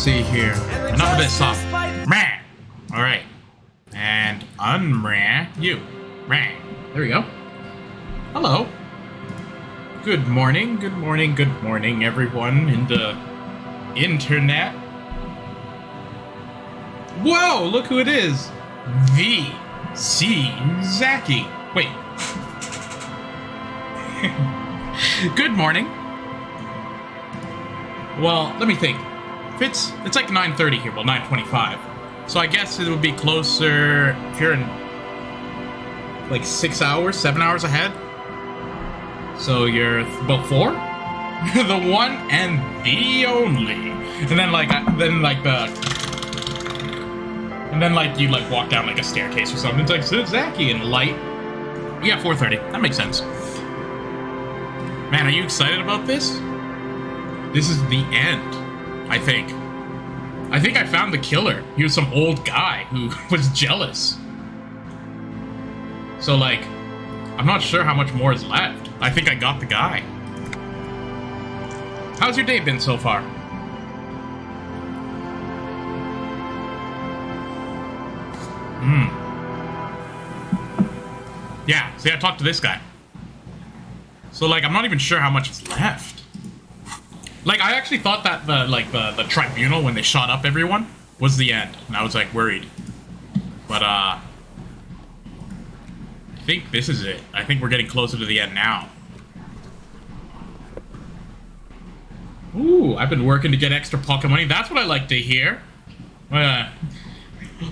see here. Enough of this stuff. Meh. Alright. And unmeh you. Meh. There we go. Hello. Good morning, everyone in the internet. Whoa, look who it is. V.C. Zaki. Wait. Good morning. Well, let me think. It's like 9:30 here, well 9:25. So I guess it would be closer if you're in like 6 hours, 7 hours ahead. So you're about 4? The one and the only. And then you like walk down like a staircase or something. It's like Zaki and light. Yeah, 4:30. That makes sense. Man, are you excited about this? This is the end, I think. I think I found the killer. He was some old guy who was jealous. So like, I'm not sure how much more is left. I think I got the guy. How's your day been so far? Yeah, see, I talked to this guy. So, like, I'm not even sure how much is left. Like, I actually thought that the tribunal, when they shot up everyone, was the end. And I was, like, worried. But, I think this is it. I think we're getting closer to the end now. Ooh, I've been working to get extra pocket money. That's what I like to hear.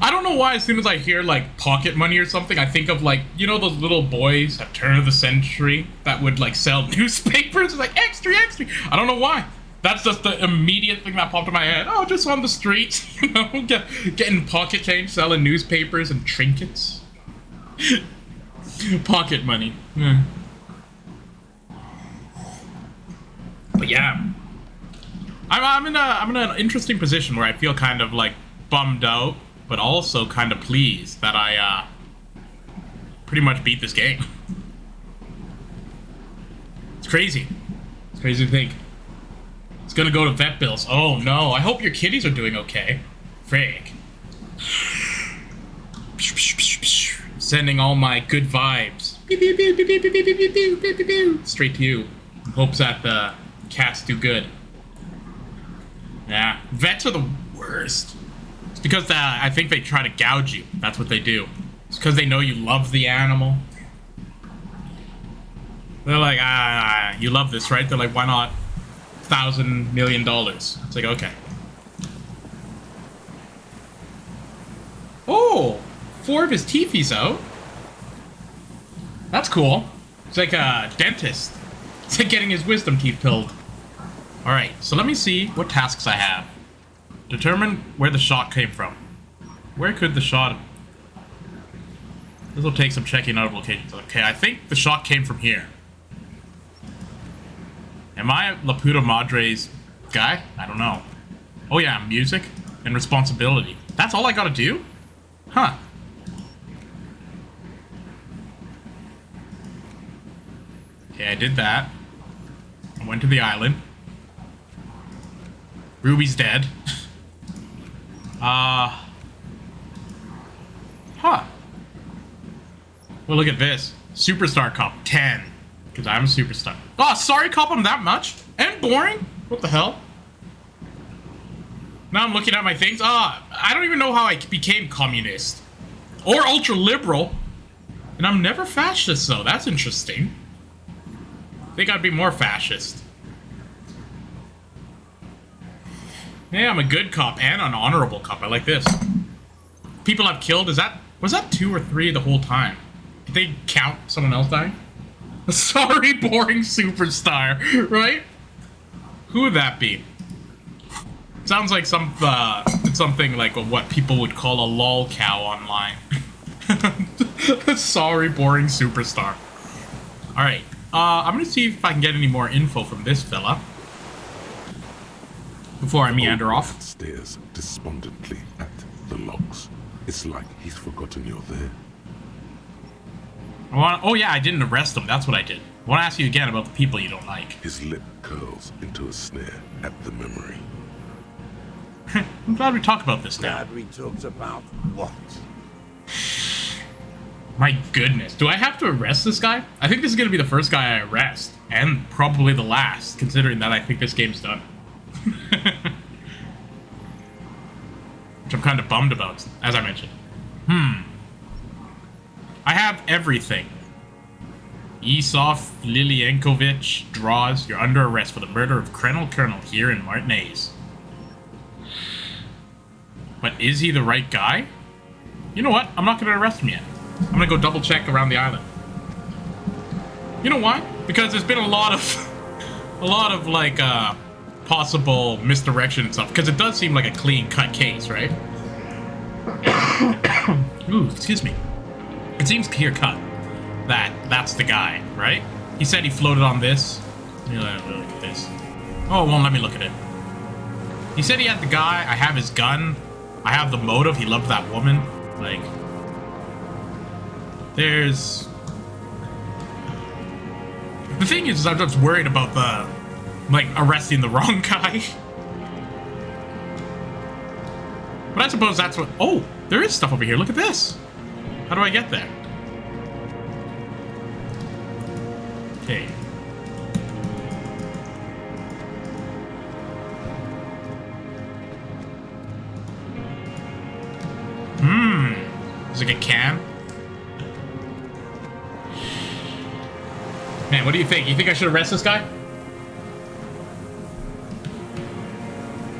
I don't know why as soon as I hear, like, pocket money or something, I think of, like, you know those little boys at turn of the century that would, like, sell newspapers? Like, extra, extra! I don't know why. That's just the immediate thing that popped in my head. Oh, just on the streets, you know, getting pocket change, selling newspapers and trinkets. Pocket money. Yeah. But yeah. I'm in an interesting position where I feel kind of, like, bummed out, but also kind of pleased that I, pretty much beat this game. It's crazy. It's crazy to think. It's gonna go to vet bills. Oh no, I hope your kitties are doing okay. Frig. Sending all my good vibes. Straight to you. In hopes that the cats do good. Yeah, vets are the worst. Because I think they try to gouge you. That's what they do. It's because they know you love the animal. They're like, you love this, right? They're like, why not $1,000 million? It's like, okay. Oh, 4 of his teeth he's out. That's cool. It's like a dentist. It's like getting his wisdom teeth pulled. Alright, so let me see what tasks I have. Determine where the shot came from. Where could the shot... This will take some checking out of locations. Okay, I think the shot came from here. Am I La Puta Madre's guy? I don't know. Oh yeah, music and responsibility. That's all I gotta do? Huh. Okay, I did that. I went to the island. Ruby's dead. Well, look at this. Superstar Cop 10. Because I'm a superstar. Oh, sorry, Cop, I'm that much? And boring? What the hell? Now I'm looking at my things. I don't even know how I became communist. Or ultra-liberal. And I'm never fascist, though. That's interesting. I think I'd be more fascist. Yeah, I'm a good cop and an honorable cop. I like this. People I've killed, was that 2 or 3 the whole time? Did they count someone else dying? Sorry, boring superstar, right? Who would that be? Sounds like something like what people would call a lol cow online. Sorry, boring superstar. Alright, I'm gonna see if I can get any more info from this fella. Before I meander off. Stares despondently at the logs. It's like he's forgotten you're there. Oh yeah, I didn't arrest him. That's what I did. I want to ask you again about the people you don't like. His lip curls into a sneer at the memory. I'm glad we talked about this now. Glad we talked about what? My goodness. Do I have to arrest this guy? I think this is going to be the first guy I arrest. And probably the last, considering that I think this game's done. Which I'm kind of bummed about, as I mentioned. I have everything. Esov Lilienkovich draws. You're under arrest for the murder of Colonel here in Martinez. But is he the right guy? You know what? I'm not going to arrest him yet. I'm going to go double check around the island. You know why? Because there's been a lot of like possible misdirection and stuff. Because it does seem like a clean-cut case, right? Ooh, excuse me. It seems clear-cut that that's the guy, right? He said he floated on this. Let me look at this. Oh, it won't let me look at it. He said he had the guy. I have his gun. I have the motive. He loved that woman. Like, there's... The thing is, I'm just worried about the, like, arresting the wrong guy. But I suppose that's what... Oh, there is stuff over here. Look at this. How do I get there? Okay. Is it a can? Man, what do you think? You think I should arrest this guy?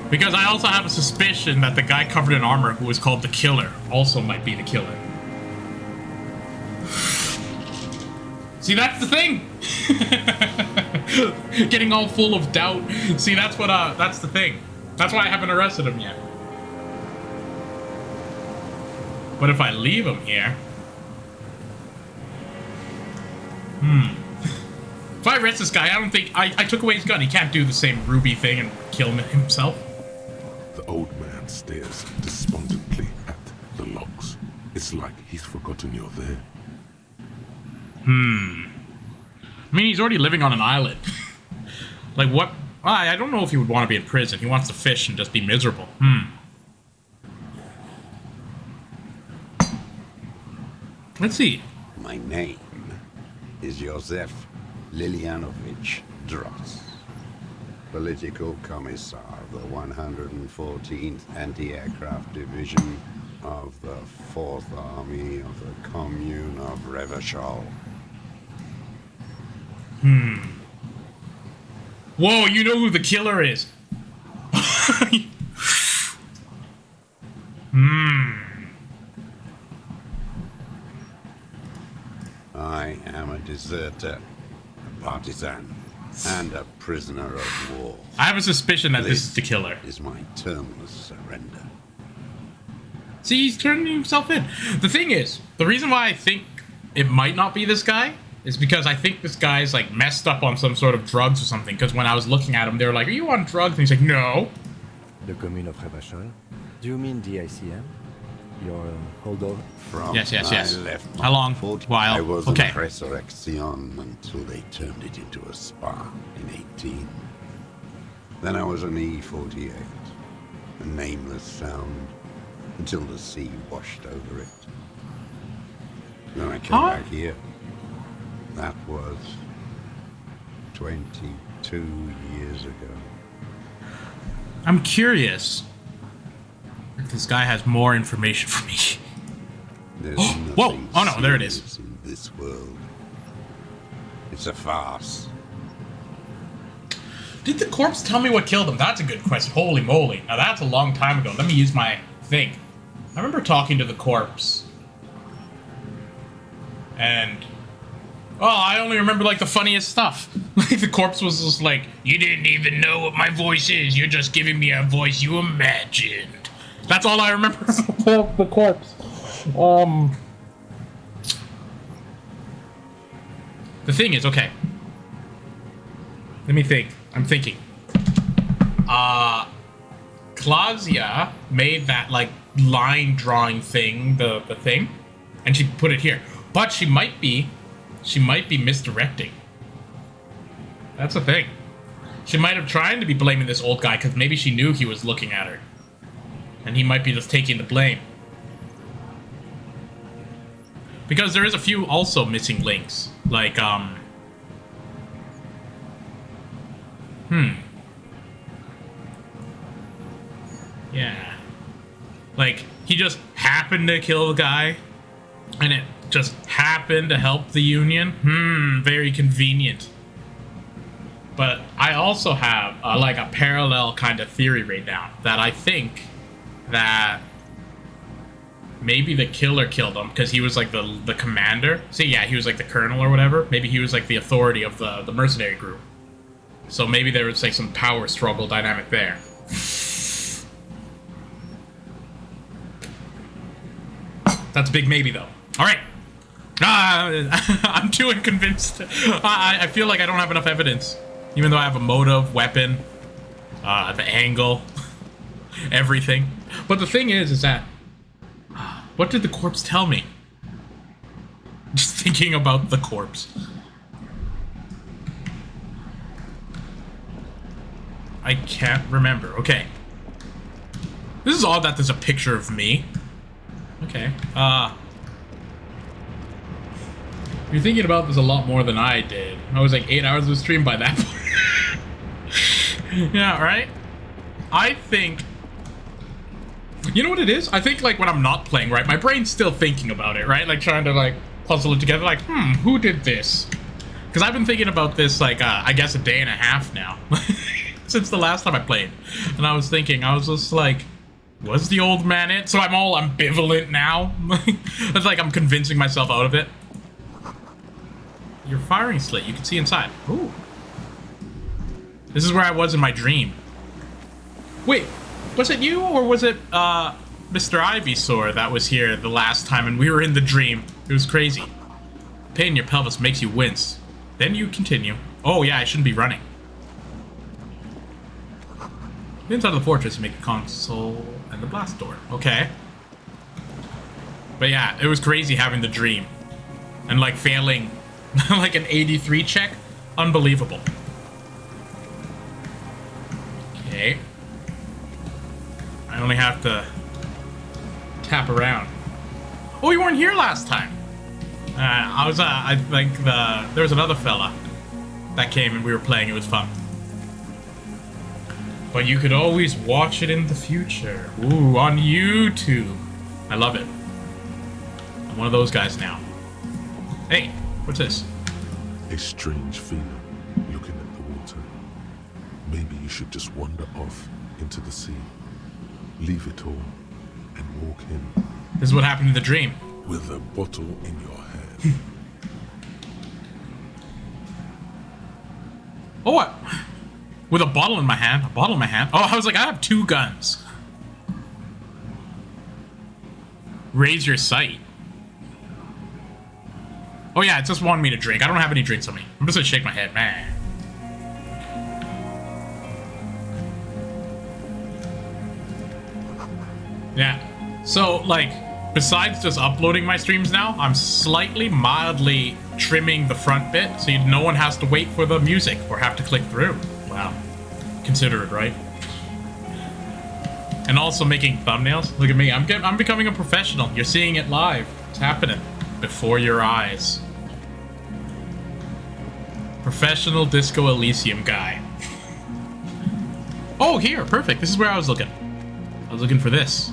Because I also have a suspicion that the guy covered in armor who was called the Killer also might be the killer. See, that's the thing! Getting all full of doubt. See, that's what, that's the thing. That's why I haven't arrested him yet. But if I leave him here... If I arrest this guy, I don't think... I took away his gun. He can't do the same Ruby thing and kill him himself. The old man stares despondently at the logs. It's like he's forgotten you're there. I mean, he's already living on an island. Like, what? I don't know if he would want to be in prison. He wants to fish and just be miserable. Let's see. My name is Josef Lilianovich Dross, Political Commissar of the 114th Anti-Aircraft Division of the 4th Army of the Commune of Revachol. Whoa, you know who the killer is. I am a deserter, a partisan, and a prisoner of war. I have a suspicion that this is the killer. Is my terminal surrender. See, he's turning himself in. The thing is, the reason why I think it might not be this guy is because I think this guy's, like, messed up on some sort of drugs or something. Because when I was looking at him, they were like, are you on drugs? And he's like, no. The commune of Revachol? Do you mean the ICM? Your holdover? From Yes. I left How long? 40, While? I was Okay. in Resurrection until they turned it into a spa in 18. Then I was an E-48, a nameless sound, until the sea washed over it. Then I came back here. That was 22 years ago. I'm curious if this guy has more information for me. There's Whoa! nothing Oh no, there it is. serious in this world. It's a farce. Did the corpse tell me what killed him? That's a good question. Holy moly. Now that's a long time ago. Let me use my thing. I remember talking to the corpse. And... oh, I only remember, like, the funniest stuff. Like, the corpse was just like, you didn't even know what my voice is. You're just giving me a voice you imagined. That's all I remember of the corpse. The thing is, okay. Let me think. I'm thinking. Claudia made that, like, line drawing thing, the thing, and she put it here. But she might be misdirecting. That's the thing. She might have tried to be blaming this old guy because maybe she knew he was looking at her. And he might be just taking the blame. Because there is a few also missing links. Like, yeah. Like, he just happened to kill the guy, and it just happened to help the Union. Very convenient. But I also have, like, a parallel kind of theory right now, that I think that maybe the killer killed him, because he was, like, the commander. See, yeah, he was, like, the colonel or whatever. Maybe he was, like, the authority of the mercenary group. So maybe there was, like, some power struggle dynamic there. That's a big maybe, though. All right. I'm too unconvinced. I feel like I don't have enough evidence. Even though I have a motive, weapon, the angle, everything. But the thing is that... What did the corpse tell me? Just thinking about the corpse. I can't remember. Okay. This is odd that there's a picture of me. Okay. You're thinking about this a lot more than I did. I was like 8 hours of stream by that point. Yeah, right? I think... You know what it is? I think, like, when I'm not playing, right, my brain's still thinking about it, right? Like, trying to, like, puzzle it together, like, who did this? Because I've been thinking about this, like, I guess a day and a half now. Since the last time I played. And I was thinking, I was just like... Was the old man it? So I'm all ambivalent now. It's like I'm convincing myself out of it. Your firing slit, you can see inside. Ooh. This is where I was in my dream. Wait, was it you or was it Mr. Ivysaur that was here the last time and we were in the dream? It was crazy. Pain in your pelvis makes you wince. Then you continue. Oh yeah, I shouldn't be running. Inside of the fortress, you make a console and the blast door. Okay. But yeah, it was crazy having the dream. And like failing like an 83 check. Unbelievable. Okay. I only have to tap around. Oh, you weren't here last time. I think there was another fella that came and we were playing. It was fun. But you could always watch it in the future. Ooh, on YouTube. I love it. I'm one of those guys now. Hey, what's this? A strange feeling looking at the water. Maybe you should just wander off into the sea. Leave it all and walk in. This is what happened in the dream. With a bottle in your hand. Oh, what? With a bottle in my hand. A bottle in my hand. Oh, I was like, I have 2 guns. Raise your sight. Oh yeah, it just wanted me to drink. I don't have any drinks on me. I'm just gonna shake my head, man. Yeah. So, like, besides just uploading my streams now, I'm slightly, mildly trimming the front bit so no one has to wait for the music or have to click through. Wow. Considerate, right? And also making thumbnails. Look at me. I'm becoming a professional. You're seeing it live. It's happening before your eyes. Professional Disco Elysium guy. Oh, here. Perfect. This is where I was looking. I was looking for this.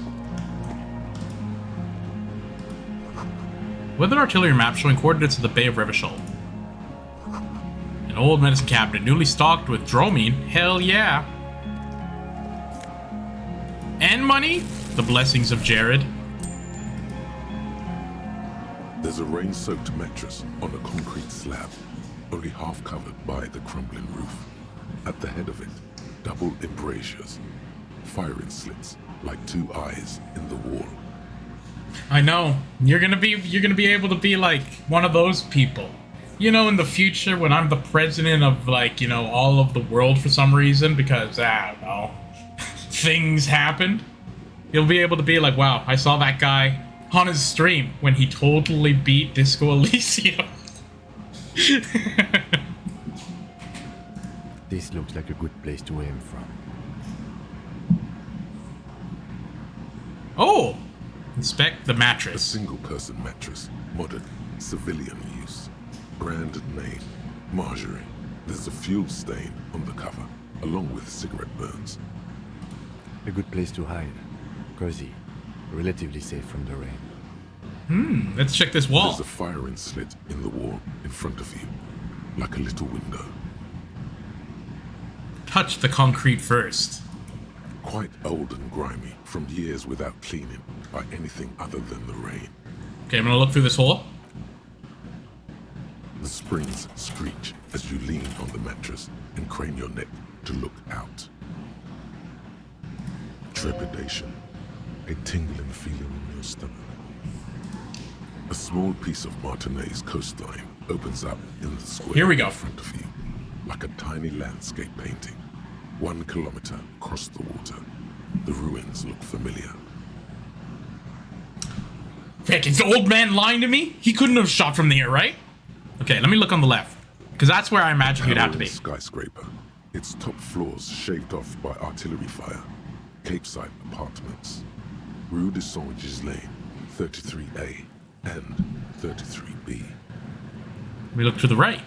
Weathered artillery map showing coordinates of the Bay of Revachol. An old medicine cabinet, newly stocked with dromine. Hell yeah. And money? The blessings of Jared. There's a rain-soaked mattress on a concrete slab, only half covered by the crumbling roof. At the head of it, double embrasures, firing slits like 2 eyes in the wall. I know. You're gonna be able to be like one of those people. You know, in the future when I'm the president of, like, you know, all of the world for some reason, because, I don't know, things happened. You'll be able to be like, wow, I saw that guy on his stream when he totally beat Disco Elysium. This looks like a good place to aim from. Inspect the A mattress. single-person mattress, modern, civilian use. Brand and name, Marjorie. There's a fuel stain on the cover, along with cigarette burns. A good place to hide. Cozy. Relatively safe from the rain. Let's check this wall. There's a firing slit in the wall in front of you, like a little window. Touch the concrete first. Quite old and grimy from years without cleaning by anything other than the rain. Okay, I'm gonna look through this hole. The springs screech as you lean on the mattress and crane your neck to look out. Trepidation, a tingling feeling in your stomach. A small piece of Martinez coastline opens up in the square Here we go. in front of you, like a tiny landscape painting. 1 kilometer across the water. The ruins look familiar. Frick, is the old man lying to me? He couldn't have shot from the air, right? Okay, let me look on the left. Because that's where I imagine he'd have to be. Towering skyscraper. Its top floors shaved off by artillery fire. Capeside apartments. Rue de Saint-Gislain, 33A and 33B. We look to the right.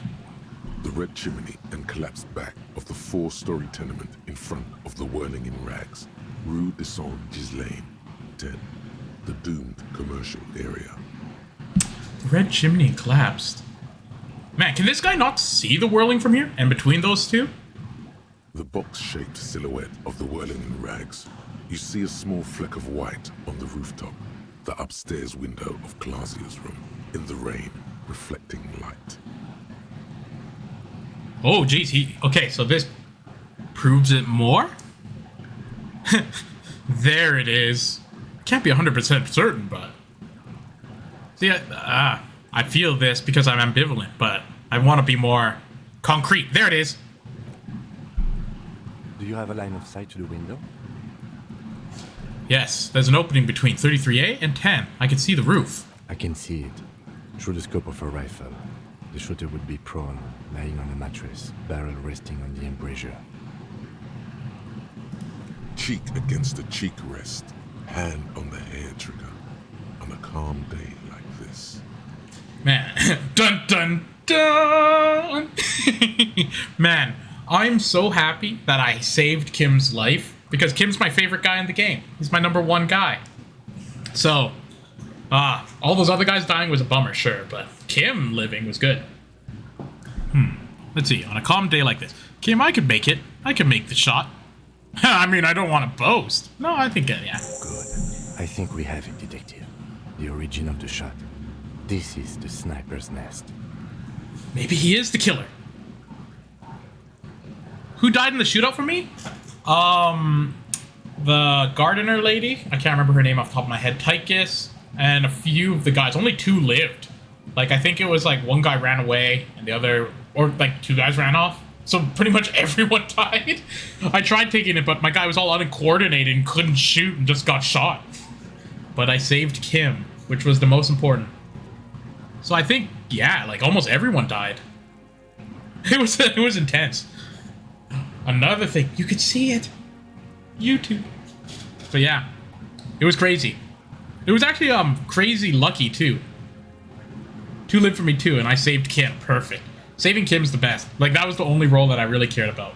The red chimney and collapsed back of the 4-story tenement in front of the whirling in rags. Rue de Saint-Gislain, 10. The doomed commercial area. The red chimney collapsed. Man, can this guy not see the whirling from here? And between those two? The box-shaped silhouette of the whirling in rags. You see a small fleck of white on the rooftop. The upstairs window of Glazier's room. In the rain, reflecting light. Oh, geez, okay, so this proves it more? There it is. Can't be 100% certain, but... See, I feel this because I'm ambivalent, but I want to be more concrete. There it is. Do you have a line of sight to the window? Yes, there's an opening between 33A and 10. I can see the roof. I can see it. Through the scope of a rifle. The shooter would be prone, lying on a mattress, barrel resting on the embrasure. Cheek against a cheek rest. Hand on the hair trigger. On a calm day like this. Man, dun dun dun! Man, I'm so happy that I saved Kim's life, because Kim's my favorite guy in the game. He's my #1 guy. So, all those other guys dying was a bummer, sure, but Kim living was good. Let's see, on a calm day like this. Kim, I could make it. I could make the shot. I mean, I don't want to boast. No, I think, yeah. Good. I think we have it, detective. The origin of the shot. This is the sniper's nest. Maybe he is the killer. Who died in the shootout for me? The gardener lady. I can't remember her name off the top of my head. Tychus, and a few of the guys. Only 2 lived. Like, I think it was like 1 guy ran away, and the other, or like 2 guys ran off. So pretty much everyone died. I tried taking it, but my guy was all uncoordinated and couldn't shoot and just got shot. But I saved Kim, which was the most important. So I think, yeah, like almost everyone died. It was intense. Another thing, you could see it. YouTube. But yeah, it was crazy. It was actually crazy lucky too. 2 lived for me too, and I saved Kim. Perfect. Saving Kim's the best. Like, that was the only role that I really cared about.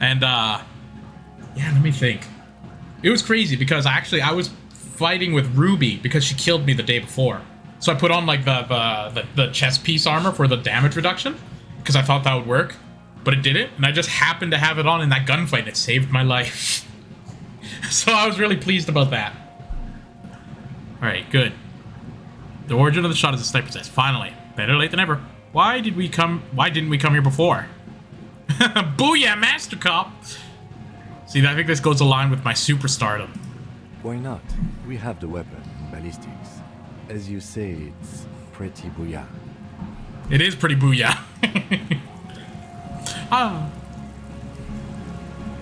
And yeah, let me think. It was crazy because I was fighting with Ruby because she killed me the day before. So I put on like the chest piece armor for the damage reduction because I thought that would work, but it didn't, and I just happened to have it on in that gunfight and it saved my life. So I was really pleased about that. Alright, good. The origin of the shot is a sniper's nest. Finally. Better late than ever. Why didn't we come here before? Booyah, Master Cop! See, I think this goes aligned with my superstardom. Why not? We have the weapon, ballistics. As you say, it's pretty booyah. It is pretty booyah.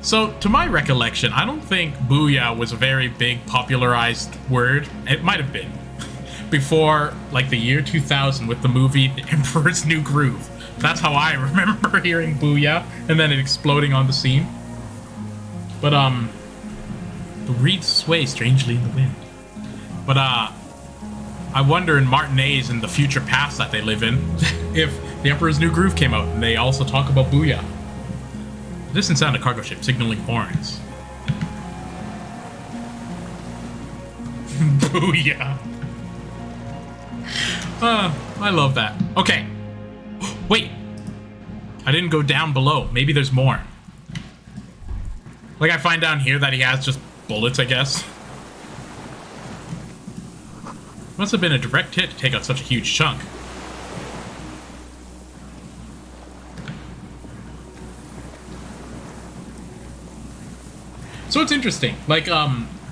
So, to my recollection, I don't think booyah was a very big popularized word. It might have been. Before, like, the year 2000 with the movie The Emperor's New Groove. That's how I remember hearing booyah, and then it exploding on the scene. But, the reeds sway strangely in the wind. But I wonder in Martinez and the future past that they live in, if the Emperor's New Groove came out and they also talk about Booyah. Distant sound of cargo ship signaling horns. Booyah. I love that. Okay. Wait. I didn't go down below. Maybe there's more. Like I find down here that he has just bullets, I guess. Must have been a direct hit to take out such a huge chunk. So it's interesting. Like,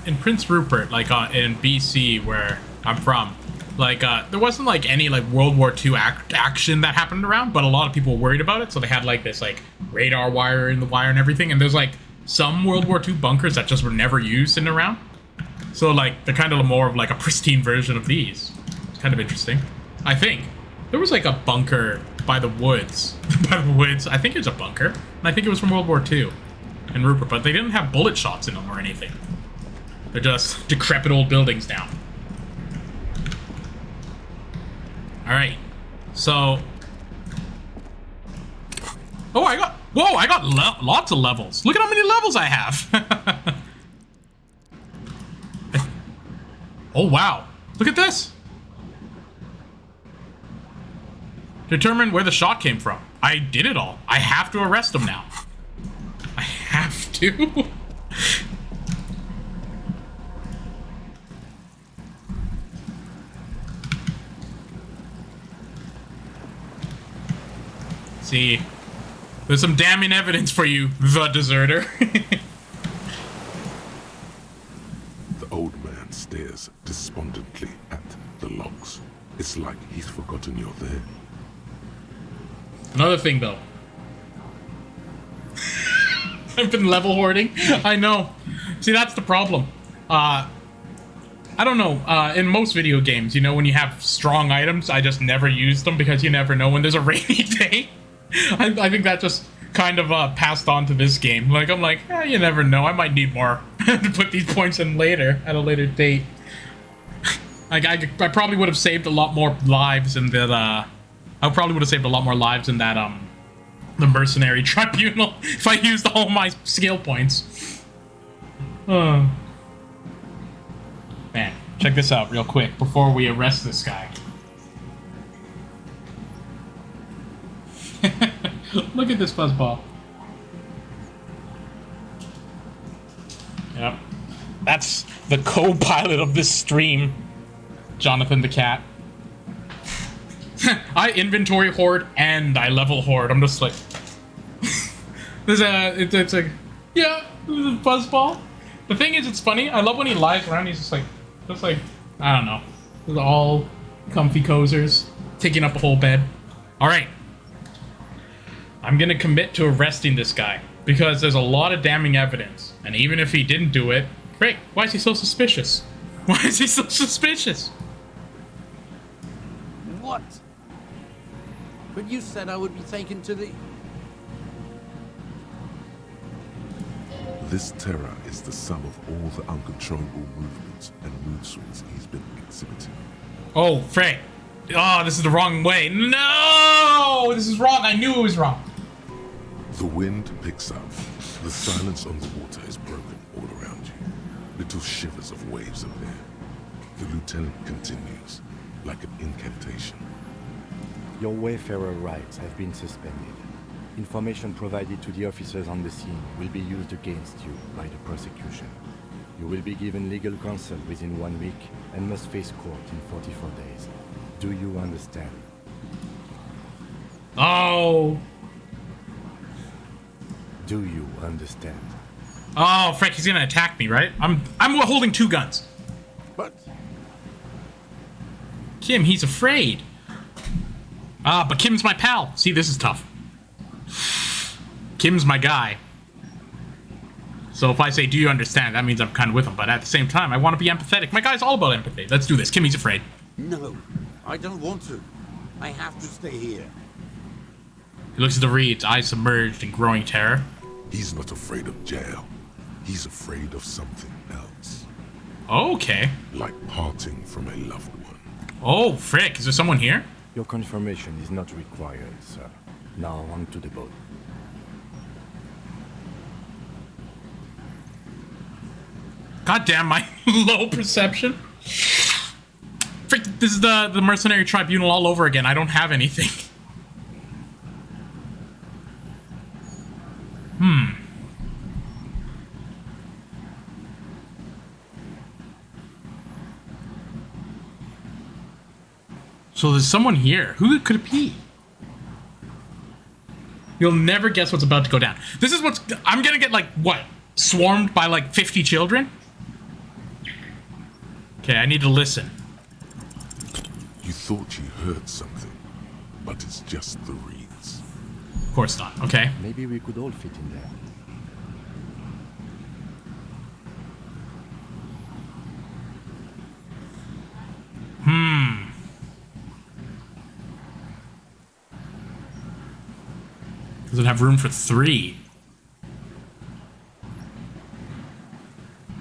in Prince Rupert, like, in BC, where I'm from, like, there wasn't, like, any, like, World War II action that happened around, but a lot of people were worried about it, so they had, like, this, like, radar wire in the wire and everything, and there's, like, some World War II bunkers that just were never used in and around. So, like, they're kind of more of, like, a pristine version of these. It's kind of interesting. I think. There was, like, a bunker by the woods. By the woods. I think it was a bunker. And I think it was from World War II in Rupert, but they didn't have bullet shots in them or anything. They're just decrepit old buildings now. Alright. So... Oh, I got... Whoa, I got lots of levels. Look at how many levels I have. Oh, wow. Look at this. Determine where the shot came from. I did it all. I have to arrest him now. I have to. See, there's some damning evidence for you, the deserter. The old man stares despondently at the logs. It's like he's forgotten you're there. Another thing, though. I've been level hoarding. I know. See, that's the problem. I don't know. In most video games, you know, when you have strong items, I just never use them because you never know when there's a rainy day. I think that just kind of passed on to this game. Like, I'm like, you never know. I might need more to put these points in later, at a later date. I probably would have saved a lot more lives in that, I probably would have saved a lot more lives in that, the Mercenary Tribunal if I used all my skill points. Man, check this out real quick before we arrest this guy. Look at this fuzzball. Yep. That's the co-pilot of this stream, Jonathan the Cat. I inventory hoard and I level hoard. I'm just like, there's it's a, yeah, there's a fuzzball. The thing is, it's funny. I love when he lies around. He's just like, I don't know. They're all comfy coziers, taking up a whole bed. All right, I'm gonna commit to arresting this guy because there's a lot of damning evidence, and even if he didn't do it, great. Why is he so suspicious? Why is he so suspicious? What? But you said I would be taken to the... This terror is the sum of all the uncontrollable movements and mood swings he's been exhibiting. Oh, Frank. Oh, this is the wrong way. No! This is wrong. I knew it was wrong. The wind picks up. The silence on the water is broken all around you. Little shivers of waves appear. The lieutenant continues, like an incantation. Your Wayfarer rights have been suspended. Information provided to the officers on the scene will be used against you by the prosecution. You will be given legal counsel within 1 week and must face court in 44 days. Do you understand? Oh. Do you understand? Oh, Frank, he's gonna attack me, right? I'm holding 2 guns. But Kim, he's afraid. But Kim's my pal. See, this is tough. Kim's my guy. So if I say, do you understand, that means I'm kind of with him. But at the same time, I want to be empathetic. My guy's all about empathy. Let's do this. Kim, he's afraid. no, I don't want to. I have to stay here. He looks at the reeds, eyes submerged in growing terror. He's not afraid of jail. He's afraid of something else. Okay. like parting from a loved one. Oh, frick. Is there someone here? Your confirmation is not required, sir. Now onto the boat. God damn my low perception. Frick, this is the mercenary tribunal all over again. I don't have anything. So there's someone here. Who could it be? You'll never guess what's about to go down. This is what's... I'm gonna get, like, what? Swarmed by, like, 50 children? Okay, I need to listen. You thought you heard something, but it's just the reeds. Of course not. Okay. Maybe we could all fit in there. Does it have room for 3?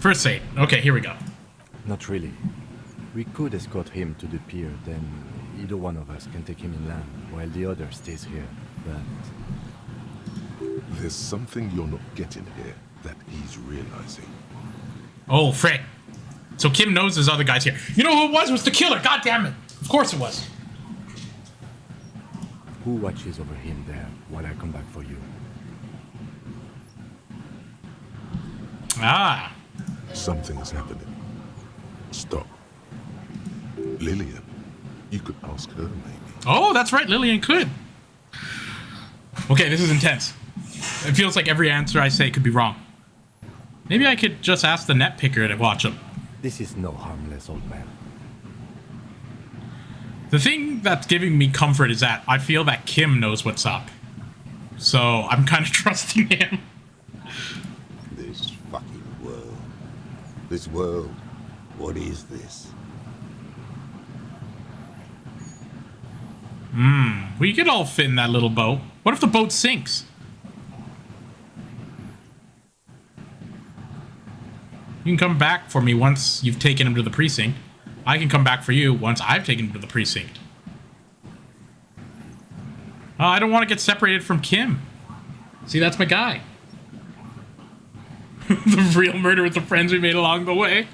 First aid. Okay, here we go. Not really. We could escort him to the pier, then either one of us can take him inland, while the other stays here. But There's something you're not getting here that he's realizing. Oh, frick. So Kim knows there's other guys here. You know who it was? It was the killer. God damn it. Of course it was. who watches over him there while I come back for you? Ah. Something's happening. Stop. Lillian. You could ask her, maybe. Oh, that's right. Lillian could. Okay, this is intense. It feels like every answer I say could be wrong. Maybe I could just ask the net picker to watch him. This is no harmless old man. The thing that's giving me comfort is that I feel that Kim knows what's up. So I'm kind of trusting him. This fucking world. This world. What is this? We could all fit in that little boat. What if the boat sinks? You can come back for me once you've taken him to the precinct. I can come back for you once I've taken him to the precinct. I don't want to get separated from Kim. See, that's my guy. The real murderers of friends we made along the way.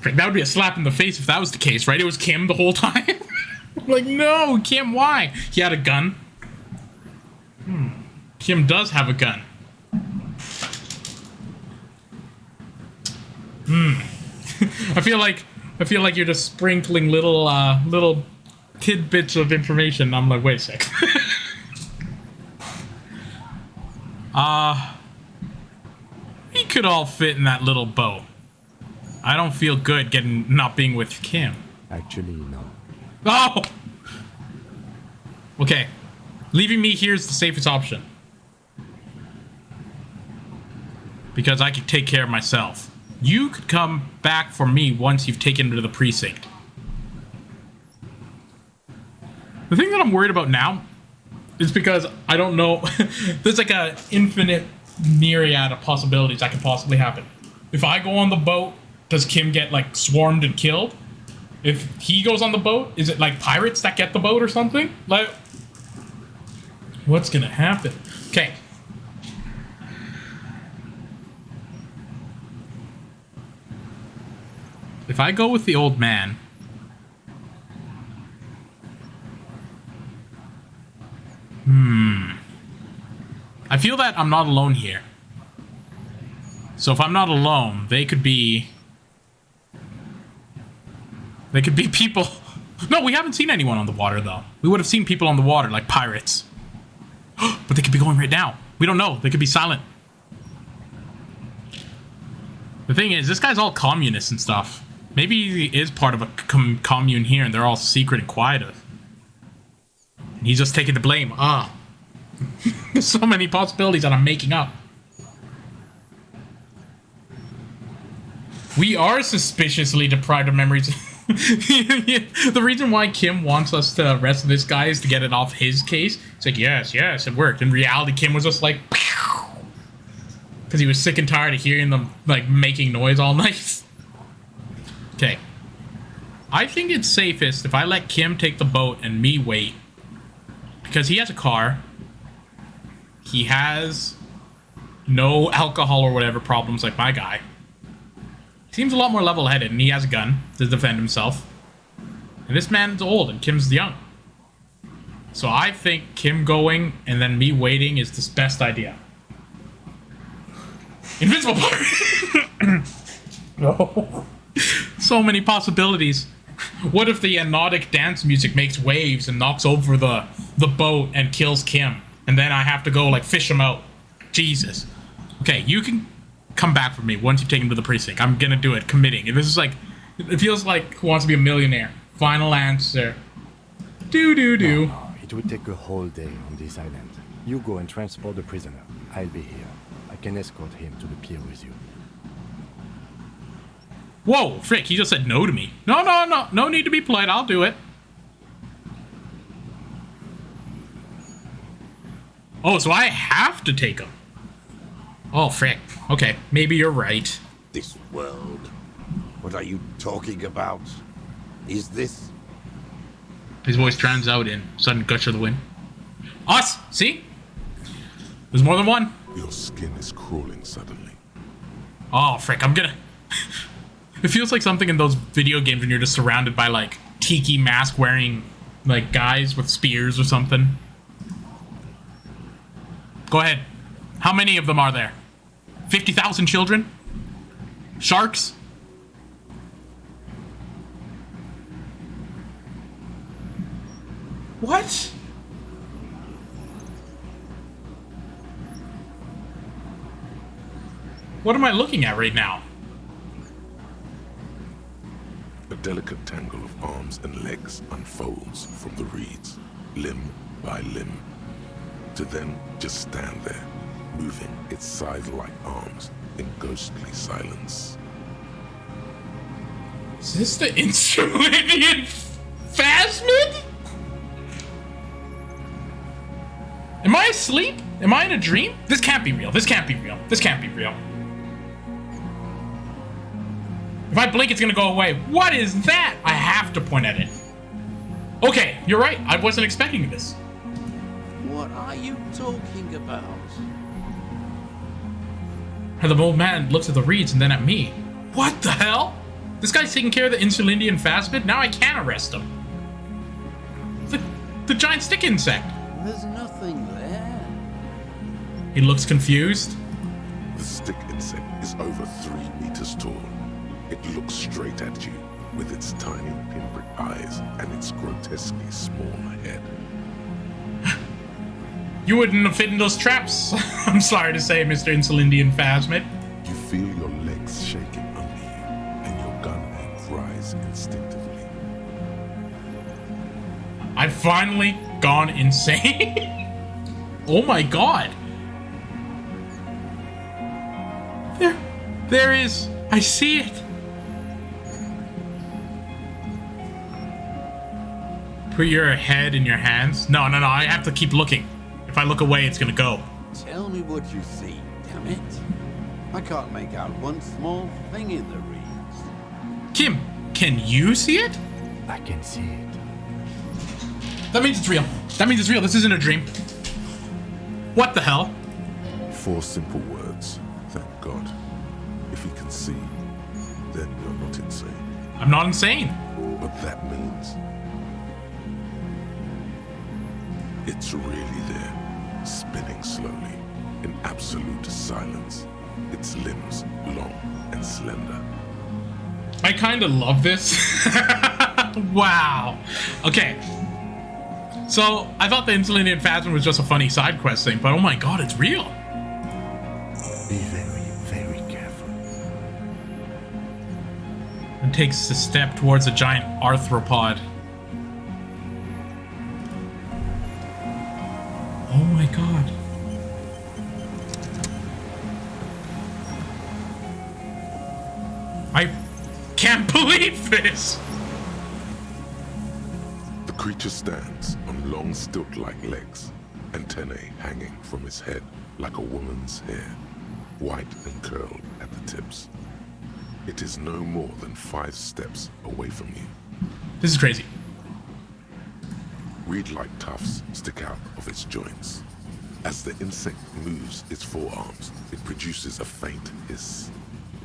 That would be a slap in the face if that was the case, right? It was Kim the whole time. Like, no, Kim, why? He had a gun. Kim does have a gun. I feel like you're just sprinkling little tidbits of information. I'm like, wait a sec. We could all fit in that little boat. I don't feel good not being with Kim. Actually, no. Oh! Okay. Leaving me here is the safest option. Because I can take care of myself. You could come back for me once you've taken him to the precinct. The thing that I'm worried about now is because I don't know. There's like an infinite myriad of possibilities that could possibly happen. If I go on the boat, does Kim get like swarmed and killed? If he goes on the boat, is it like pirates that get the boat or something? Like, what's gonna happen? Okay. If I go with the old man, I feel that I'm not alone here. So if I'm not alone, they could be people. No, we haven't seen anyone on the water, though. We would have seen people on the water, like pirates. But they could be going right now. We don't know. They could be silent. The thing is, this guy's all communist and stuff. Maybe he is part of a commune here, and they're all secret and quiet. And he's just taking the blame. There's so many possibilities that I'm making up. We are suspiciously deprived of memories. The reason why Kim wants us to arrest this guy is to get it off his case. It's like, yes, it worked. In reality, Kim was just like, Because he was sick and tired of hearing them, like, making noise all night. Okay. I think it's safest if I let Kim take the boat and me wait. Because he has a car. He has no alcohol or whatever problems like my guy. He seems a lot more level-headed, and he has a gun to defend himself. And this man's old, and Kim's young. So I think Kim going and then me waiting is the best idea. Invincible part! No. So many possibilities. What if the anodic dance music makes waves and knocks over the boat and kills Kim? And then I have to go, like, fish him out. Jesus. Okay, you can come back for me once you take him to the precinct. I'm gonna do it, committing. This is like, it feels like Who Wants to Be a Millionaire. Final answer. Do. No, it will take a whole day on this island. You go and transport the prisoner. I'll be here. I can escort him to the pier with you. Whoa, frick, he just said no to me. No. No need to be polite, I'll do it. Oh, so I have to take him. Oh, frick. Okay, maybe you're right. This world. What are you talking about? Is this? His voice drowns out in sudden gush of the wind. Us! See? There's more than one. Your skin is crawling suddenly. Oh, frick, I'm gonna... It feels like something in those video games when you're just surrounded by, like, tiki mask wearing, like, guys with spears or something. Go ahead. How many of them are there? 50,000 children? Sharks? What? What am I looking at right now? A delicate tangle of arms and legs unfolds from the reeds, limb by limb, to then just stand there, moving its scythe-like arms in ghostly silence. Is this the Insulidian Phasmid? Am I asleep? Am I in a dream? This can't be real. This can't be real. This can't be real. If I blink, it's gonna go away. What is that? I have to point at it. Okay, you're right. I wasn't expecting this. What are you talking about? And the old man looks at the reeds and then at me. What the hell? This guy's taking care of the Insulindian Phasmid? Now I can't arrest him. The giant stick insect. There's nothing there. He looks confused. The stick insect is over 3 meters tall. It looks straight at you with its tiny pinprick eyes and its grotesquely small head. You wouldn't have fit in those traps. I'm sorry to say, Mr. Insulindian Phasmid. You feel your legs shaking under you and your gun hands rise instinctively. I've finally gone insane. Oh my god. There is. I see it. Put your head in your hands. No, I have to keep looking. If I look away, it's gonna go. Tell me what you see, damn it. I can't make out one small thing in the reeds. Kim, can you see it? I can see it. That means it's real. That means it's real. This isn't a dream. What the hell? 4 simple words. Thank God. If he can see, then you're not insane. I'm not insane. But that means it's really there, spinning slowly, in absolute silence, its limbs long and slender. I kind of love this. Wow. Okay. So, I thought the Insulindian Phasmid was just a funny side quest thing, but oh my god, it's real. Be very, very careful. And takes a step towards a giant arthropod. Oh my god. I can't believe this! The creature stands on long stilt-like legs, antennae hanging from its head like a woman's hair, white and curled at the tips. It is no more than 5 steps away from you. This is crazy. Reed-like tufts stick out of its joints. As the insect moves its forearms, it produces a faint hiss,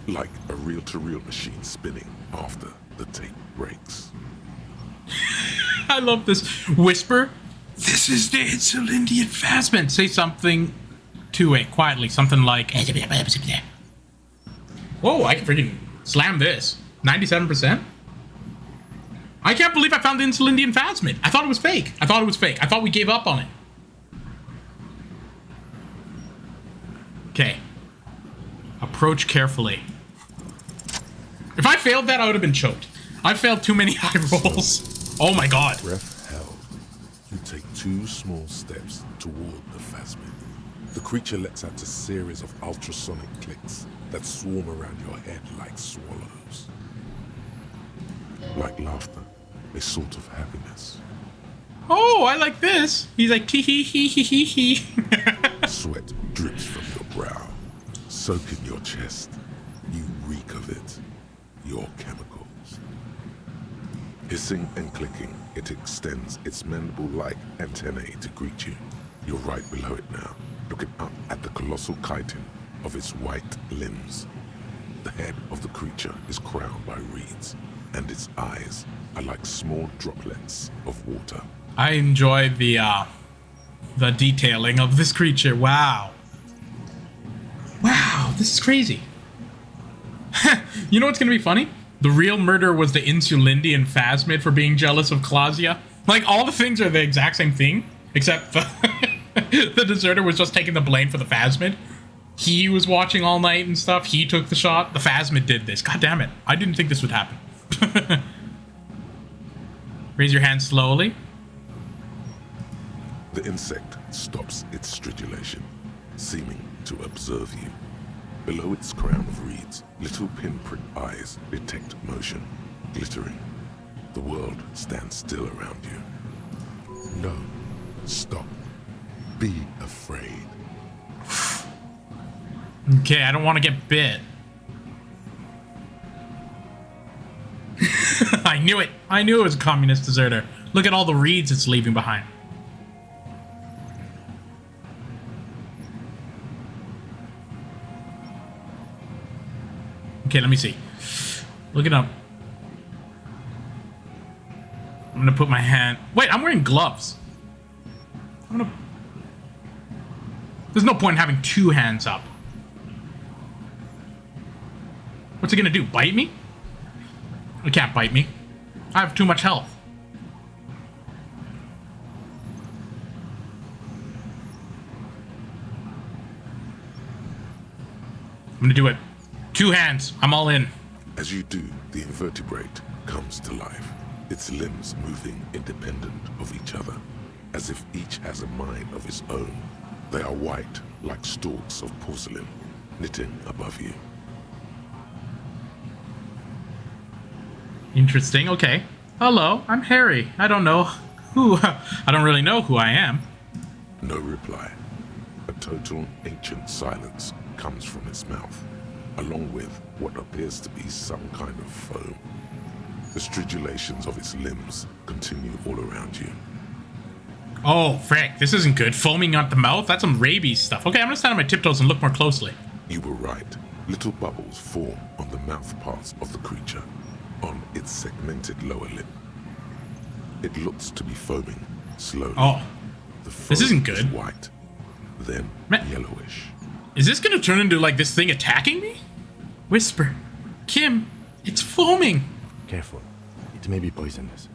like a reel-to-reel machine spinning after the tape breaks. I love this whisper. This is the Insulindian Phasmid. Say something to it quietly. Something like... Whoa, I can freaking slam this. 97%? I can't believe I found the Insulindian Phasmid. I thought it was fake. I thought we gave up on it. Okay. Approach carefully. If I failed that, I would have been choked. I failed too many high rolls. Oh my god. Breath held. You take 2 small steps toward the Phasmid. The creature lets out a series of ultrasonic clicks that swarm around your head like swallows. Like laughter, a sort of happiness. Oh, I like this. He's like, tee hee hee hee hee hee. Sweat drips from your brow, soaking your chest. You reek of it, your chemicals. Hissing and clicking, it extends its mandible-like antennae to greet you. You're right below it now, looking up at the colossal chitin of its white limbs. The head of the creature is crowned by reeds, and its eyes are like small droplets of water. I enjoy the detailing of this creature. Wow. Wow, this is crazy. You know what's gonna be funny? The real murder was the Insulindian Phasmid for being jealous of Clausia. Like, all the things are the exact same thing, except the deserter was just taking the blame for the Phasmid. He was watching all night and stuff. He took the shot. The Phasmid did this. God damn it. I didn't think this would happen. Raise your hand slowly. The insect stops its stridulation, seeming to observe you. Below its crown of reeds, little pinprick eyes detect motion, glittering. The world stands still around you. No, stop. Be afraid. Okay, I don't want to get bit. I knew it. I knew it was a communist deserter. Look at all the reeds it's leaving behind. Okay, let me see. Look it up. I'm gonna put my hand... Wait, I'm wearing gloves. There's no point in having 2 hands up. What's it gonna do? Bite me? It can't bite me. I have too much health. I'm gonna do it. 2 hands. I'm all in. As you do, the invertebrate comes to life, its limbs moving independent of each other, as if each has a mind of its own. They are white, like stalks of porcelain, knitting above you. Interesting. Okay. Hello, I'm Harry. I don't know who... I don't really know who I am. No reply. A total ancient silence comes from its mouth, along with what appears to be some kind of foam. The stridulations of its limbs continue all around you. Oh, frick. This isn't good. Foaming at the mouth? That's some rabies stuff. Okay, I'm gonna stand on my tiptoes and look more closely. You were right. Little bubbles form on the mouth parts of the creature, on its segmented lower lip. It looks to be foaming slowly. Oh, The foam this isn't is good. white, then yellowish. Is this gonna turn into, like, this thing attacking me? Whisper. Kim, it's foaming. Careful. It may be poisonous.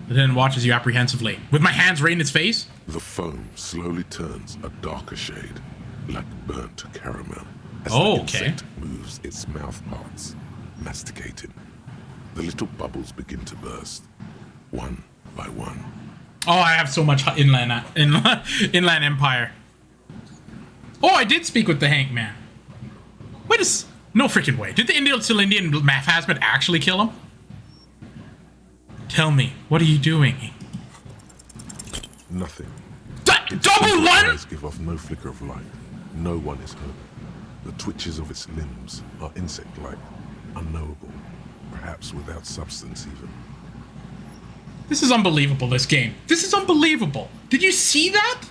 It then watches you apprehensively. With my hands right in its face? The foam slowly turns a darker shade, like burnt caramel, as Oh, the okay. insect moves its mouth parts, masticating. The little bubbles begin to burst, one by one. Oh, I have so much inland empire. Oh, I did speak with the Hankman. Wait a no freaking way. Did the Insulindian Phasmid actually kill him? Tell me, what are you doing? Nothing. Double one? Eyes give off no flicker of light. No one is home. The twitches of its limbs are insect-like, unknowable, perhaps without substance even. This is unbelievable, this game. This is unbelievable. Did you see that?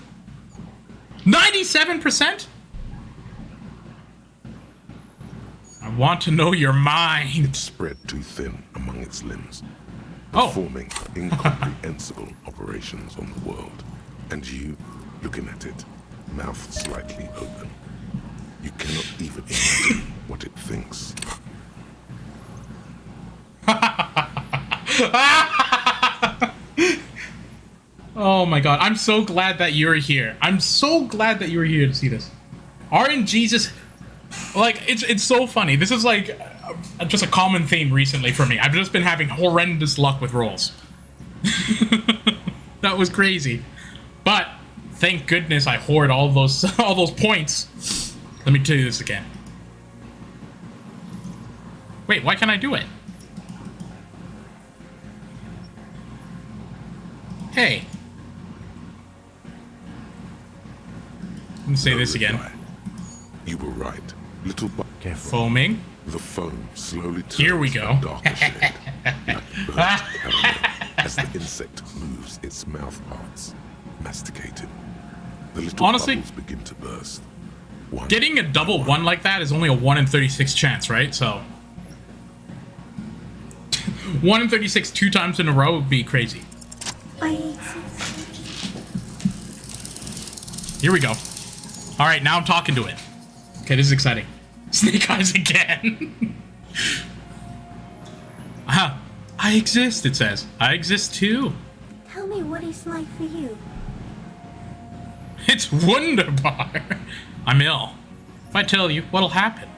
97%? I want to know your mind. It spread too thin among its limbs, Oh. performing incomprehensible operations on the world. And you, looking at it, mouth slightly open. You cannot even imagine what it thinks. Oh my god, I'm so glad that you're here. I'm so glad that you're here to see this. RNGesus, like, it's so funny. This is like just a common theme recently for me. I've just been having horrendous luck with rolls. That was crazy. But thank goodness I hoard all those points. Let me tell you this again. Wait, why can't I do it? Hey. Let me say this again. You were right. Little but Careful. Foaming. the foam slowly turns Here we go. a darker shade, like burnt caramel, as the insect moves its mouth parts, masticating. The little Honestly, bubbles begin to burst. One, getting a double one like that is only a 1 in 36 chance, right? So 1 in 36 2 times in a row would be crazy. Here we go. All right, now I'm talking to it. Okay, this is exciting. Snake eyes again. I exist, it says. I exist too. Tell me what it's like for you. It's wunderbar. I'm ill. If I tell you, what'll happen?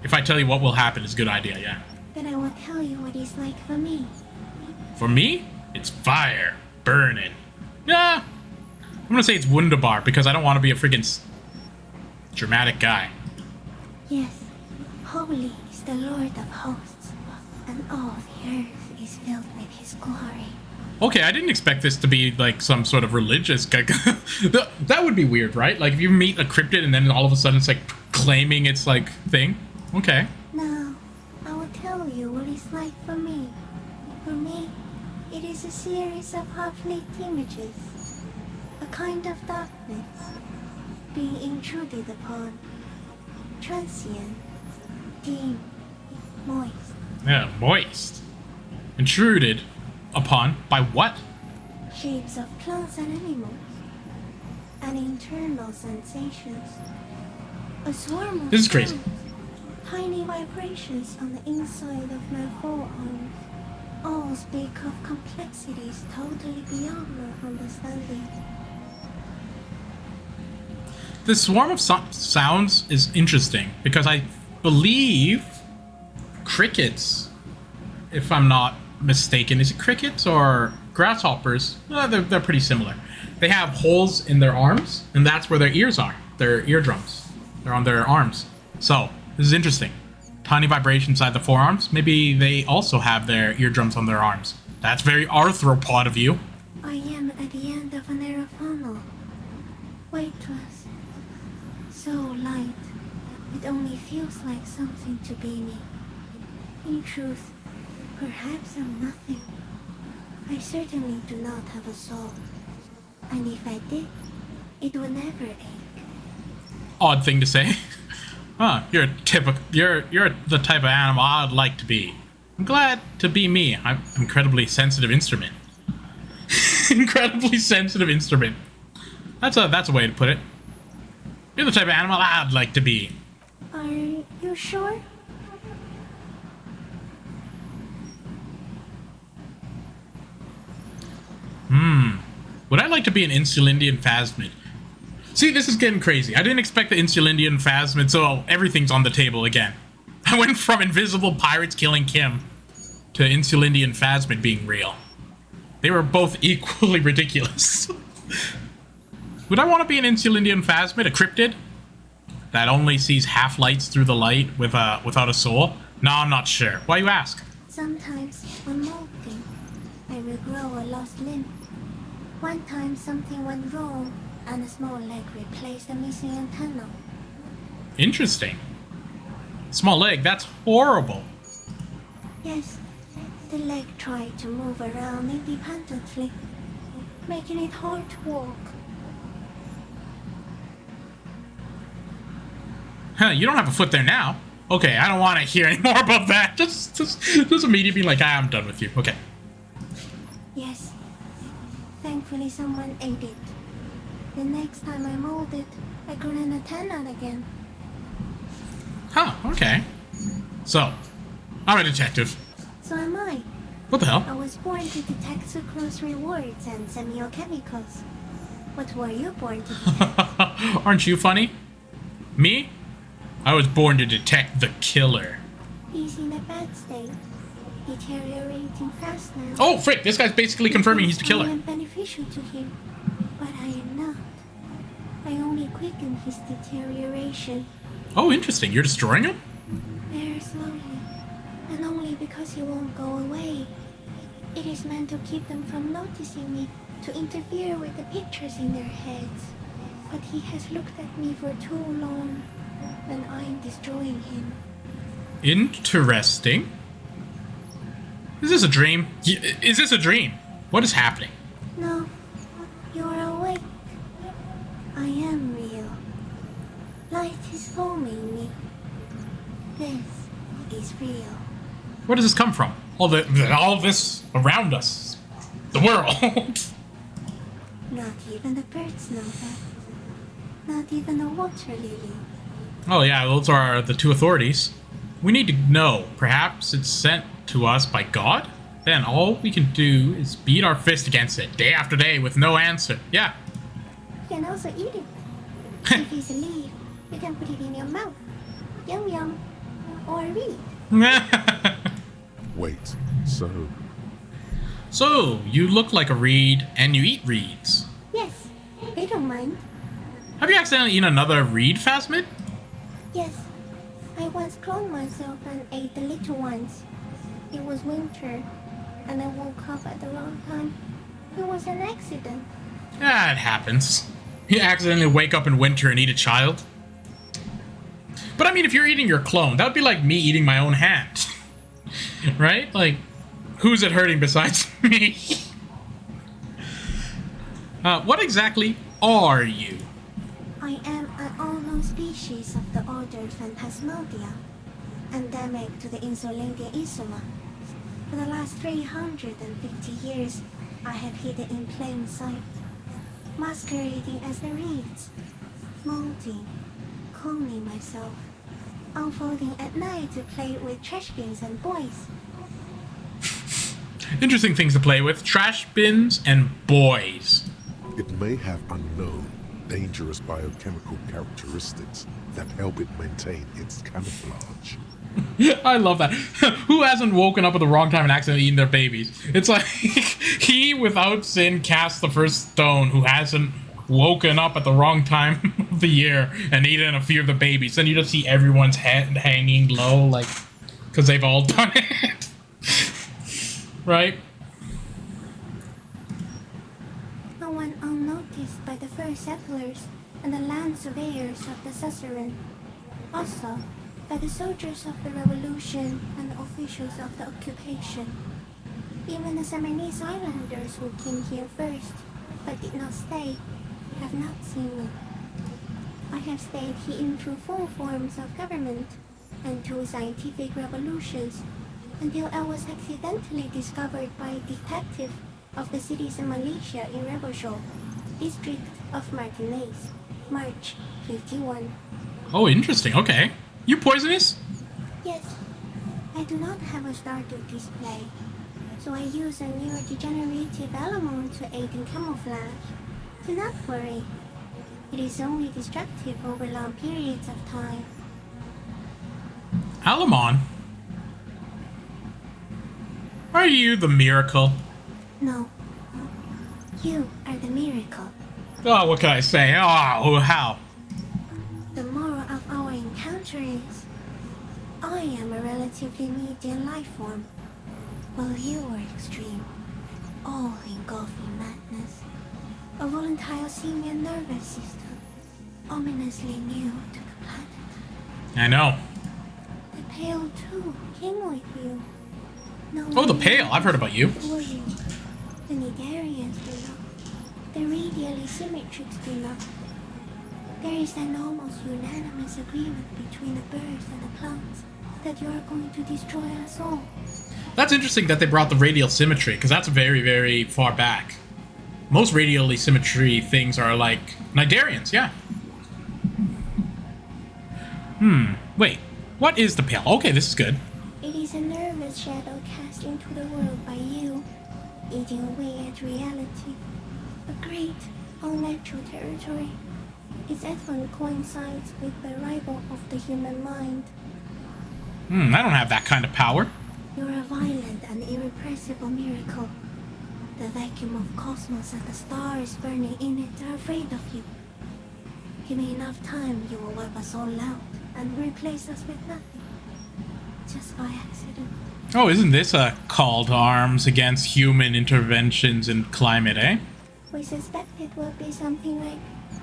If I tell you what will happen is a good idea, yeah. Then I will tell you what it's like for me. For me, it's fire. Burning. Yeah. I'm gonna say it's wunderbar because I don't want to be a freaking dramatic guy. Yes, holy is the Lord of hosts, and all the earth is filled with his glory. Okay, I didn't expect this to be like some sort of religious guy. That would be weird, right? Like if you meet a cryptid and then all of a sudden it's like claiming its like thing. Okay. Now, I will tell you what it's like for me. For me, it is a series of half-lit images. A kind of darkness being intruded upon. Transient, dim, moist. Yeah, moist. Intruded upon by what? Shapes of plants and animals. And internal sensations. A swarm of This is crazy. sounds, tiny vibrations on the inside of my forearms. All speak of complexities totally beyond my understanding. The swarm of sounds is interesting because I believe crickets, if I'm not mistaken, is it crickets or grasshoppers? They're pretty similar. They have holes in their arms, and that's where their ears are. Their eardrums. They're on their arms. So this is interesting. Tiny vibrations inside the forearms. Maybe they also have their eardrums on their arms. That's very arthropod of you. I am at the end of a narrow funnel. Weightless. So light. It only feels like something to be me. In truth, perhaps I'm nothing. I certainly do not have a soul. And if I did, it would never ache. Odd thing to say. Huh, you're the type of animal I'd like to be. I'm glad to be me. I'm an incredibly sensitive instrument. Incredibly sensitive instrument. That's a way to put it. You're the type of animal I'd like to be. Are you sure? Would I like to be an Insulindian phasmid? See, this is getting crazy. I didn't expect the Insulindian phasmid, so everything's on the table again. I went from invisible pirates killing Kim to Insulindian phasmid being real. They were both equally ridiculous. Would I want to be an Insulindian phasmid, a cryptid that only sees half lights through the light without a soul? No, I'm not sure. Why you ask? Sometimes, when molting, I regrow a lost limb. One time something went wrong, and a small leg replaced a missing antenna. Interesting. Small leg, that's horrible. Yes, the leg tried to move around independently, making it hard to walk. Huh, you don't have a foot there now. Okay, I don't want to hear any more about that. Just immediately be like, I'm done with you. Okay. Yes, thankfully someone ate it. The next time I molded, I grew an antenna again. Huh, okay. So, I'm a detective. So am I. What the I hell? was born to detect sucrose rewards and semiochemicals. What were you born to detect? Aren't you funny? Me? I was born to detect the killer. He's in a bad state, deteriorating fast now. Oh, frick, this guy's basically confirming he's the I killer. am beneficial to him, but I am not. I only quicken his deterioration. Oh, interesting. You're destroying him? Very slowly, and only because he won't go away. It is meant to keep them from noticing me, to interfere with the pictures in their heads. But he has looked at me for too long, and I'm destroying him. Interesting. Is this a dream? Is this a dream? What is happening? No, you're awake. I am real. Light is forming me. This is real. Where does this come from? All this around us. The world. Not even the birds know that. Not even the water lily. Oh yeah, those are the two authorities. We need to know. Perhaps it's sent to us by God? Then all we can do is beat our fist against it day after day with no answer. Yeah. You can also eat it. If it's a leaf, you can put it in your mouth. Yum yum. Or read. Wait, so So, you look like a reed and you eat reeds. Yes, I don't mind. Have you accidentally eaten another reed, Phasmid? Yes, I once cloned myself and ate the little ones. It was winter, and I woke up at the wrong time. It was an accident. Ah, it happens. You accidentally wake up in winter and eat a child. But I mean, if you're eating your clone, that would be like me eating my own hand. Right? Like, who's it hurting besides me? What exactly are you? I am an unknown species of the order Phantasmadia, endemic to the Insularia Isoma. For the last 350 years, I have hidden in plain sight, masquerading as the reeds, molding, cloning myself, unfolding at night to play with trash bins and boys. Interesting things to play with. Trash bins and boys. it may have unknown, dangerous biochemical characteristics that help it maintain its camouflage. I love that. Who hasn't woken up at the wrong time and accidentally eaten their babies? It's like he, without sin, cast the first stone who hasn't woken up at the wrong time of the year and eaten a few of the babies. Then you just see everyone's head hanging low, like, because they've all done it. Right? No one unnoticed by the first settlers and the land surveyors of the Suzerain. Also, by the soldiers of the revolution and the officials of the occupation. Even the Seminese islanders who came here first, but did not stay, have not seen me. I have stayed hidden through 4 forms of government and 2 scientific revolutions, until I was accidentally discovered by a detective of the citizen militia in Rebelshaw, district of Martinez, March 51. Oh, interesting. Okay. You poisonous? Yes, I do not have a starter display, so I use a neurodegenerative element to aid in camouflage. Do not worry, it is only destructive over long periods of time. Alamon? Are you the miracle? No, you are the miracle. Oh, what can I say? Oh, how? The moral of our encounter is, I am a relatively medium life form, while you are extreme, all-engulfing madness, a volatile simian nervous system, ominously new to the planet. I know. The Pale too came with you. No Oh, the one Pale. I've heard about you. before you. The Nidarians do not. The radial asymmetrics do not. There is an almost unanimous agreement between the birds and the plants that you are going to destroy us all. That's interesting that they brought the radial symmetry, because that's very, very far back. Most radial asymmetry things are like Nidarians, yeah. Wait. What is the Pale? Okay, this is good. It is a nervous shadow cast into the world by you, eating away at reality. A great, unnatural territory. Its advent coincides with the arrival of the human mind. I don't have that kind of power. You're a violent and irrepressible miracle. The vacuum of cosmos and the stars burning in it are afraid of you. Give me enough time, you will wipe us all out and replace us with nothing. Just by accident. Oh, isn't this a call to arms against human interventions in climate, eh? We suspect it will be something like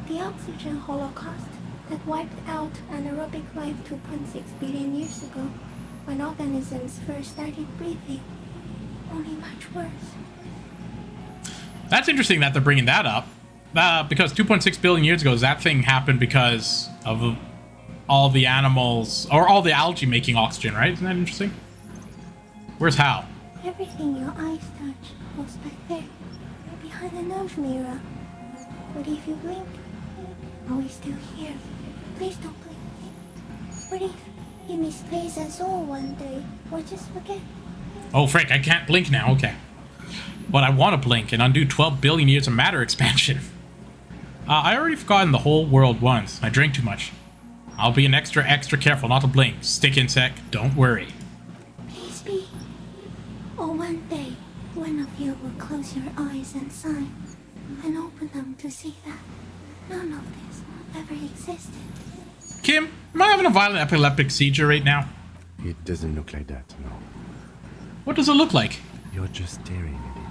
the oxygen holocaust that wiped out anaerobic life 2.6 billion years ago, when organisms first started breathing. Only much worse. That's interesting that they're bringing that up. Because 2.6 billion years ago, that thing happened because of all the animals, or all the algae making oxygen, right? Isn't that interesting? Where's Hal? Everything your eyes touch was back there, behind the nose mirror. What if you blink? Are we still here? Please don't blink. What if he misplaces us all one day, or just forget? Oh, frick, I can't blink now, okay. But I want to blink and undo 12 billion years of matter expansion. I already forgotten the whole world once. I drank too much. I'll be extra careful not to blink. Stick insect, don't worry. Please be. Or one day, one of you will close your eyes and sigh, and open them to see that none of this ever existed. Kim, am I having a violent epileptic seizure right now? It doesn't look like that, no. What does it look like? You're just staring at it.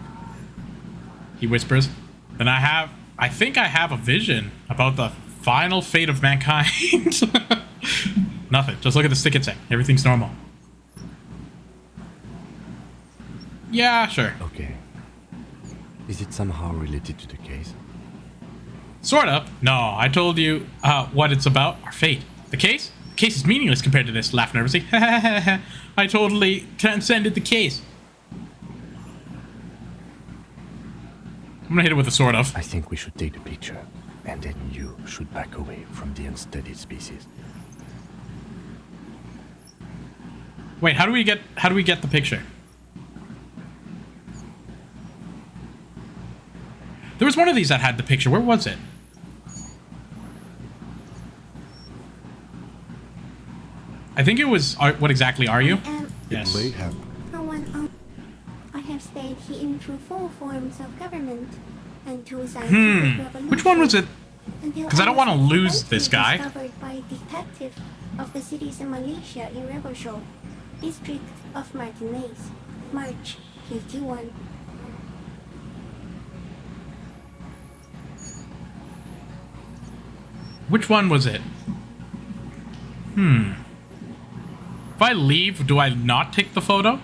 He whispers. Then I think I have a vision about the final fate of mankind. Nothing. Just look at the stick insect. Everything's normal. Yeah, sure. Okay. Is it somehow related to the case? Sort of. No, I told you what it's about. Our fate. The case? The case is meaningless compared to this. Laugh nervously. I totally transcended the case. I'm gonna hit it with a sort of. I think we should take the picture, and then you should back away from the unstudied species. Wait, how do we get the picture? There was one of these that had the picture. Where was it? I think it was. What exactly are you? Yes. May have. I have stayed hidden through 4 forms of government and 2 scientific revolutions. Which one was it? Because I don't want to lose this guy. Discovered by a detective of the citizen militia in Rebelshaw, district of Martinez, March 51. Which one was it? If I leave, do I not take the photo?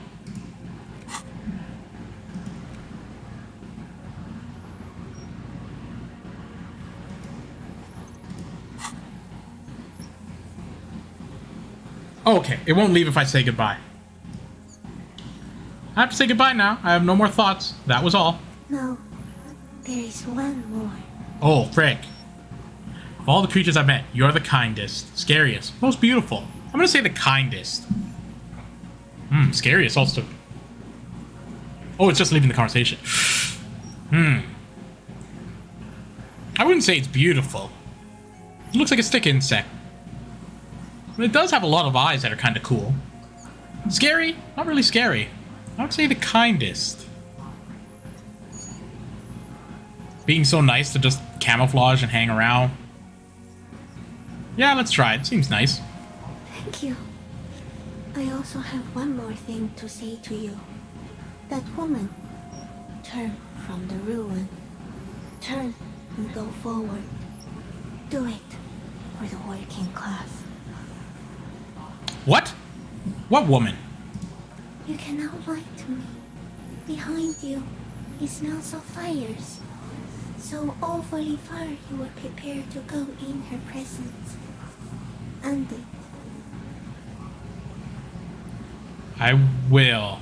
Oh, okay. It won't leave if I say goodbye. I have to say goodbye now. I have no more thoughts. That was all. No, there is one more. Oh, frick. Of all the creatures I've met, you're the kindest, scariest, most beautiful. I'm gonna say the kindest. Scariest also. Oh, it's just leaving the conversation. I wouldn't say it's beautiful. It looks like a stick insect. But it does have a lot of eyes that are kind of cool. Scary? Not really scary. I would say the kindest. Being so nice to just camouflage and hang around. Yeah, let's try it. Seems nice. Thank you. I also have one more thing to say to you. That woman. Turn from the ruin. Turn and go forward. Do it for the working class. What? What woman? You cannot lie to me. Behind you, it smells of fires. So overly far you were prepared to go in her presence. And it. I will.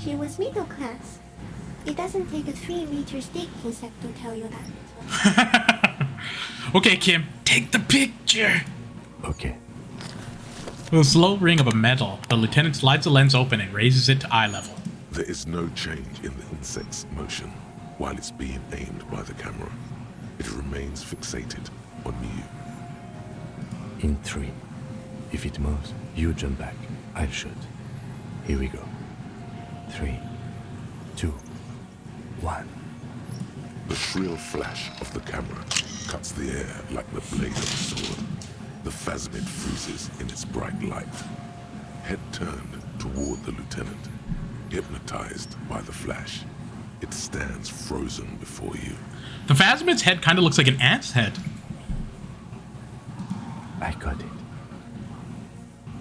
She was middle class. It doesn't take a 3-meter stick insect to tell you that. Okay, Kim, take the picture. Okay. With a slow ring of a metal, the lieutenant slides the lens open and raises it to eye level. There is no change in the insect's motion while it's being aimed by the camera. It remains fixated on you. In 3. If it moves, you jump back. I'll shoot. Here we go. 3, 2, 1. The shrill flash of the camera cuts the air like the blade of a sword. The phasmid freezes in its bright light. Head turned toward the lieutenant, hypnotized by the flash. It stands frozen before you. The Phasmid's head kind of looks like an ant's head. I got it.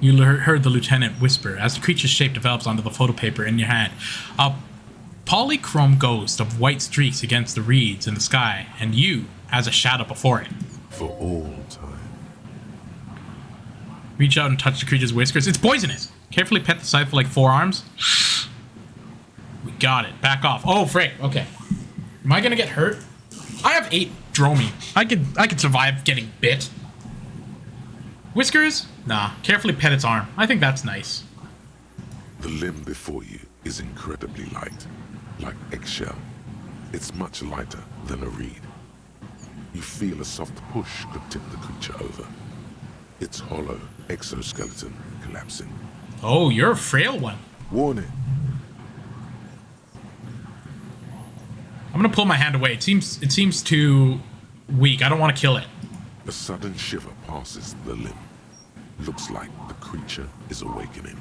You heard the lieutenant whisper as the creature's shape develops onto the photo paper in your hand. A polychrome ghost of white streaks against the reeds in the sky, and you as a shadow before it. For all time. Reach out and touch the creature's whiskers. It's poisonous. Carefully pet the side for like 4 arms. We got it. Back off. Oh, frick. Okay. Am I gonna get hurt? I have 8 dromi. I could survive getting bit. Whiskers? Nah. Carefully pet its arm. I think that's nice. The limb before you is incredibly light, like eggshell. It's much lighter than a reed. You feel a soft push could tip the creature over. Its hollow exoskeleton collapsing. Oh, you're a frail one. Warning. I'm gonna pull my hand away. It seems too weak. I don't want to kill it. A sudden shiver passes the limb. Looks like the creature is awakening,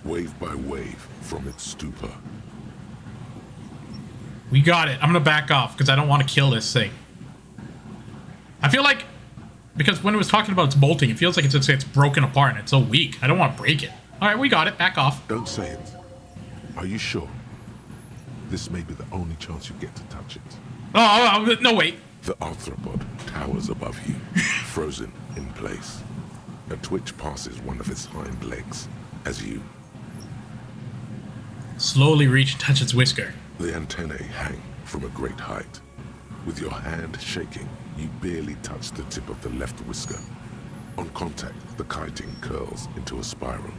wave by wave from its stupor. We got it. I'm gonna back off because I don't want to kill this thing. I feel like, because when it was talking about its bolting, it feels like it's broken apart and it's so weak. I don't want to break it. All right, we got it. Back off. Don't say it. Are you sure? This may be the only chance you get to touch it. Oh, no, wait. The arthropod towers above you, frozen in place. A twitch passes one of its hind legs as you... Slowly reach and touch its whisker. The antennae hang from a great height. With your hand shaking, you barely touch the tip of the left whisker. On contact, the chitin curls into a spiral,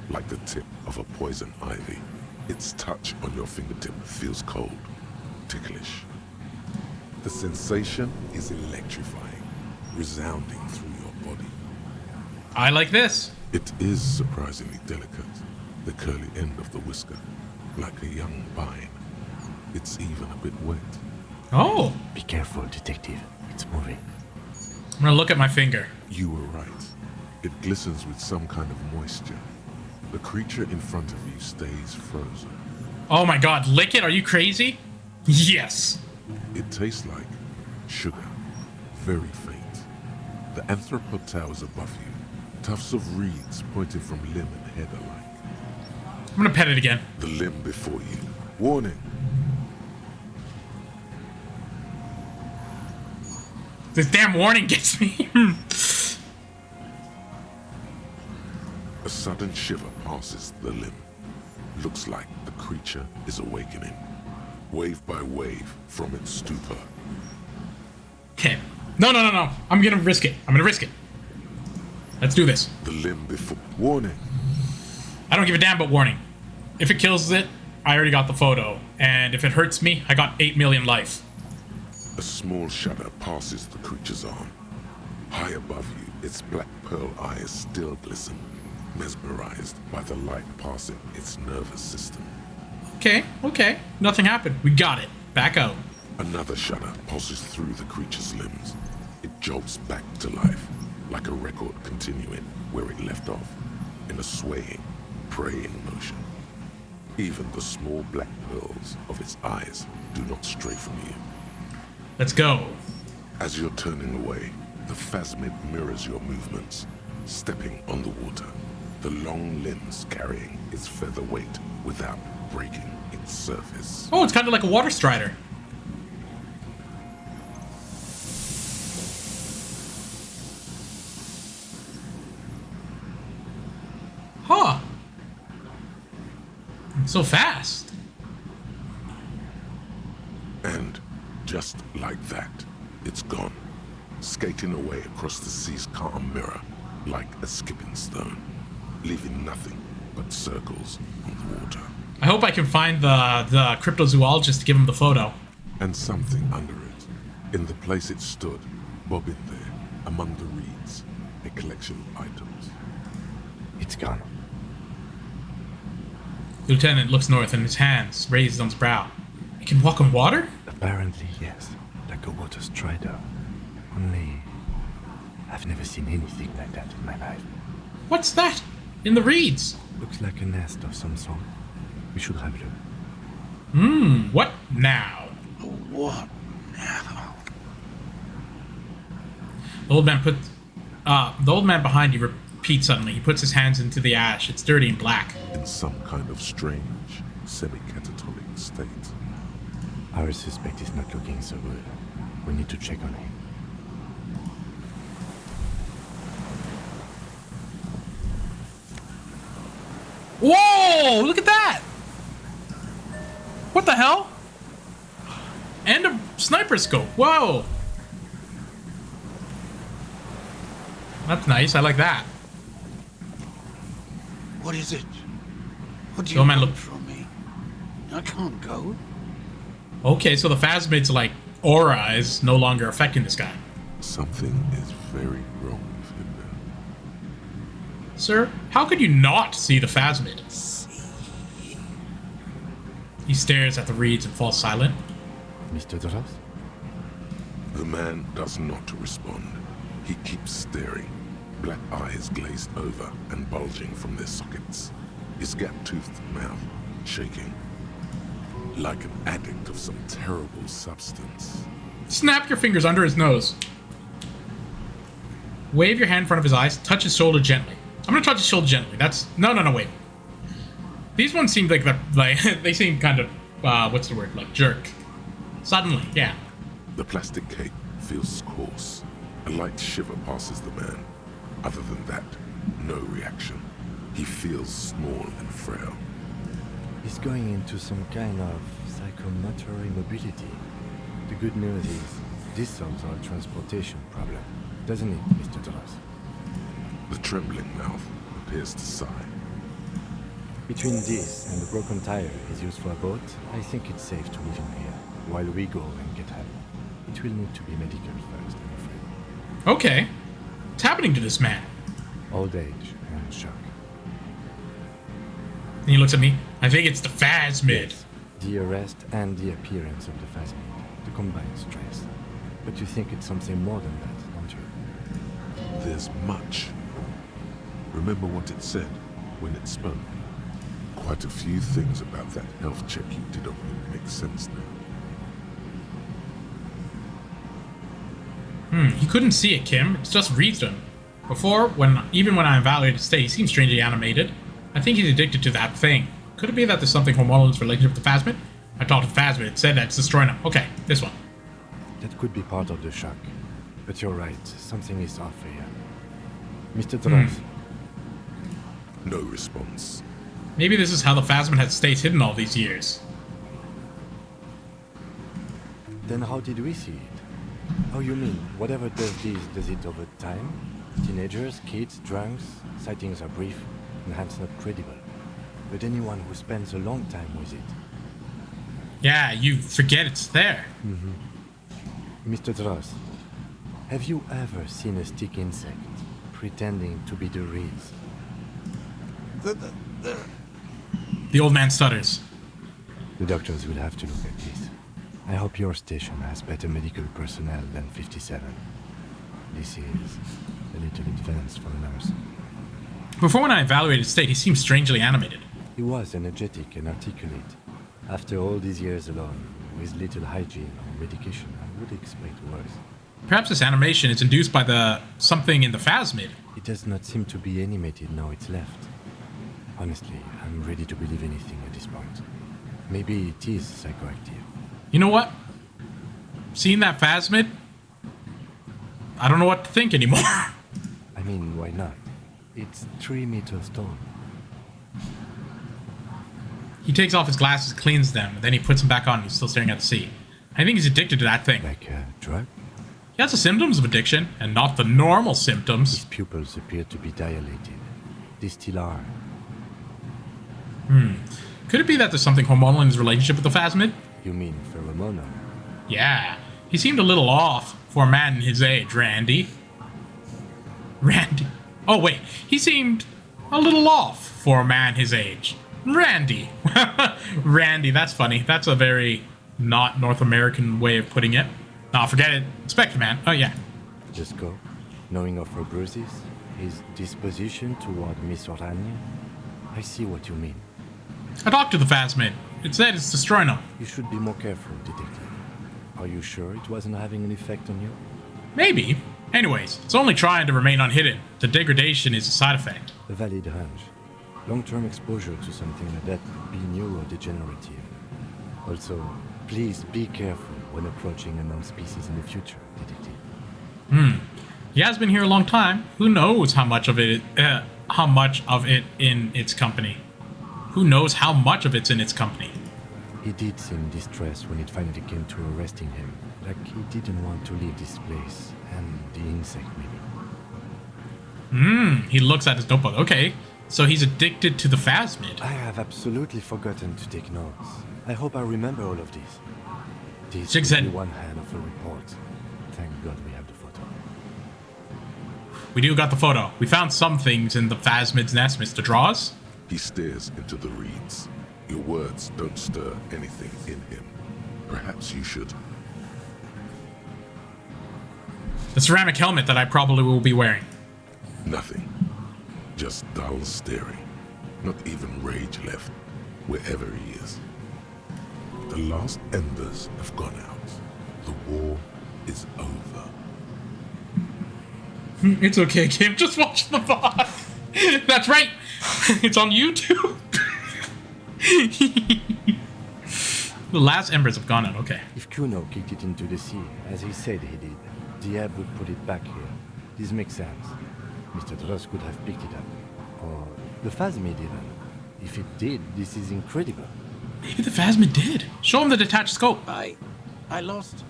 like the tip of a poison ivy. Its touch on your fingertip feels cold, ticklish. The sensation is electrifying, resounding through your body. I like this. It is surprisingly delicate, the curly end of the whisker, like a young vine. It's even a bit wet. Oh. Be careful, detective. It's moving. I'm gonna look at my finger. You were right. It glistens with some kind of moisture. The creature in front of you stays frozen. Oh my god, lick it? Are you crazy? Yes. It tastes like sugar, very faint. The anthropod towers above you, tufts of reeds pointing from limb and head alike. I'm gonna pet it again. The limb before you. Warning! This damn warning gets me. A sudden shiver passes the limb. Looks like the creature is awakening, wave by wave from its stupor. Okay. No. I'm gonna risk it. Let's do this. The limb before... Warning! I don't give a damn about warning. If it kills it, I already got the photo. And if it hurts me, I got 8 million life. A small shudder passes the creature's arm. High above you, its black pearl eyes still glisten, mesmerized by the light passing its nervous system. Okay. Nothing happened. We got it. Back out. Another shudder pulses through the creature's limbs. It jolts back to life, like a record continuing where it left off, in a swaying, praying motion. Even the small black pearls of its eyes do not stray from you. Let's go. As you're turning away, the phasmid mirrors your movements, stepping on the water, the long limbs carrying its feather weight without breaking its surface. Oh, it's kind of like a water strider. Huh. So fast. And just like that, it's gone, skating away across the sea's calm mirror like a skipping stone, leaving nothing but circles on the water. I hope I can find the cryptozoologist to give him the photo. And something under it, in the place it stood, bobbing there, among the reeds, a collection of items. It's gone. The lieutenant looks north and his hands raised on his brow. He can walk on water? Apparently, yes. Like a water strider. Only... I've never seen anything like that in my life. What's that? In the reeds? Looks like a nest of some sort. We should have a look. What now? What now? The old man behind you repeats suddenly. He puts his hands into the ash. It's dirty and black. In some kind of strange, semi-catatonic state. Our suspect is not looking so good. We need to check on him. Whoa! Look at that! What the hell? And a sniper scope. Whoa! That's nice. I like that. What is it? What do The you old man want look- from me? I can't go. Okay, so the Phasmid's like aura is no longer affecting this guy. Something is very wrong with him now. Sir, how could you not see the Phasmid? He stares at the reeds and falls silent. Mr. Doras? The man does not respond. He keeps staring, black eyes glazed over and bulging from their sockets, his gap-toothed mouth shaking, like an addict of some terrible substance. Snap your fingers under his nose. Wave your hand in front of his eyes. Touch his shoulder gently. I'm gonna touch his shoulder gently. That's no, wait. These ones seem like they're like they seem kind of what's the word? Like jerk. Suddenly, yeah. The plastic cape feels coarse. A light shiver passes the man. Other than that, no reaction. He feels small and frail. He's going into some kind of psychomotor immobility. The good news is, this solves our transportation problem, doesn't it, Mr. Doras? The trembling mouth appears to sigh. Between this and the broken tire is used for a boat, I think it's safe to leave him here, while we go and get help. It will need to be medical first, I'm afraid. Okay. What's happening to this man? Old age and shock. And he looks at me. I think it's the Phasmid. The arrest and the appearance of the Phasmid, the combined stress. But you think it's something more than that, don't you? There's much. Remember what it said when it spoke? Quite a few things about that health check you did on me make sense now. He couldn't see it, Kim. It's just reads him. Before, even when I evaluated his state, he seemed strangely animated. I think he's addicted to that thing. Could it be that there's something hormonal in his relationship with the Phasmid? I talked to the Phasmid. It said that it's destroying him. Okay, this one. That could be part of the shock. But you're right, something is off here. Mr. Doras, No response. Maybe this is how the Phasmid had stays hidden all these years. then how did we see it? Oh, you mean, whatever does it over time? Teenagers, kids, drunks, sightings are brief, and hence not credible. But anyone who spends a long time with it. Yeah, you forget it's there. Mr. Dross, have you ever seen a stick insect pretending to be the reeds? The old man stutters. The doctors will have to look at this. I hope your station has better medical personnel than 57. This is a little advanced for a nurse. Before when I evaluated his state, he seemed strangely animated. He was energetic and articulate. After all these years alone, with little hygiene or medication, I would expect worse. Perhaps this animation is induced by the something in the Phasmid. It does not seem to be animated now it's left. Honestly, I'm ready to believe anything at this point. Maybe it is psychoactive. You know what? Seeing that phasmid, I don't know what to think anymore. I mean, why not? It's 3 meters tall. He takes off his glasses, cleans them, and then he puts them back on and he's still staring at the sea. I think he's addicted to that thing. Like a drug? He has the symptoms of addiction, and not the normal symptoms. His pupils appear to be dilated. They still are. Could it be that there's something hormonal in his relationship with the phasmid? You mean pheromonal? Yeah. He seemed a little off for a man his age, Randy. Randy. Oh, wait. He seemed a little off for a man his age. Randy. Randy, that's funny. That's a very not North American way of putting it. Nah, forget it. Spectre Man. Oh, yeah. Just go. Knowing of her bruises, his disposition toward Miss Orania. I see what you mean. I talked to the phasmid. It said it's destroying him. You should be more careful, Detective. Are you sure it wasn't having an effect on you? Maybe. Anyways, it's only trying to remain unhidden. The degradation is a side effect. A valid hunch. Long-term exposure to something like that could be neurodegenerative. Also, please be careful when approaching unknown species in the future, Detective. He has been here a long time. Who knows how much of it in its company? Who knows how much of it's in its company? He did seem distressed when it finally came to arresting him. Like he didn't want to leave this place. And the insect, maybe. He looks at his notebook. Okay, so he's addicted to the phasmid. I have absolutely forgotten to take notes. I hope I remember all of this. This Jig will said- be one hand of a report. Thank God we have the photo. We do got the photo. We found some things in the phasmid's nest, Mr. Draws. He stares into the reeds. Your words don't stir anything in him. Perhaps you should. The ceramic helmet that I probably will be wearing. Nothing. Just dull staring. Not even rage left, wherever he is. The last embers have gone out. The war is over. It's okay, Kim. Just watch the VOD. That's right. It's on YouTube. The last embers have gone out. Okay. If Kuno kicked it into the sea, as he said he did, Diab would put it back here. This makes sense. Mr. Dross could have picked it up. Or the Phasmid even. If it did, this is incredible. Maybe the phasmid did. Show him the detached scope. I lost.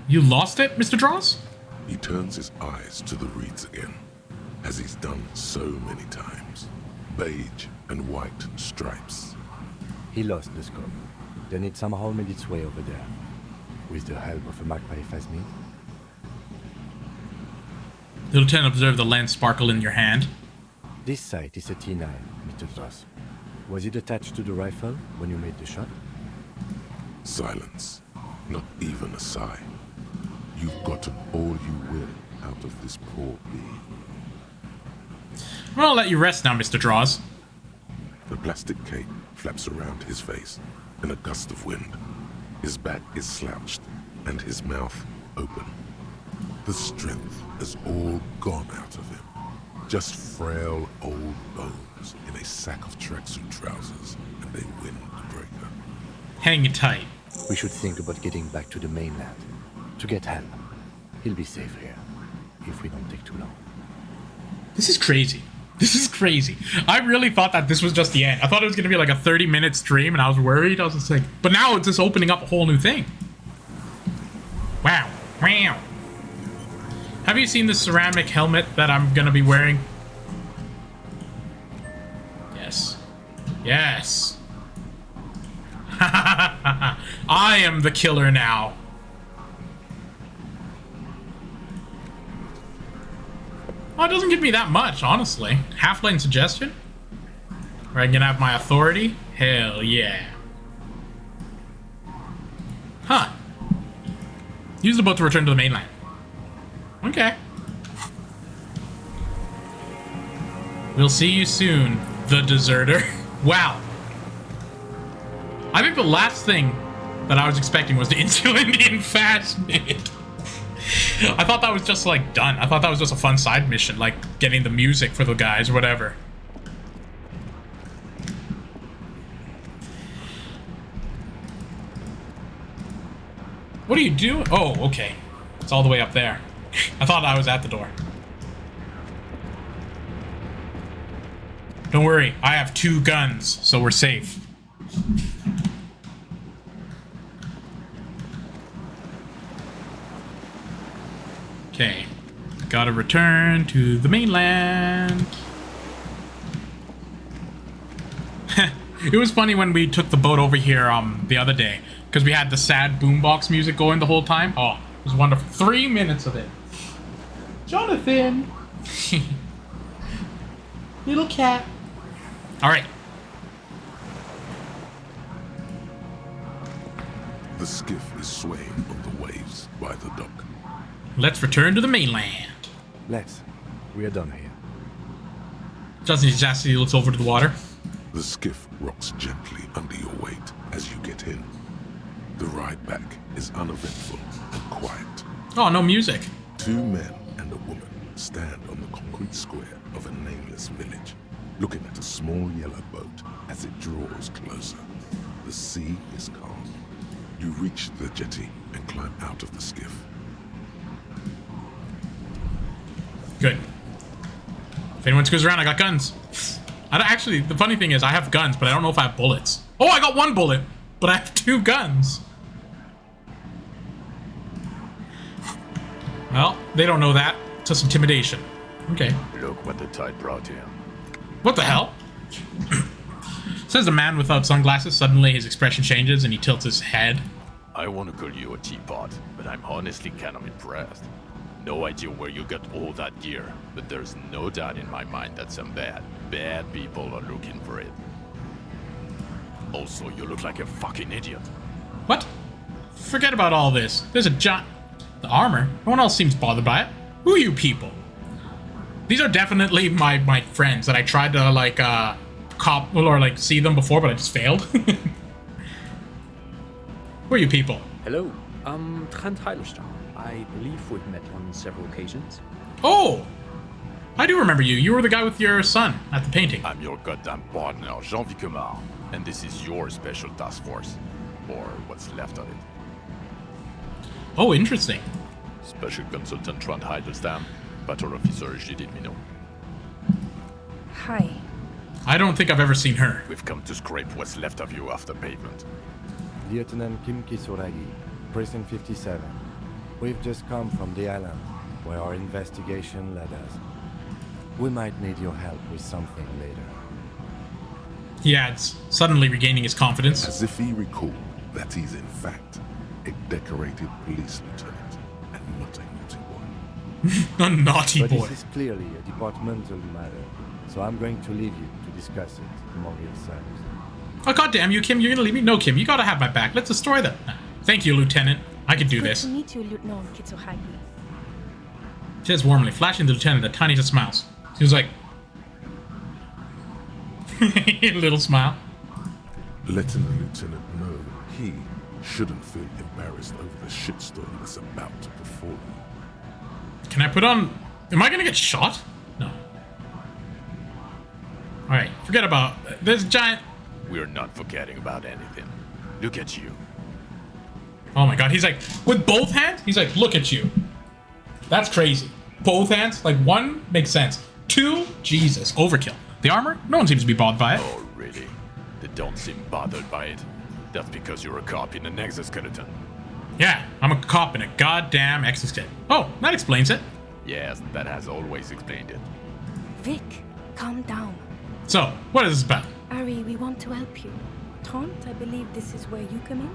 You lost it, Mr. Draws? He turns his eyes to the reeds again, as he's done so many times. Beige and white stripes. He lost the scope. Then it somehow made its way over there. With the help of a magpie Phasmid. The lieutenant observed the lens sparkle in your hand. This sight is a T9, Mr. Dross. Was it attached to the rifle when you made the shot? Silence. Not even a sigh. You've gotten all you will out of this poor being. Well, I'll let you rest now, Mr. Draws. The plastic cape flaps around his face in a gust of wind. His back is slouched and his mouth open. The strength has all gone out of him. Just frail old bones in a sack of tracksuit trousers and a windbreaker. Hang it tight. We should think about getting back to the mainland. To get help. He'll be safe here. If we don't take too long. This is crazy. This is crazy. I really thought that this was just the end. I thought it was going to be like a 30-minute stream, and I was worried. I was just like... But now it's just opening up a whole new thing. Wow. Wow. Have you seen the ceramic helmet that I'm going to be wearing? Yes. Yes. I am the killer now. Oh, it doesn't give me that much, honestly. Half-lane suggestion? Where I can have my authority? Hell yeah. Huh. Use the boat to return to the mainland. Okay. We'll see you soon, the deserter. Wow. I think the last thing that I was expecting was the Indian phasmid. I thought that was just like done. I thought that was just a fun side mission, like getting the music for the guys or whatever. What are you doing? Oh, okay. It's all the way up there. I thought I was at the door. Don't worry, I have 2 guns, so we're safe. Okay. Gotta return to the mainland. It was funny when we took the boat over here the other day, because we had the sad boombox music going the whole time. Oh, it was wonderful. 3 minutes of it. Jonathan! Little cat. Alright. The skiff is swaying on the waves by the dock. Let's return to the mainland. Let's. We are done here. Justin Jesse looks over to the water. The skiff rocks gently under your weight as you get in. The ride back is uneventful and quiet. Oh, no music. 2 men and a woman stand on the concrete square of a nameless village, looking at a small yellow boat as it draws closer. The sea is calm. You reach the jetty and climb out of the skiff. Good. If anyone screws around, I got guns. Actually, the funny thing is I have guns, but I don't know if I have bullets. Oh, I got 1 bullet, but I have 2 guns. Well, they don't know that. It's just intimidation. Okay. Look what the tide brought him. What the hell? Says the man without sunglasses. Suddenly his expression changes and he tilts his head. I want to call you a teapot, but I'm honestly kind of impressed. No idea where you got all that gear, but there's no doubt in my mind that some bad people are looking for it. Also, you look like a fucking idiot. What? Forget about all this. There's a giant... The armor? No one else seems bothered by it. Who are you people? These are definitely my friends that I tried to, like, cop... or, like, see them before, but I just failed. Who are you people? Hello, I'm Trent Heilerstein. I believe we've met on several occasions. Oh! I do remember you. You were the guy with your son at the painting. I'm your goddamn partner, Jean Vicomar, and this is your special task force. Or what's left of it. Oh, interesting. Special Consultant Trent Heilerstein, Battle Officer Judith Minot. Hi. I don't think I've ever seen her. We've come to scrape what's left of you off the pavement. Lieutenant Kim Kisuragi, Precinct 57. We've just come from the island, where our investigation led us. We might need your help with something later. He adds, suddenly regaining his confidence. As if he recalled that he's in fact a decorated police lieutenant and not a naughty boy. A naughty But boy. this is clearly a departmental matter, so I'm going to leave you to discuss it among yourselves. Oh, goddamn you, Kim. You're gonna leave me? No, Kim. You gotta have my back. Let's destroy them. Thank you, Lieutenant. I can do Good this. to meet you, Lieutenant Kitsuhagi. Says warmly, flashing the lieutenant a tiny smiles. He was like... little smile. Letting the lieutenant know he shouldn't feel embarrassed over the shitstorm that's about to befall him. Can I put on... Am I gonna get shot? No. Alright, forget about... There's a giant... We're not forgetting about anything. Look at you. Oh my god, he's like... With both hands? He's like, look at you. That's crazy. Both hands? Like, 1 makes sense. 2? Jesus. Overkill. The armor? No one seems to be bothered by it. Oh, really? They don't seem bothered by it. That's because you're a cop in an exoskeleton. Yeah, I'm a cop in a goddamn exoskeleton. Oh, that explains it. Yes, that has always explained it. Vic, calm down. So, what is this about? Ari, we want to help you. Trent, I believe this is where you come in?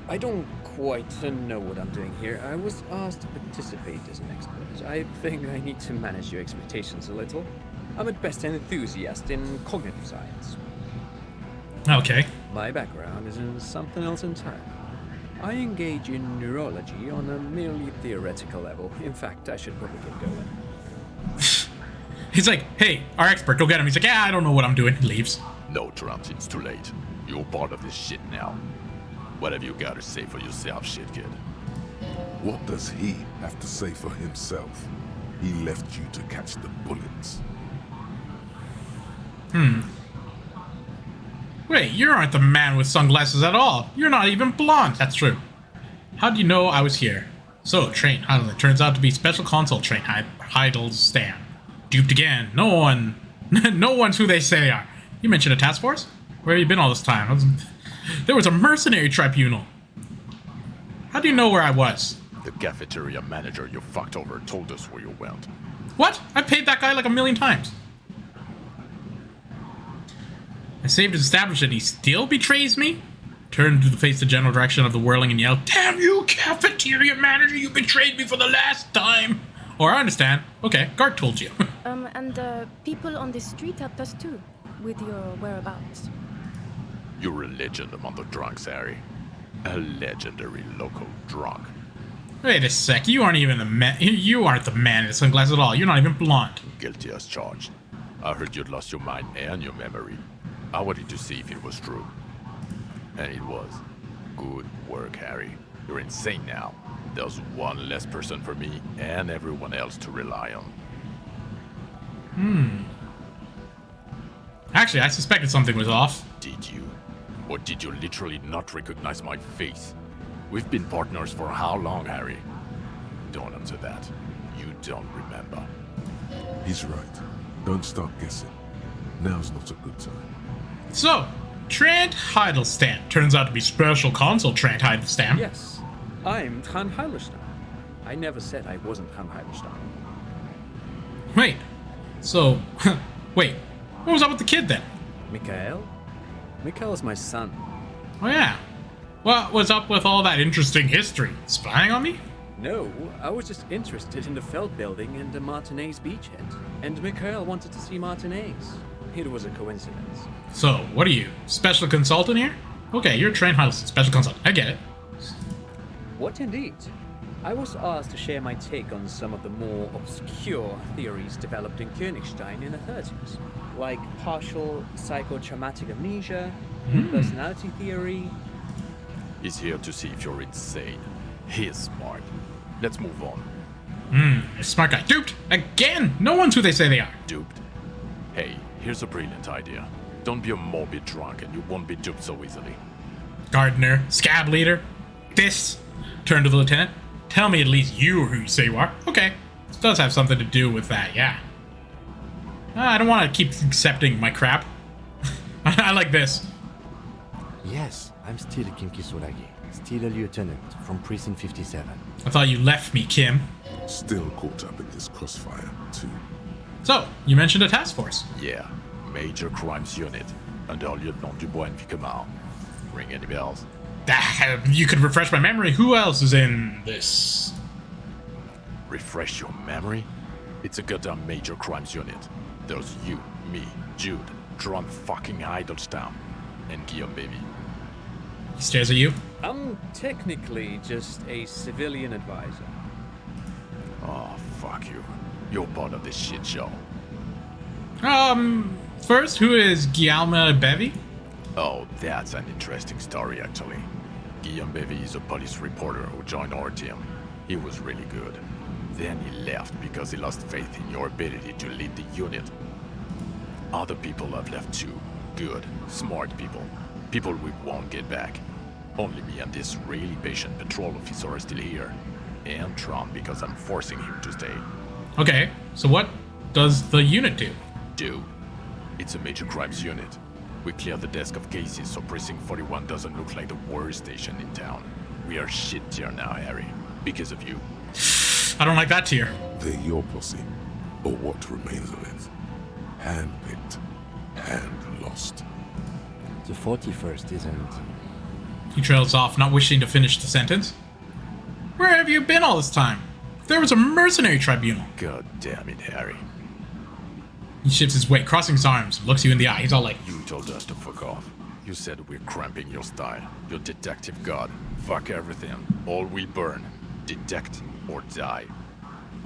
I don't quite know what I'm doing here. I was asked to participate as an expert. I think I need to manage your expectations a little. I'm at best an enthusiast in cognitive science. Okay. My background is in something else entirely. I engage in neurology on a merely theoretical level. In fact, I should probably get going. He's like, hey, our expert, go get him. He's like, yeah, I don't know what I'm doing. He leaves. No, Trump, it's too late. You're part of this shit now. What have you got to say for yourself, shit kid? What does he have to say for himself? He left you to catch the bullets. Wait, you aren't the man with sunglasses at all. You're not even blonde. That's true. How do you know I was here? So, Train Heidel. It turns out to be Special Consul Train Heidel's stand. Duped again. No one's who they say they are. You mentioned a task force? Where have you been all this time? There was a mercenary tribunal. How do you know where I was? The cafeteria manager you fucked over told us where you went. What? I paid that guy like 1,000,000 times. I saved his establishment. He still betrays me? Turned to face the general direction of the whirling and yelled, "Damn you, cafeteria manager! You betrayed me for the last time!" Or I understand. Okay, guard told you. And people on the street helped us too, with your whereabouts. You're a legend among the drunks, Harry. A legendary local drunk. Wait a sec. You aren't even the man. You aren't the man in the sunglasses at all. You're not even blonde. Guilty as charged. I heard you'd lost your mind and your memory. I wanted to see if it was true. And it was. Good work, Harry. You're insane now. There's one less person for me and everyone else to rely on. Actually, I suspected something was off. Did you? Or did you literally not recognize my face? We've been partners for how long, Harry? Don't answer that. You don't remember. He's right. Don't start guessing. Now's not a good time. So, Trent Heidelstam turns out to be Special Consul Trent Heidelstam. Yes, I'm Tran Heilstein. I never said I wasn't Tran Heilstein. Wait. So, wait. What was up with the kid then? Mikhail? Mikhail's my son. Oh yeah. What was up with all that interesting history? Spying on me? No, I was just interested in the Feld building and the Martinez beachhead. And Mikhail wanted to see Martinez. It was a coincidence. So, what are you? Special consultant here? Okay, you're Trent Heidelstam, special consultant. I get it. What indeed? I was asked to share my take on some of the more obscure theories developed in Königstein in the 30s, like partial psychotraumatic amnesia, personality theory. He's here to see if you're insane. He's smart. Let's move on. Smart guy. Duped! Again! No one's who they say they are. Duped? Hey, here's a brilliant idea. Don't be a morbid drunk and you won't be duped so easily. Gardener, scab leader. This. Turn to the lieutenant. Tell me at least you are who you say you are. Okay. This does have something to do with that, yeah. I don't want to keep accepting my crap. I like this. Yes, I'm still Kim Kisolagi, still a lieutenant from Precinct 57. I thought you left me, Kim. Still caught up in this crossfire, too. So, you mentioned a task force. Yeah, Major Crimes Unit, under Lieutenant Dubois and Vicomar. Ring any bells? You could refresh my memory. Who else is in this? Refresh your memory? It's a goddamn Major Crimes Unit. There's you, me, Jude, Tron fucking Heidelstam, and Guillaume Baby. He stares at you. I'm technically just a civilian advisor. Oh, fuck you. You're part of this shit show. First, who is Guillaume Bevy? Oh, that's an interesting story, actually. Guillaume Bevy is a police reporter who joined our team. He was really good. Then he left because he lost faith in your ability to lead the unit. Other people have left too. Good, smart people. People we won't get back. Only me and this really patient patrol officer are still here. And Tron because I'm forcing him to stay. Okay, so what does the unit do? It's a major crimes unit. We clear the desk of cases so Precinct 41 doesn't look like the worst station in town. We are shit tier now, Harry. Because of you. I don't like that tier. They're your posse, or what remains of it. Hand-picked, hand-lost. The 41st isn't. He trails off, not wishing to finish the sentence. Where have you been all this time? There was a mercenary tribunal. God damn it, Harry. He shifts his weight, crossing his arms, looks you in the eye. He's all like, You told us to fuck off. You said we're cramping your style. Your detective god. Fuck everything. All we burn. Detect or die.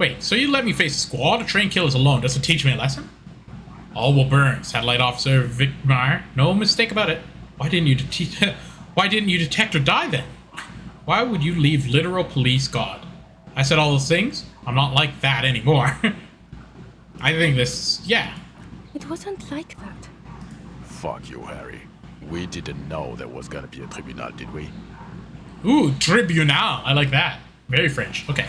wait, so you let me face a squad of trained killers alone just to teach me a lesson? All will burn, Satellite Officer Vicmar. No mistake about it. Why didn't you detect or die then? Why would you leave literal police god? I said all those things? I'm not like that anymore. I think this... yeah. It wasn't like that. Fuck you, Harry. We didn't know there was gonna be a tribunal, did we? Ooh, tribunal. I like that. Very French. Okay.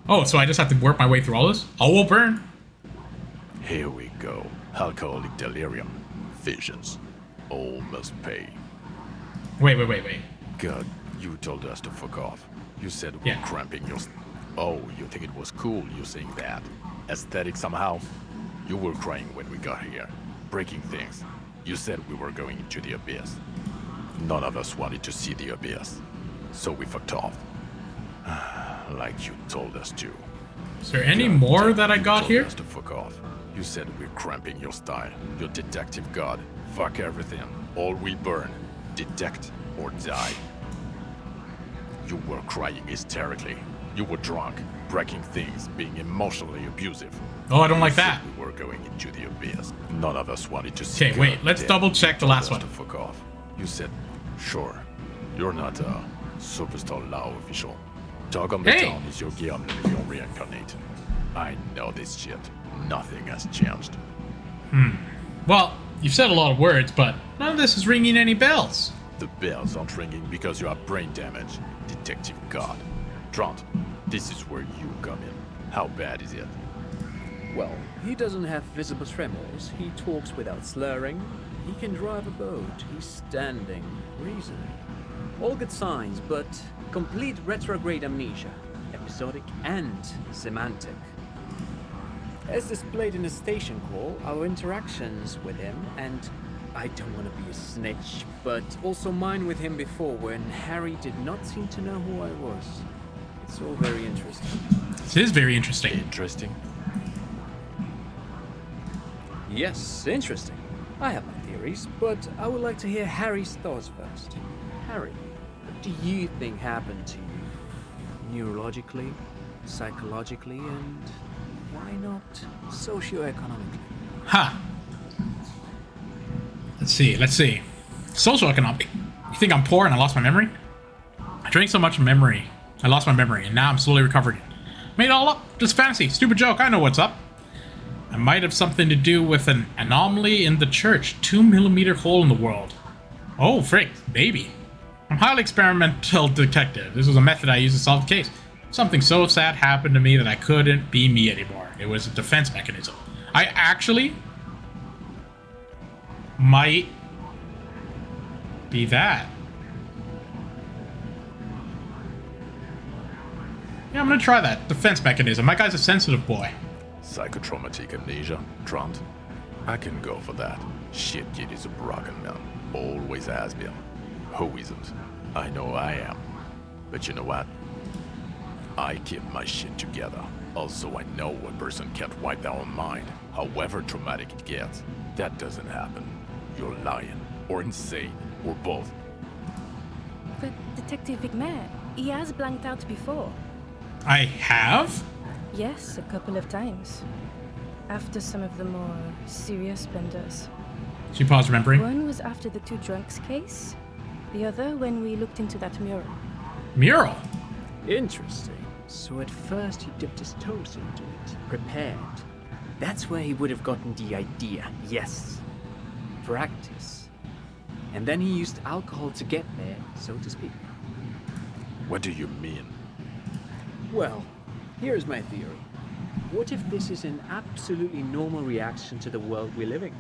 Oh, so I just have to work my way through all this? All will burn. Here we go. Alcoholic delirium. Visions. All must pay. Wait. God, you told us to fuck off. You said we're Yeah. cramping your... Oh, you think it was cool you saying that? Aesthetic somehow? You were crying when we got here. Breaking things. You said we were going into the abyss. None of us wanted to see the abyss. So we fucked off. Like you told us to. Is there any more that I got here? You told us to fuck off. You said we're cramping your style. Your detective god. Fuck everything. All will burn. Detect or die. You were crying hysterically. You were drunk, breaking things, being emotionally abusive. Oh, I don't like that. We were going into the abyss. None of us wanted to see. Okay, wait, let's double check the last one. To fuck off. You said, sure, you're not a superstar law official. Dog on the Hey! town is your Guillaume Le Million reincarnated. I know this shit. Nothing has changed. Well, you've said a lot of words, but none of this is ringing any bells. The bells aren't ringing because you have brain damage, Detective God. Trant, this is where you come in. How bad is it? Well, he doesn't have visible tremors, he talks without slurring, he can drive a boat, he's standing, reasoning. All good signs, but complete retrograde amnesia, episodic and semantic. As displayed in the station call, our interactions with him, and I don't want to be a snitch, but also mine with him before when Harry did not seem to know who I was. It's all very interesting. This is very interesting. Interesting. Yes, interesting. I have my theories, but I would like to hear Harry's thoughts first. Harry, what do you think happened to you? Neurologically, psychologically, and why not socioeconomically? Ha. Let's see. Socioeconomic. You think I'm poor and I lost my memory? I drank so much memory. I lost my memory, and now I'm slowly recovering it. Made it all up. Just fantasy. Stupid joke. I know what's up. I might have something to do with an anomaly in the church. 2mm hole in the world. Oh, frick. Maybe. I'm a highly experimental detective. This was a method I used to solve the case. Something so sad happened to me that I couldn't be me anymore. It was a defense mechanism. I actually might be that. Yeah, I'm gonna try that. Defense mechanism. My guy's a sensitive boy. Psychotraumatic amnesia, Trant. I can go for that. Shit kid is a broken man. Always has been. Who isn't? I know I am. But you know what? I keep my shit together. Also, I know a person can't wipe their own mind, however traumatic it gets. That doesn't happen. You're lying, or insane, or both. But Detective Vigmer, he has blanked out before. I have? Yes, a couple of times. After some of the more serious blunders. She paused, remembering. One was after the two drunks case. The other when we looked into that mural. Mural? Interesting. So at first he dipped his toes into it, prepared. That's where he would have gotten the idea, yes. Practice. And then he used alcohol to get there, so to speak. What do you mean? Well, here's my theory. What if this is an absolutely normal reaction to the world we're living in?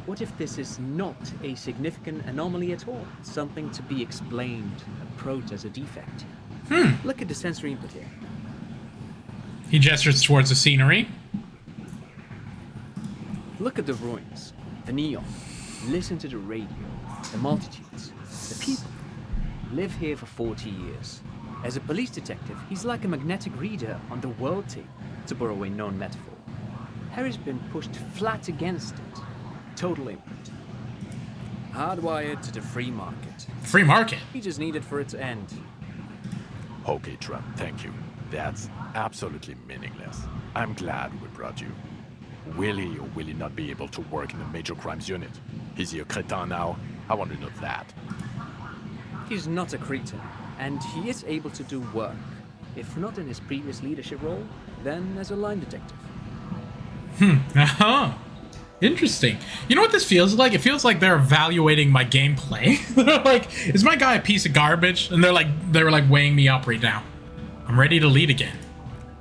What if this is not a significant anomaly at all? Something to be explained, approached as a defect? Look at the sensory input here. He gestures towards the scenery. Look at the ruins, the neon. Listen to the radio, the multitudes, the people. Live here for 40 years. As a police detective, he's like a magnetic reader on the world tape, to borrow a known metaphor. Harry's been pushed flat against it. Total input. Hardwired to the free market. Free market? He just needed for it to end. Okay, Trump, thank you. That's absolutely meaningless. I'm glad we brought you. Will he or will he not be able to work in the major crimes unit? Is he a cretin now? I want to know that. He's not a cretin, and he is able to do work. If not in his previous leadership role, then as a line detective. Uh-huh. Interesting. You know what this feels like? It feels like they're evaluating my gameplay. They're like, is my guy a piece of garbage? And they were like weighing me up right now. I'm ready to lead again.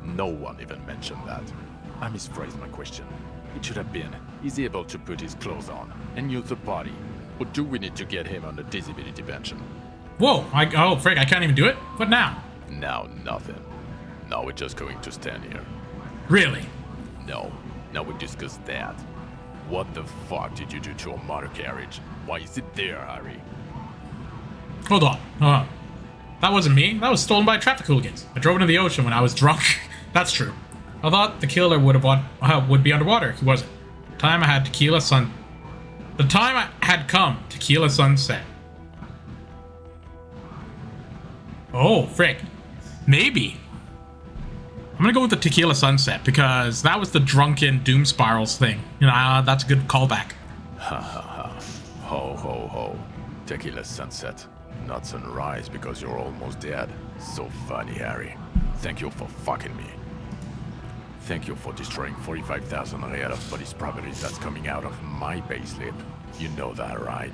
No one even mentioned that. I misphrased my question. It should have been, is he able to put his clothes on and use the body? Or do we need to get him on a disability pension? Whoa, oh frick, I can't even do it? What now? Now nothing. Now we're just going to stand here. Really? No, now we discuss that. What the fuck did you do to a motor carriage? Why is it there, Harry? Hold on. That wasn't me. That was stolen by traffic hooligans. I drove into the ocean when I was drunk. That's true. I thought the killer would be underwater. He wasn't. The time I had come, tequila sunset. Oh, frick. Maybe. I'm gonna go with the tequila sunset because that was the drunken doom spirals thing. You know, that's a good callback. Ha ha ha. Ho ho ho. Tequila sunset. Not sunrise because you're almost dead. So funny, Harry. Thank you for fucking me. Thank you for destroying 45,000 real of police property that's coming out of my payslip. You know that, right?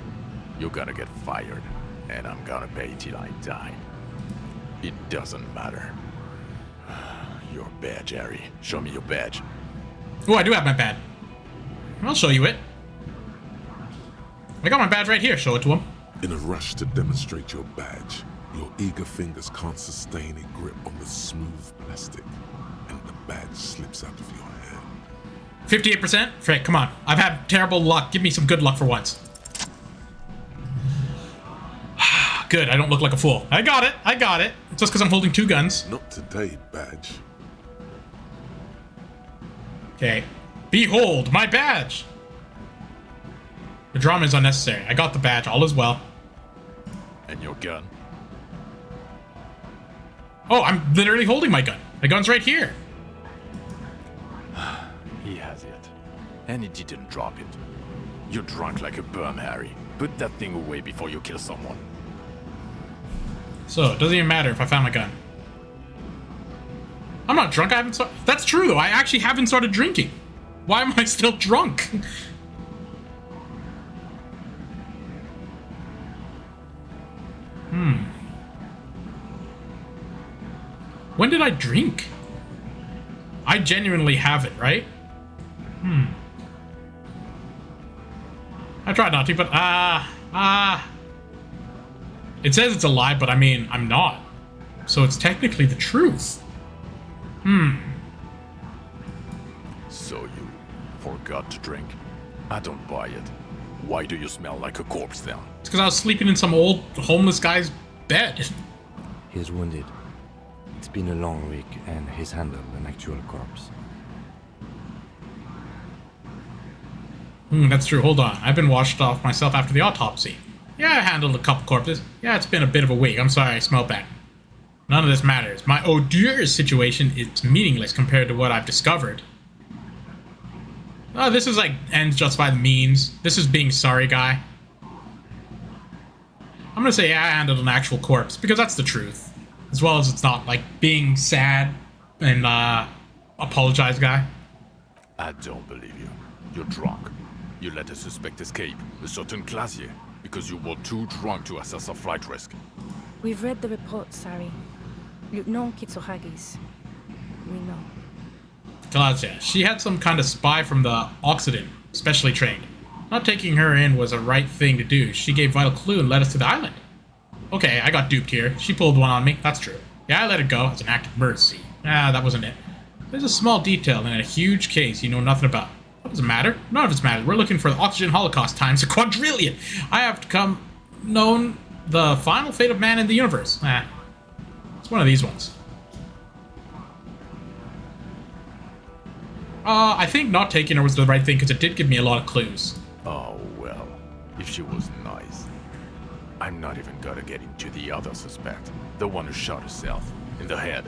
You're gonna get fired, and I'm gonna pay till I die. It doesn't matter. Your badge, Harry. Show me your badge. Oh, I do have my badge. I'll show you it. I got my badge right here. Show it to him. In a rush to demonstrate your badge, your eager fingers can't sustain a grip on the smooth plastic, and the badge slips out of your hand. 58%? Frick, come on. I've had terrible luck. Give me some good luck for once. Good, I don't look like a fool. I got it. It's just because I'm holding two guns. Not today, badge. Okay. Behold, my badge! The drama is unnecessary. I got the badge. All is well. And your gun? Oh, I'm literally holding my gun. My gun's right here. He has it. And he didn't drop it. You're drunk like a bum, Harry. Put that thing away before you kill someone. So, it doesn't even matter if I found my gun. I'm not drunk. I haven't started. That's true, though. I actually haven't started drinking. Why am I still drunk? When did I drink? I genuinely haven't, right? I tried not to, but it says it's a lie, but I mean, I'm not. So it's technically the truth. So you forgot to drink? I don't buy it. Why do you smell like a corpse then? It's because I was sleeping in some old homeless guy's bed. He's wounded. It's been a long week, and he's handled an actual corpse. That's true. Hold on. I've been washed off myself after the autopsy. Yeah, I handled a couple corpses. Yeah, it's been a bit of a week. I'm sorry, I smell bad. None of this matters. My oh dear situation is meaningless compared to what I've discovered. Oh, this is like ends just by the means. This is being sorry guy. I'm gonna say yeah, I handled an actual corpse because that's the truth. As well as it's not like being sad and apologize guy. I don't believe you. You're drunk. You let a suspect escape, a certain Glacier, because you were too drunk to assess a flight risk. We've read the report, Sari. Lieutenant Kitsuragis. We know. Glacia. She had some kind of spy from the Occident, specially trained. Not taking her in was a right thing to do. She gave vital clue and led us to the island. Okay, I got duped here. She pulled one on me. That's true. Yeah, I let it go as an act of mercy. That wasn't it. There's a small detail in a huge case you know nothing about. What does it matter? None of it's matters. We're looking for the oxygen holocaust times a quadrillion. I have become known the final fate of man in the universe. It's one of these ones. I think not taking her was the right thing because it did give me a lot of clues. Oh, well. If she was nice. I'm not even gonna get into the other suspect. The one who shot herself. In the head.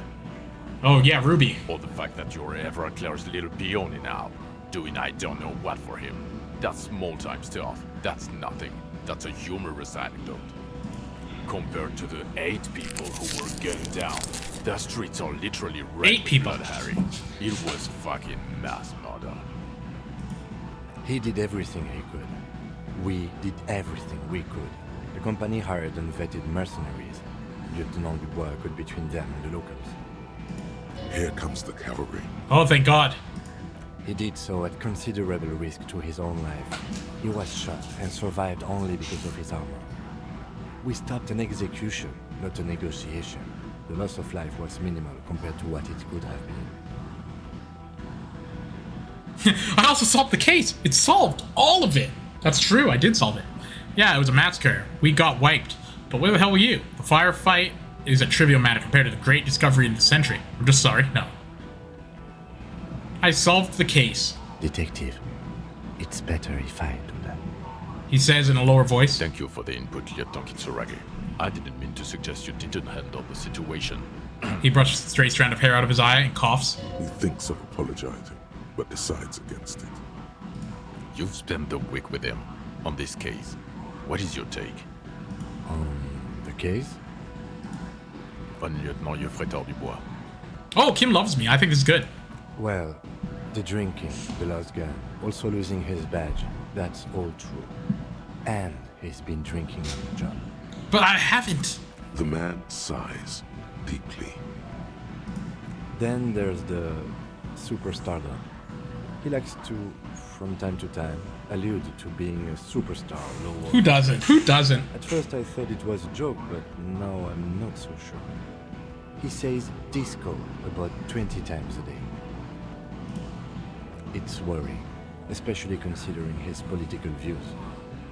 Oh, yeah, Ruby. Or the fact that you're Everclear's little peony now. Doing I don't know what for him. That's small-time stuff. That's nothing. That's a humorous anecdote. Compared to the 8 people who were gunned down, the streets are literally red 8 with people. blood, Harry. It was fucking mass murder. He did everything he could. We did everything we could. The company hired and vetted mercenaries. Lieutenant Dubois got between them and the locals. Here comes the cavalry. Oh, thank God. He did so at considerable risk to his own life. He was shot and survived only because of his armor. We stopped an execution, not a negotiation. The loss of life was minimal compared to what it could have been. I also solved the case. It's solved. All of it. That's true. I did solve it. Yeah, it was a massacre. We got wiped. But where the hell were you? The firefight is a trivial matter compared to the great discovery of the century. I'm just sorry. No. I solved the case. Detective, it's better if I do that. He says in a lower voice. Thank you for the input, Lieutenant Kitsuragi. I didn't mean to suggest you didn't handle the situation. He brushes a straight strand of hair out of his eye and coughs. He thinks of apologizing, but decides against it. You've spent the week with him on this case. What is your take? The case? On Lieutenant Geoffrey Dubois. Oh, Kim loves me. I think this is good. Well, the drinking, the lost gun, also losing his badge, that's all true. And he's been drinking on the job. But I haven't. The man sighs deeply. Then there's the superstardom. He likes to, from time to time, allude to being a superstar. Who doesn't? Who doesn't? At first I thought it was a joke, but now I'm not so sure. He says disco about 20 times a day. It's worrying, especially considering his political views.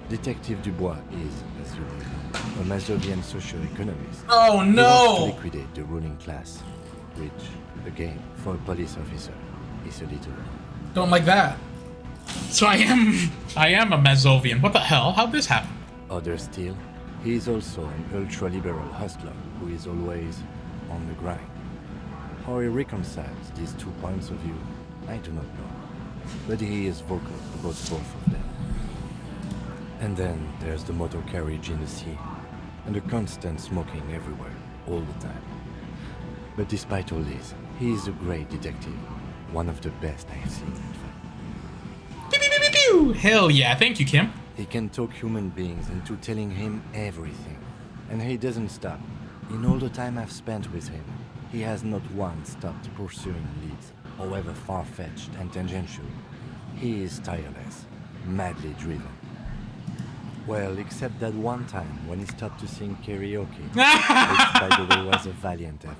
Detective Dubois is, as you know, a Mazovian socio-economist. Oh He no! wants to liquidate the ruling class, which, again, for a police officer, is a little... Don't like that. So I am a Mazovian. What the hell? How'd this happen? Other still, he is also an ultra-liberal hustler who is always on the grind. How he reconciles these 2 points of view, I do not know. But he is vocal about both of them. And then there's the motor carriage in the sea, and the constant smoking everywhere, all the time. But despite all this, he is a great detective. One of the best I've seen, in fact. Pew, pew, pew, pew, pew. Hell yeah. Thank you, Kim. He can talk human beings into telling him everything. And he doesn't stop. In all the time I've spent with him, he has not once stopped pursuing leads, however far-fetched and tangential. He is tireless, madly driven. Well, except that one time when he stopped to sing karaoke, which, by the way, was a valiant effort.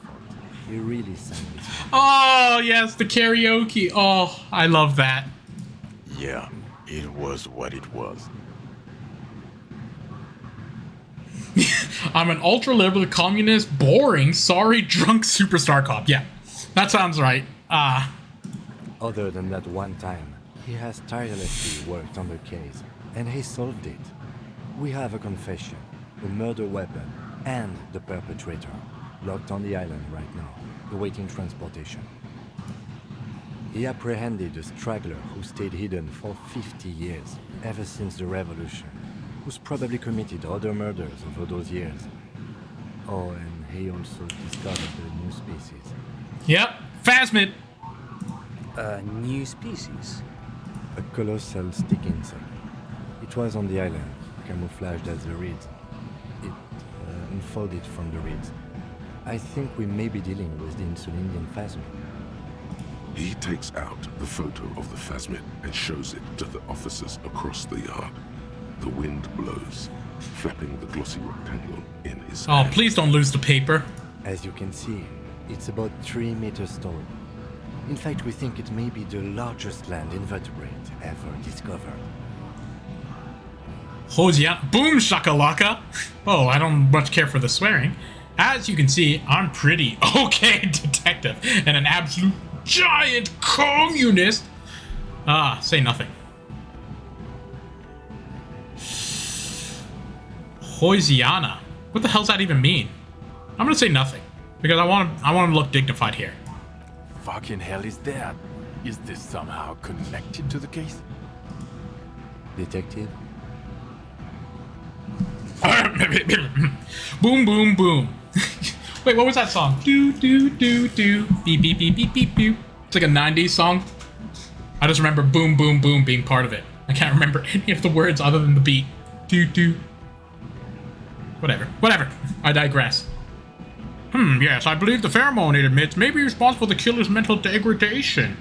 He really sang his song. Oh, yes, the karaoke. Oh, I love that. Yeah, it was what it was. I'm an ultra-liberal, communist, boring, sorry, drunk superstar cop. Yeah, that sounds right. Other than that one time, he has tirelessly worked on the case, and he solved it. We have a confession, a murder weapon, and the perpetrator, locked on the island right now, awaiting transportation. He apprehended a straggler who stayed hidden for 50 years, ever since the revolution, who's probably committed other murders over those years. Oh, and he also discovered a new species. Yep, Phasmid. A new species? A colossal stick insect. It was on the island, camouflaged as the reeds. It unfolded from the reeds. I think we may be dealing with the Insulindian phasmid. He takes out the photo of the phasmid and shows it to the officers across the yard. The wind blows, flapping the glossy rectangle in his Oh, hand. please don't lose the paper. As you can see, it's about 3 meters tall. In fact, we think it may be the largest land invertebrate ever discovered. Hosian. Boom shakalaka. Oh, I don't much care for the swearing. As you can see, I'm pretty okay detective and an absolute giant communist. Say nothing. Hosiana. What the hell's that even mean? I'm gonna say nothing because I want to look dignified here. Fucking hell is that? Is this somehow connected to the case? Detective? Boom, boom, boom. Wait, what was that song? Do, do, do, do. Beep, beep, beep, beep, beep, beep. It's like a 90s song. I just remember boom, boom, boom being part of it. I can't remember any of the words other than the beat. Do, do. Whatever. I digress. Yes, I believe the pheromone it emits may be responsible for the killer's mental degradation.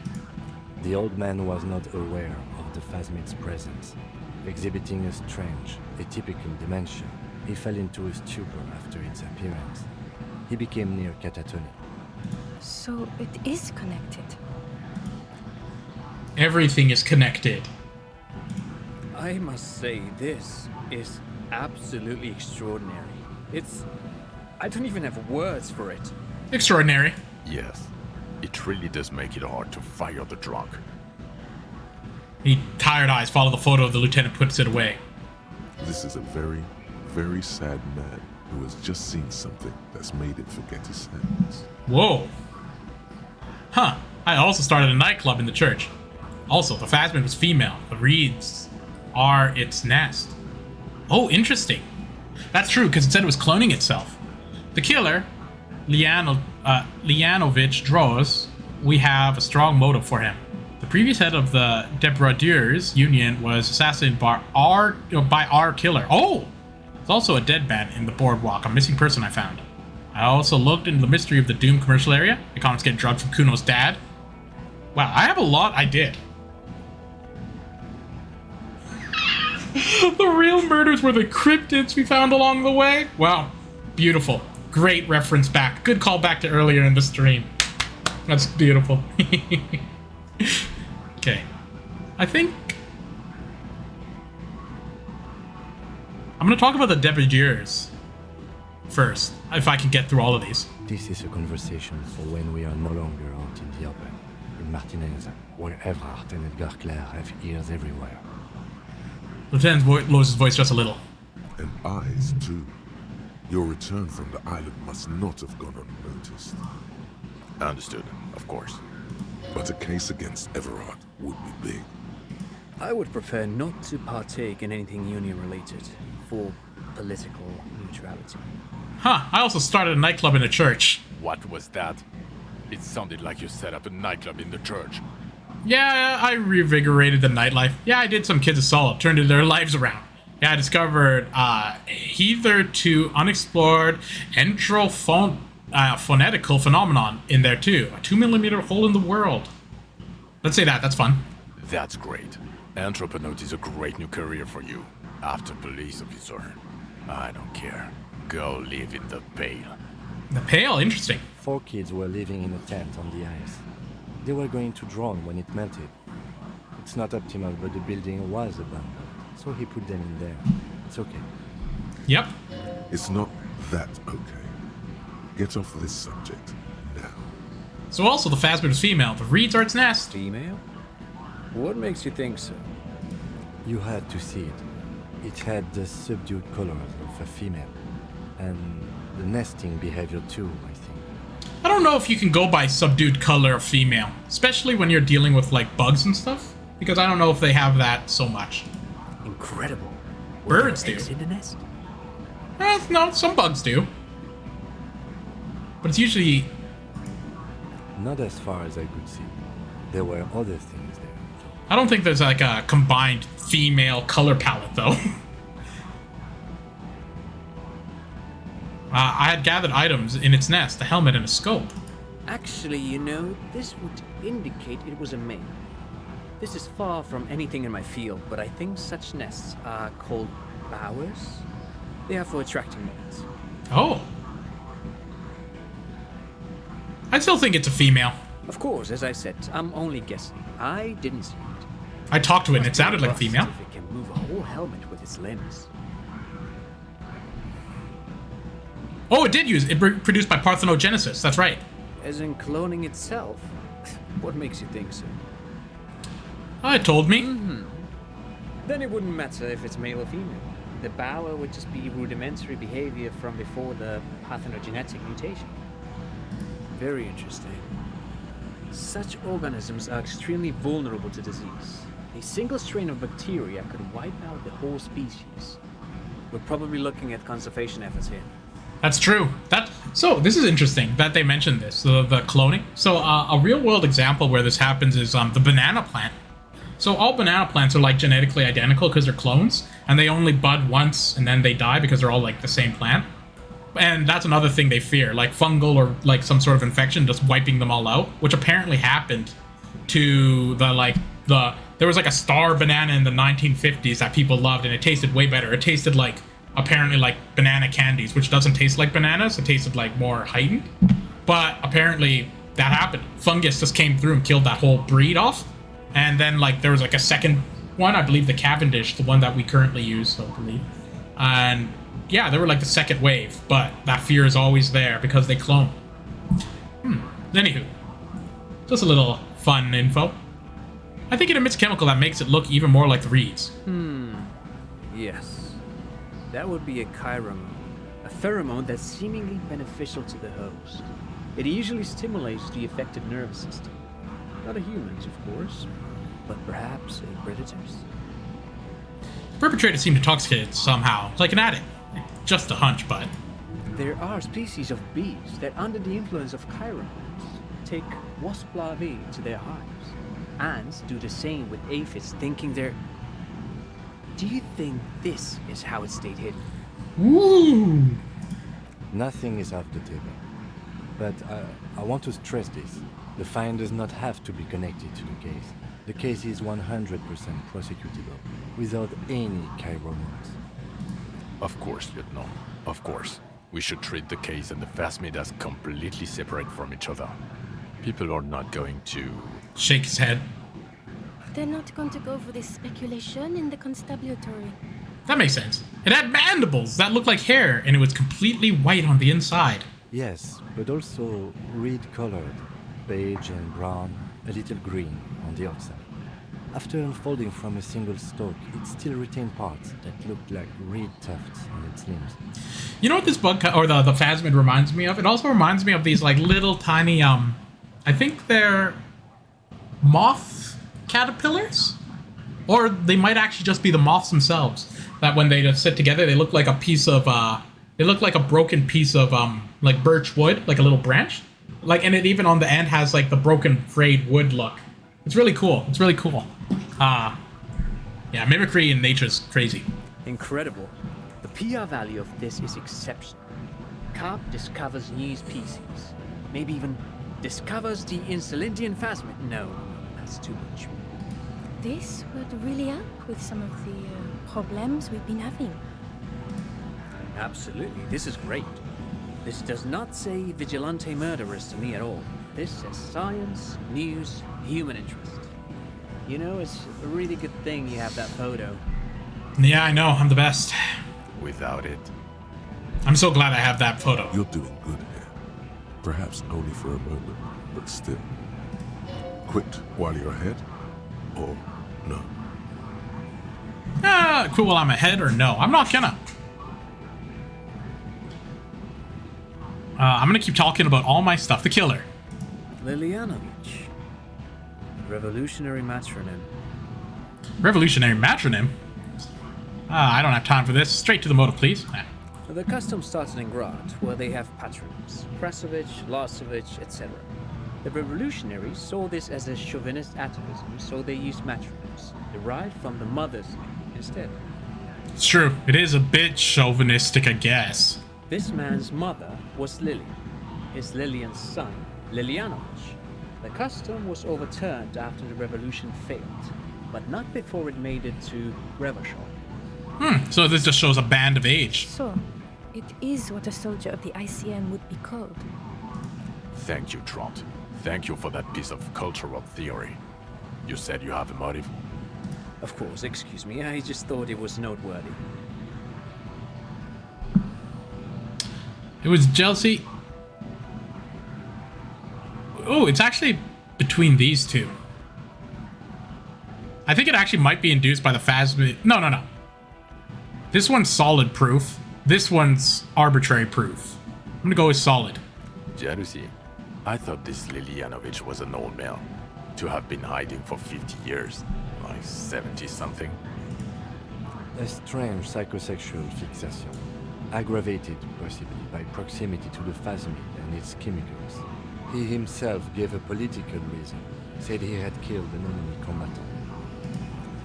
The old man was not aware of the phasmid's presence. Exhibiting a strange, atypical dementia, he fell into a stupor after its appearance. He became near catatonic. So it is connected. Everything is connected. I must say, this is absolutely extraordinary. I don't even have words for it. Extraordinary. Yes, it really does make it hard to fire the drunk. He tired eyes follow the photo of the lieutenant, puts it away. This is a very, very sad man who has just seen something that's made him forget his sadness. Whoa. Huh. I also started a nightclub in the church. Also, the phasmid was female. The reeds are its nest. Oh, interesting. That's true, because it said it was cloning itself. The killer, Lianovich Droz, we have a strong motive for him. The previous head of the Debradeurs Union was assassinated by our killer. Oh! There's also a dead man in the boardwalk, a missing person I found. I also looked into the mystery of the Doom commercial area. The comics get drugged from Kuno's dad. Wow, I have a lot I did. The real murders were the cryptids we found along the way. Wow, beautiful. Great reference back. Good call back to earlier in the stream. That's beautiful. Okay. I think I'm going to talk about the Debradeurs first, if I can get through all of these. This is a conversation for when we are no longer out in the open. In Martinez, where Everard and Edgar Clare have ears everywhere. Lieutenant lowers his voice just a little. And eyes, too. Your return from the island must not have gone unnoticed. Understood, of course. But a case against Everard would be big. I would prefer not to partake in anything union-related, for political neutrality. Huh, I also started a nightclub in a church. What was that? It sounded like you set up a nightclub in the church. Yeah, I revigorated the nightlife. Yeah, I did some kids assault, turned their lives around. Yeah, I discovered hitherto unexplored phonetical phenomenon in there too. A 2mm hole in the world. Let's say that, that's fun. That's great. Anthroponaut is a great new career for you. After police officer. I don't care. Go live in the Pale. The Pale? Interesting. 4 kids were living in a tent on the ice. They were going to drown when it melted. It's not optimal, but the building was abandoned, so he put them in there. It's okay. Yep. It's not that okay. Get off this subject now. So also the phasmid was female. The reeds are its nest. Female? What makes you think so? You had to see it. It had the subdued colors of a female. And the nesting behavior too, I think. I don't know if you can go by subdued color of female, especially when you're dealing with like bugs and stuff, because I don't know if they have that so much. Incredible. Birds do. In the nest? No, some bugs do. But it's usually... Not as far as I could see. There were other things there. I don't think there's like a combined female color palette though. I had gathered items in its nest, a helmet and a scope. Actually, you know, this would indicate it was a male. This is far from anything in my field, but I think such nests are called bowers. They are for attracting males. Oh. I still think it's a female. Of course, as I said, I'm only guessing. I didn't see it. I talked to it and it sounded like a female. If it can move a whole helmet with its limbs. Oh, it did use it produced by parthenogenesis. That's right. As in cloning itself? What makes you think so? It told me. Then it wouldn't matter if it's male or female. The bower would just be rudimentary behavior from before the parthenogenetic mutation. Very interesting. Such organisms are extremely vulnerable to disease. A single strain of bacteria could wipe out the whole species. We're probably looking at conservation efforts here. That's true. So this is interesting that they mentioned this, the cloning. So a real world example where this happens is the banana plant. So all banana plants are like genetically identical because they're clones, and they only bud once and then they die because they're all like the same plant. And that's another thing they fear, like fungal or like some sort of infection just wiping them all out, which apparently happened to there was like a star banana in the 1950s that people loved, and it tasted way better. It tasted like apparently like banana candies, which doesn't taste like bananas. It tasted like more heightened. But apparently that happened. Fungus just came through and killed that whole breed off. And then like there was like a second one, I believe the Cavendish, the one that we currently use, I believe. And yeah, they were like the second wave, but that fear is always there because they clone. Anywho, just a little fun info. I think it emits chemical that makes it look even more like the reeds. Yes. That would be a chiromone. A pheromone that's seemingly beneficial to the host. It usually stimulates the affected nervous system. Not a human's, of course, but perhaps a predator's. Perpetrators seem to intoxicate somehow, like an addict. Just a hunch, but... There are species of bees that, under the influence of chiromones, take wasp larvae to their hives. Ants do the same with aphids, thinking they're... Do you think this is how it stayed hidden? Ooh! Nothing is off the table. But I want to stress this. The find does not have to be connected to the case. The case is 100% prosecutable, without any chiromones. Of course, Lieutenant. Of course. We should treat the case and the phasmid as completely separate from each other. People are not going to... Shake his head. They're not going to go for this speculation in the constabulary. That makes sense. It had mandibles that looked like hair, and it was completely white on the inside. Yes, but also reed-colored, beige and brown, a little green on the outside. After unfolding from a single stalk, it still retained parts that looked like reed tufts on its limbs. You know what this bug, or the phasmid reminds me of? It also reminds me of these like little tiny, I think they're moth caterpillars? Or they might actually just be the moths themselves. That when they just sit together, they look like a piece of, they look like a broken piece of, like birch wood, like a little branch. Like, and it even on the end has like the broken frayed wood look. It's really cool. It's really cool. Yeah, mimicry in nature's crazy. Incredible. The PR value of this is exceptional. Carp discovers new species. Maybe even discovers the Insulindian phasmid. No, that's too much. This would really help with some of the problems we've been having. Absolutely, this is great. This does not say vigilante murderers to me at all. This says science, news, human interest. You know, it's a really good thing you have that photo. Yeah, I know. I'm the best. Without it. I'm so glad I have that photo. You're doing good here. Perhaps only for a moment, but still. Quit while you're ahead, or no? Quit while I'm ahead, or no? I'm not gonna. I'm gonna keep talking about all my stuff. The killer. Lilianovich. Revolutionary matronym. Revolutionary matronym? I don't have time for this. Straight to the motive, please. The custom started in Grad, where they have patronyms. Krasovich, Lasovich, etc. The revolutionaries saw this as a chauvinist atavism, so they used matronyms, derived from the mother's name instead. It's true. It is a bit chauvinistic, I guess. This man's mother was Lilian. His Lilian's son, Lilianovich. The custom was overturned after the revolution failed, but not before it made it to Revachol. So this just shows a band of age. So, it is what a soldier of the ICM would be called. Thank you, Trot. Thank you for that piece of cultural theory. You said you have a motive? Of course, excuse me, I just thought it was noteworthy. It was jealousy. Oh, it's actually between these two. I think it actually might be induced by the phasmid. No. This one's solid proof. This one's arbitrary proof. I'm gonna go with solid. Jealousy? I thought this Lilianovich was an old male. To have been hiding for 50 years. Like 70-something. A strange psychosexual fixation, aggravated possibly by proximity to the phasmid and its chemicals. He himself gave a political reason, said he had killed an enemy combatant.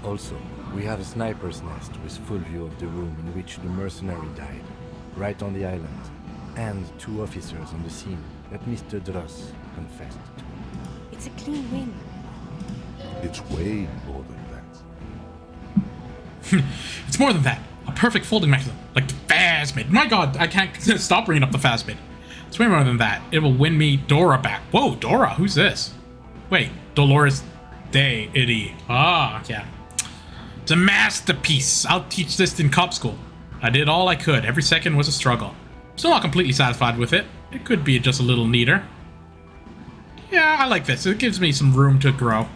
Also, we have a sniper's nest with full view of the room in which the mercenary died, right on the island, and 2 officers on the scene that Mr. Dross confessed to. It's a clean win. It's way more than that. It's more than that. A perfect folding mechanism, like the phasmid. My god, I can't stop bringing up the phasmid. It's way more than that. It will win me Dora back. Whoa, Dora, who's this? Wait, Dolores Day, Itty. Ah, yeah. It's a masterpiece. I'll teach this in cop school. I did all I could. Every second was a struggle. Still not completely satisfied with it. It could be just a little neater. Yeah, I like this. It gives me some room to grow.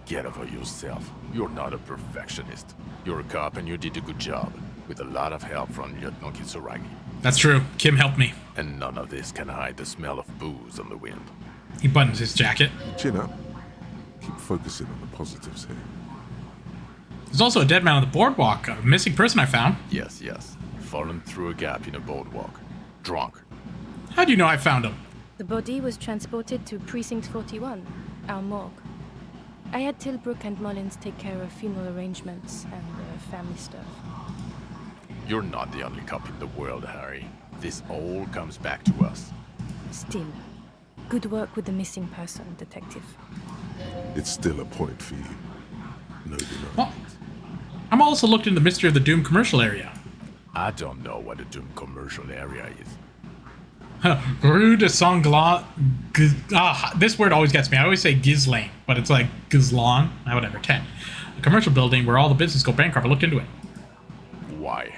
Get over yourself. You're not a perfectionist. You're a cop and you did a good job, with a lot of help from Lieutenant Kitsuragi. That's true. Kim helped me. And none of this can hide the smell of booze on the wind. He buttons his jacket. Chin up. Keep focusing on the positives here. There's also a dead man on the boardwalk. A missing person I found. Yes. Fallen through a gap in a boardwalk. Drunk. How do you know I found him? The body was transported to Precinct 41, our morgue. I had Tilbrook and Mullins take care of funeral arrangements and family stuff. You're not the only cop in the world, Harry. This all comes back to us. Still, good work with the missing person, Detective. It's still a point for you. No denying. Well, I'm also looked into the mystery of the Doom commercial area. I don't know what a Doom commercial area is. Rue de Sanglant. This word always gets me. I always say Ghislaine, but it's like Ghislain. Whatever, 10. A commercial building where all the business go bankrupt. I looked into it. Why?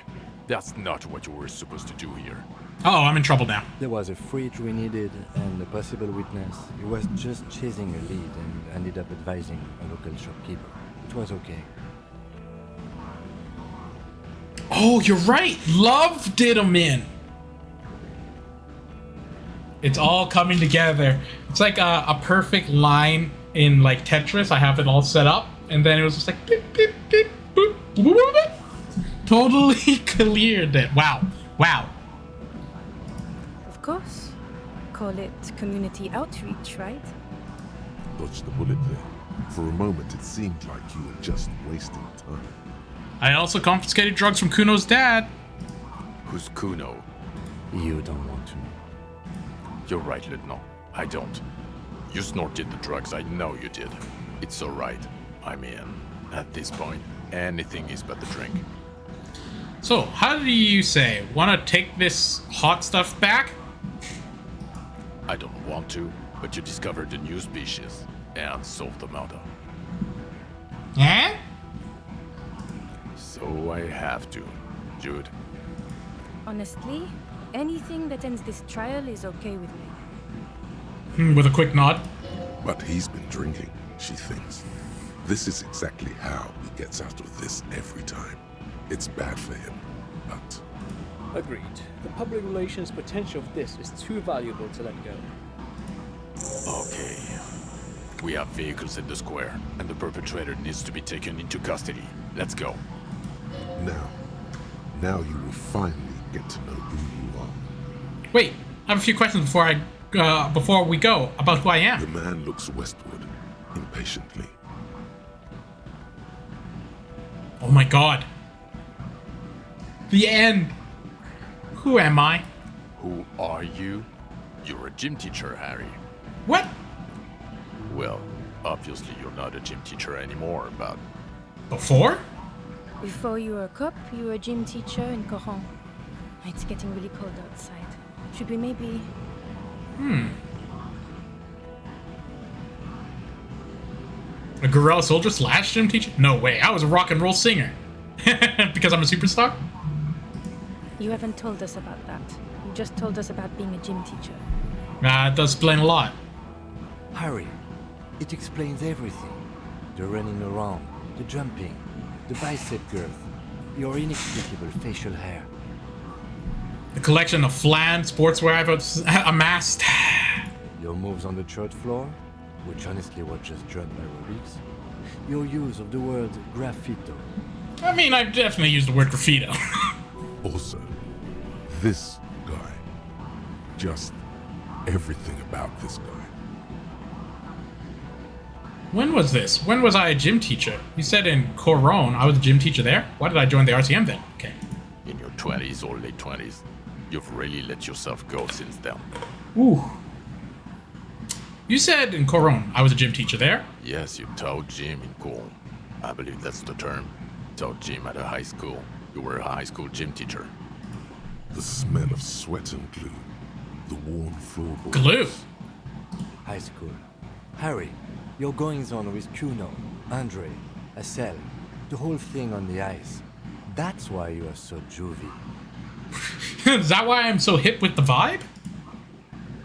That's not what you were supposed to do here. Oh, I'm in trouble now. There was a fridge we needed and a possible witness. He was just chasing a lead and ended up advising a local shopkeeper. It was okay. Oh, you're right. Love did him in. It's all coming together. It's like a perfect line in like Tetris. I have it all set up, and then it was just like beep, beep, beep, boop, boop, boop, boop. Totally cleared it. Wow. Of course. Call it community outreach, right? Dodged the bullet there. For a moment, it seemed like you were just wasting time. I also confiscated drugs from Kuno's dad. Who's Kuno? You don't want to know. You're right, Lieutenant. I don't. You snorted the drugs, I know you did. It's alright. I'm in. At this point, anything is but the drink. So, how do you say? Want to take this hot stuff back? I don't want to, but you discovered a new species and solved the murder. Eh? So I have to, Jude. Honestly, anything that ends this trial is okay with me. With a quick nod. But he's been drinking, she thinks. This is exactly how he gets out of this every time. It's bad for him, but... Agreed. The public relations potential of this is too valuable to let go. Okay. We have vehicles in the square, and the perpetrator needs to be taken into custody. Let's go. Now you will finally get to know who you are. Wait, I have a few questions before we go about who I am. The man looks westward, impatiently. Oh my god. The end. Who am I? Who are you? You're a gym teacher, Harry. What? Well, obviously you're not a gym teacher anymore, but... Before? Before you were a cop, you were a gym teacher in Coron. It's getting really cold outside. Should we maybe... A guerrilla soldier / gym teacher? No way, I was a rock and roll singer. Because I'm a superstar? You haven't told us about that. You just told us about being a gym teacher. It does explain a lot. Harry, it explains everything. The running around, the jumping, the bicep girth, your inexplicable facial hair. The collection of flan sportswear I've amassed. Your moves on the church floor, which honestly were just drug aerobics. Your use of the word graffito. I mean, I've definitely used the word graffito. Also, this guy. Just everything about this guy. When was this? When was I a gym teacher? You said in Coron I was a gym teacher there? Why did I join the RTM then? Okay. In your 20s or late 20s, you've really let yourself go since then. Ooh. You said in Coron I was a gym teacher there? Yes, you taught gym in Coron. I believe that's the term. Taught gym at a high school. You were a high school gym teacher. The smell of sweat and glue. The warm floorboards. Glue? High school. Harry, your goings-on with Kuno, Andre, Acel, the whole thing on the ice. That's why you are so juvie. Is that why I'm so hip with the vibe?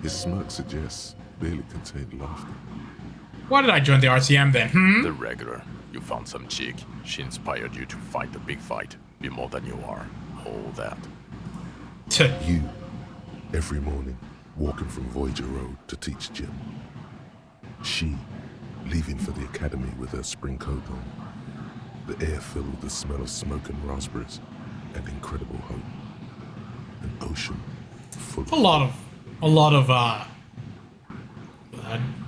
His smirk suggests barely contained laughter. Why did I join the RCM then? The regular. You found some chick. She inspired you to fight the big fight. Be more than you are. All that. You, every morning, walking from Voyager Road to teach gym. She, leaving for the academy with her spring coat on. The air filled with the smell of smoke and raspberries and incredible hope. An ocean full of... A lot of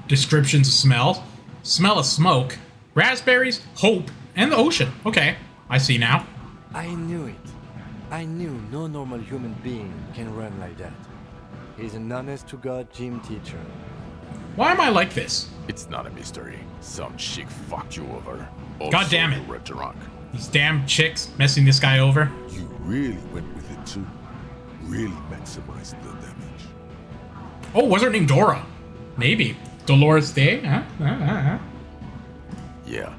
descriptions of smells. Smell of smoke, raspberries, hope, and the ocean. Okay, I see now. I knew it. I knew no normal human being can run like that. He's an honest-to-God gym teacher. Why am I like this? It's not a mystery. Some chick fucked you over. Also, God damn it. You were drunk. These damn chicks messing this guy over. You really went with it too. Really maximized the damage. Oh, was her name Dora? Maybe. Dolores Day? Huh? Yeah.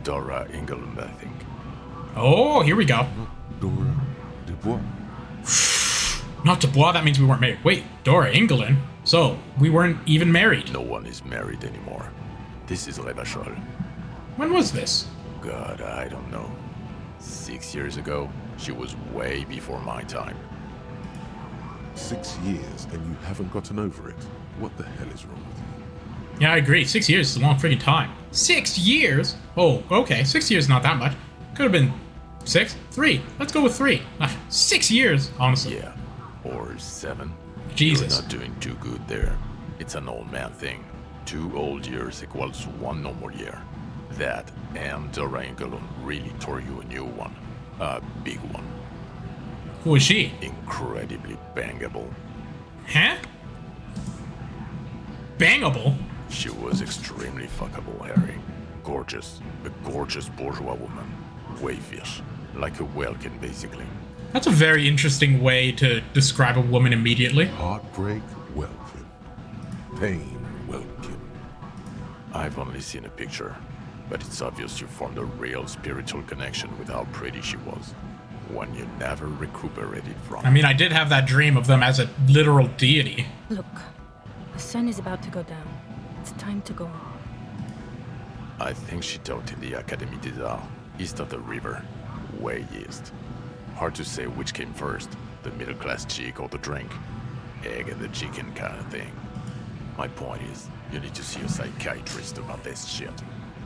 Dora England, I think. Oh, here we go. Dora Dubois. Not Dubois, that means we weren't married. Wait, Dora England? So, we weren't even married. No one is married anymore. This is Revachol. When was this? God, I don't know. 6 years ago? She was way before my time. 6 years and you haven't gotten over it. What the hell is wrong with you? Yeah, I agree. 6 years is a long freaking time. 6 years? Oh, okay. 6 years is not that much. Could have been 6? 3. Let's go with 3. 6 years, honestly. Yeah. Or 7. Jesus. You're not doing too good there. It's an old man thing. 2 old years equals 1 normal year. That and Dora England really tore you a new one. A big one. Who is she? Incredibly bangable. Huh? Bangable? She was extremely fuckable, Harry. Gorgeous. A gorgeous bourgeois woman. Wayfish. Like a whalekin, basically. That's a very interesting way to describe a woman immediately. Heartbreak, welcome. Pain, welcome. I've only seen a picture, but it's obvious you formed a real spiritual connection with how pretty she was. One you never recuperated from. I mean, I did have that dream of them as a literal deity. Look, the sun is about to go down. It's time to go. I think she taught in the Académie des Arts, east of the river. Way east. Hard to say which came first, the middle-class chick or the drink. Egg and the chicken kind of thing. My point is, you need to see a psychiatrist about this shit.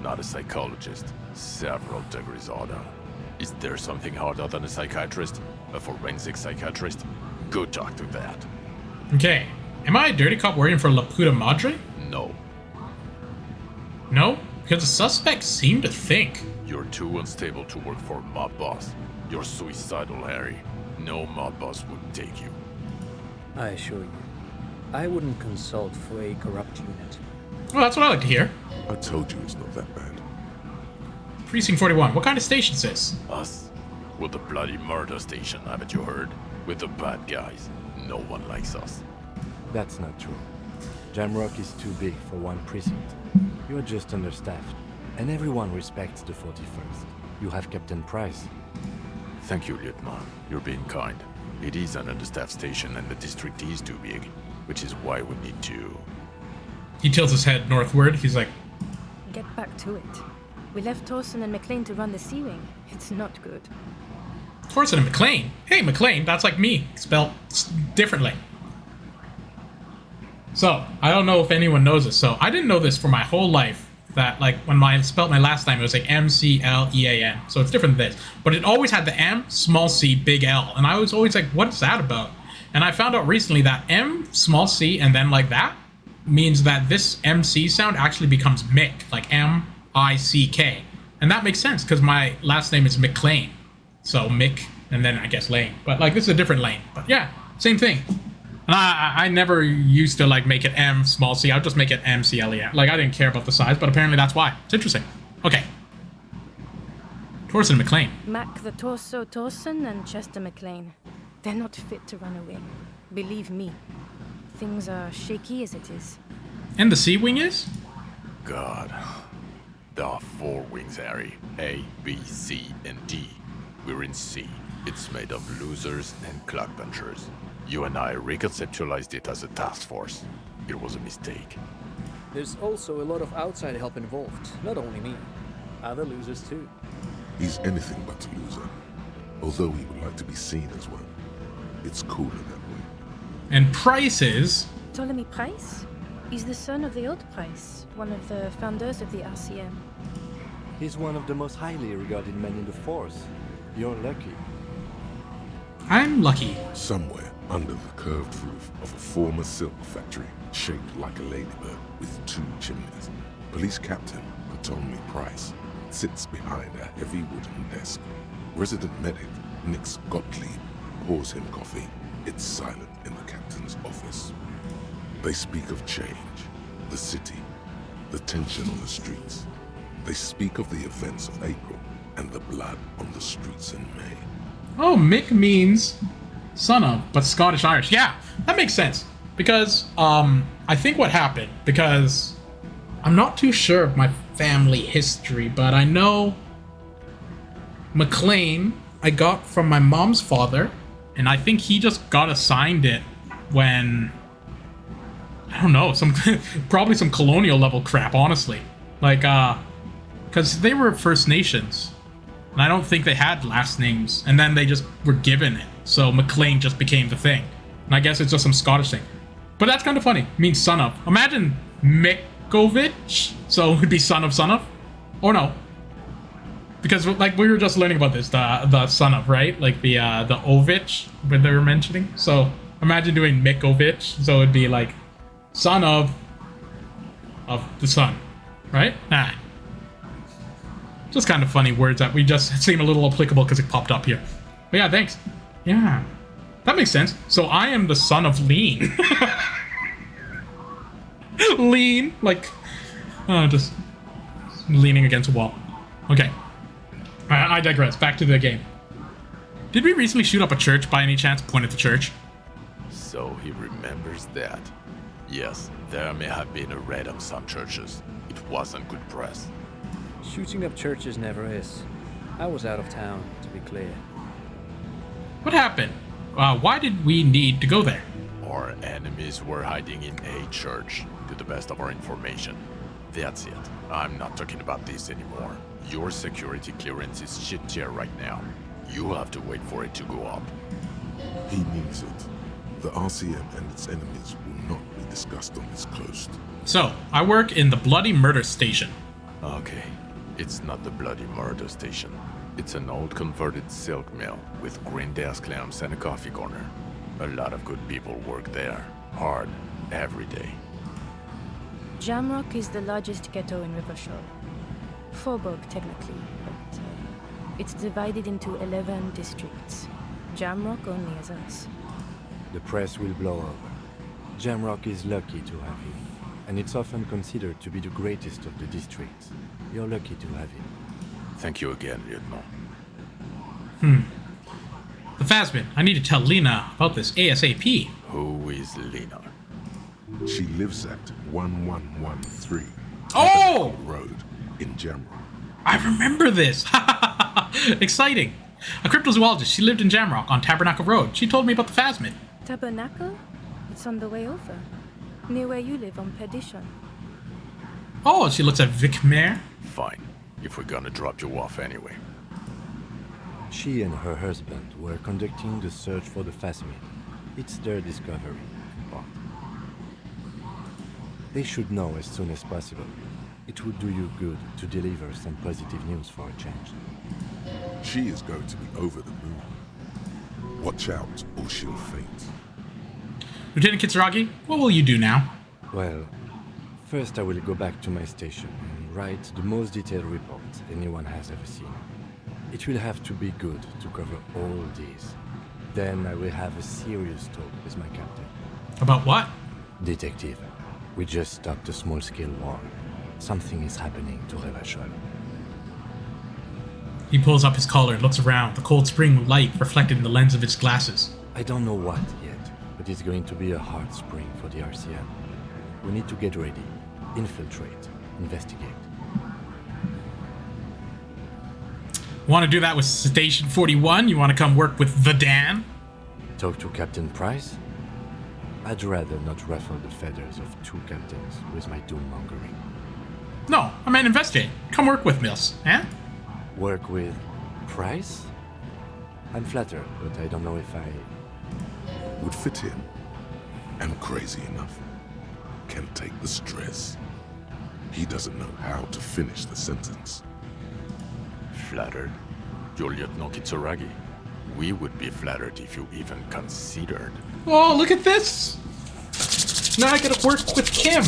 Not a psychologist. Several degrees harder. Is there something harder than a psychiatrist? A forensic psychiatrist? Go talk to that. Okay. Am I a dirty cop working for La Puta Madre? No. No? Because the suspects seem to think. You're too unstable to work for a mob boss. You're suicidal, Harry. No mob boss would take you. I assure you, I wouldn't consult for a corrupt unit. Well, that's what I like to hear. I told you it's not that bad. Precinct 41. What kind of station is this? Us? We're the bloody murder station, haven't you heard? We're the bad guys. No one likes us. That's not true. Jamrock is too big for one precinct. You are just understaffed, and everyone respects the 41st. You have Captain Price. Thank you, Lieutenant. You're being kind. It is an understaffed station and the district is too big, which is why we need to... He tilts his head northward. He's like, Get back to it. We left Torsen and McLean to run the Sea Wing. It's not good. Torsen and McLean? Hey, McLean, that's like me, spelled differently. So, I don't know if anyone knows this. So, I didn't know this for my whole life. that like when I spelled my last name, it was like M-C-L-E-A-N. So it's different than this. But it always had the M, small c, big L. And I was always like, what's that about? And I found out recently that M, small c, and then like that means that this MC sound actually becomes Mick, like M-I-C-K. And that makes sense because my last name is McLean. So Mick, and then I guess Lane. But like this is a different Lane. But yeah, same thing. And I never used to like make it M small c. I would just make it M-C-L-E-N. Like I didn't care about the size, but apparently that's why. It's interesting. Okay. Torson McLean. Mac the Torso Torson and Chester McLean. They're not fit to run away. Believe me. Things are shaky as it is. And the C-Wing is? God. There are 4 wings, Harry. A, B, C, and D. We're in C. It's made of losers and clock punchers. You and I reconceptualized it as a task force. It was a mistake. There's also a lot of outside help involved, not only me. Other losers too. He's anything but a loser, although he would like to be seen as one. It's cooler that way. And Price is... Ptolemy Price? He's the son of the old Price, one of the founders of the RCM. He's one of the most highly regarded men in the Force. You're lucky. I'm lucky. Somewhere under the curved roof of a former silk factory shaped like a ladybird with 2 chimneys, Police Captain Ptolemy Price sits behind a heavy wooden desk. Resident medic Nix Gottlieb pours him coffee. It's silent in the captain's office. They speak of change, the city, the tension on the streets. They speak of the events of April and the blood on the streets in May. Oh, Mick means son of, but Scottish-Irish. Yeah, that makes sense. Because, I think what happened, because I'm not too sure of my family history, but I know McLean I got from my mom's father, and I think he just got assigned it when, I don't know, probably some colonial level crap, honestly. Like, because they were First Nations, and I don't think they had last names, and then they just were given it. So McLean just became the thing. And I guess it's just some Scottish thing. But that's kind of funny. It means son of. Imagine Mickovich, so it would be son of. Or no. Because like we were just learning about this, the son of, right? Like the Ovich that they were mentioning. So imagine doing Mickovich, so it'd be like son of the son, right? Nah. Just kind of funny words that we just seem a little applicable because it popped up here. But yeah, thanks. Yeah. That makes sense. So I am the son of Lean. Lean, like, just leaning against a wall. Okay. I digress. Back to the game. Did we recently shoot up a church by any chance? Point at the church. So he remembers that. Yes, there may have been a raid on some churches. It wasn't good press. Shooting up churches never is. I was out of town, to be clear. What happened? Why did we need to go there? Our enemies were hiding in a church, to the best of our information. That's it. I'm not talking about this anymore. Your security clearance is shit tier right now. You have to wait for it to go up. He means it. The RCM and its enemies will not be discussed on this coast. So, I work in the Bloody Murder Station. Okay, it's not the bloody murder station. It's an old converted silk mill with green desk lamps and a coffee corner. A lot of good people work there, hard, every day. Jamrock is the largest ghetto in Rivershore. Faubourg, technically, but it's divided into 11 districts. Jamrock only has us. The press will blow over. Jamrock is lucky to have you, and it's often considered to be the greatest of the districts. You're lucky to have it. Thank you again, Lieutenant. The Phasmin. I need to tell Lena about this ASAP. Who is Lena? She lives at 1113 Oh! Road in Jamrock. I remember this. Exciting. A cryptozoologist. She lived in Jamrock on Tabernacle Road. She told me about the Phasmin. Tabernacle? It's on the way over. Near where you live on Perdition. Oh, she looks at Vicmare. Fine, if we're gonna drop you off anyway. She and her husband were conducting the search for the Phasmid. It's their discovery, in part. They should know as soon as possible. It would do you good to deliver some positive news for a change. She is going to be over the moon. Watch out, or she'll faint. Lieutenant Kitsuragi, what will you do now? Well, first I will go back to my station and write the most detailed report anyone has ever seen. It will have to be good to cover all these. Then I will have a serious talk with my captain. About what? Detective, we just stopped a small-scale war. Something is happening to Revachol. He pulls up his collar and looks around, the cold spring light reflected in the lens of his glasses. I don't know what yet, but it's going to be a hard spring for the RCM. We need to get ready, infiltrate, investigate. Want to do that with Station 41? You want to come work with the Dan? Talk to Captain Price? I'd rather not ruffle the feathers of two captains with my doom-mongering. No, I meant investigate. Come work with Mills, eh? Work with Price? I'm flattered, but I don't know if I... Would fit in. And crazy enough. Can take the stress. He doesn't know how to finish the sentence. Flattered? You're Lieutenant Kitsuragi. We would be flattered if you even considered. Oh, look at this! Now I gotta work with Kim.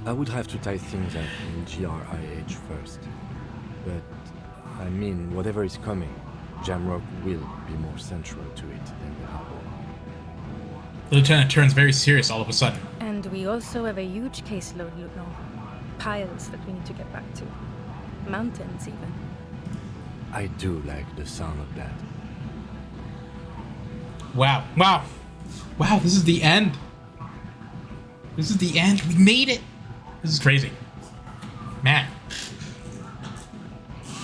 I would have to tie things up in GRIH first. But, I mean, whatever is coming, Jamrock will be more central to it than the harbor. The lieutenant turns very serious all of a sudden. And we also have a huge caseload, Lieutenant. Piles that we need to get back to. Mountains, even. I do like the sound of that. Wow, wow. Wow, this is the end. This is the end. We made it. This is crazy. Man.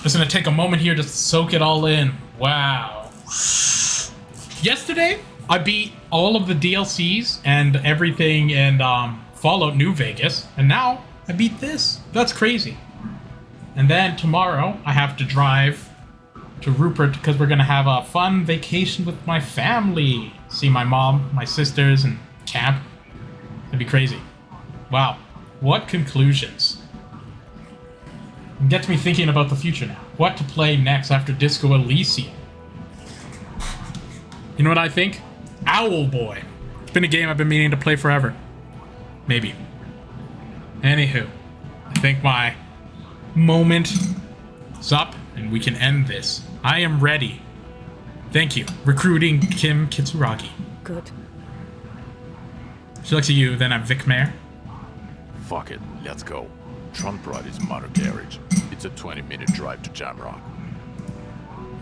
Just gonna take a moment here to soak it all in. Wow. Yesterday, I beat all of the DLCs and everything in Fallout New Vegas, and now I beat this. That's crazy. And then tomorrow, I have to drive to Rupert because we're gonna have a fun vacation with my family. See my mom, my sisters, and camp. It'd be crazy. Wow. What conclusions. It gets me thinking about the future now. What to play next after Disco Elysium. You know what I think? Owl Boy. It's been a game I've been meaning to play forever. Maybe. Anywho, I think my moment is up and we can end this. I am ready. Thank you. Recruiting Kim Kitsuragi. Good. She looks at you, then at Vic Mayer. Fuck it, let's go. Trump brought his motor carriage. It's a 20-minute drive to Jamrock.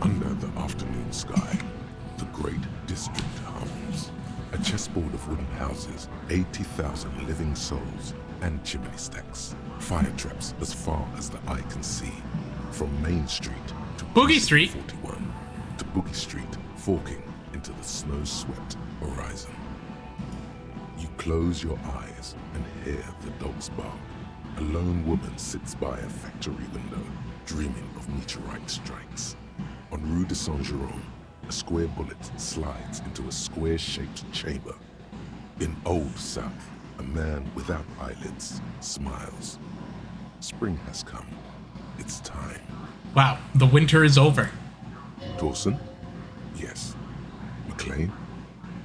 Under the afternoon sky, the great district hums. A chessboard of wooden houses, 80,000 living souls, and chimney stacks. Fire traps as far as the eye can see. From Main Street to Boogie Street 41 to Boogie Street, forking into the snow-swept horizon. You close your eyes and hear the dogs bark. A lone woman sits by a factory window, dreaming of meteorite strikes. On Rue de Saint-Jérôme, a square bullet slides into a square-shaped chamber. In Old South, a man without eyelids smiles. Spring has come. It's time. Wow, the winter is over. Dawson? Yes. McLean?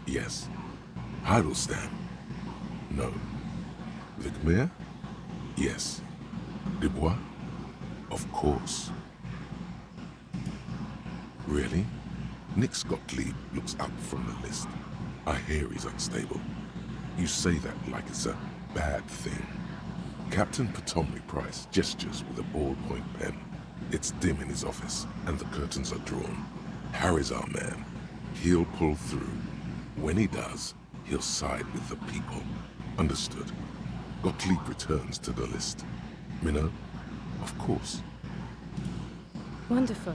Yes. Heidelstein? No. Vicmere? Yes. Dubois? Of course. Really? Nick Gottlieb looks up from the list. I hear he's unstable. You say that like it's a bad thing. Captain Potomac Price gestures with a ballpoint pen. It's dim in his office, and the curtains are drawn. Harry's our man. He'll pull through. When he does, he'll side with the people. Understood. Gottlieb returns to the list. Minnow? Of course. Wonderful.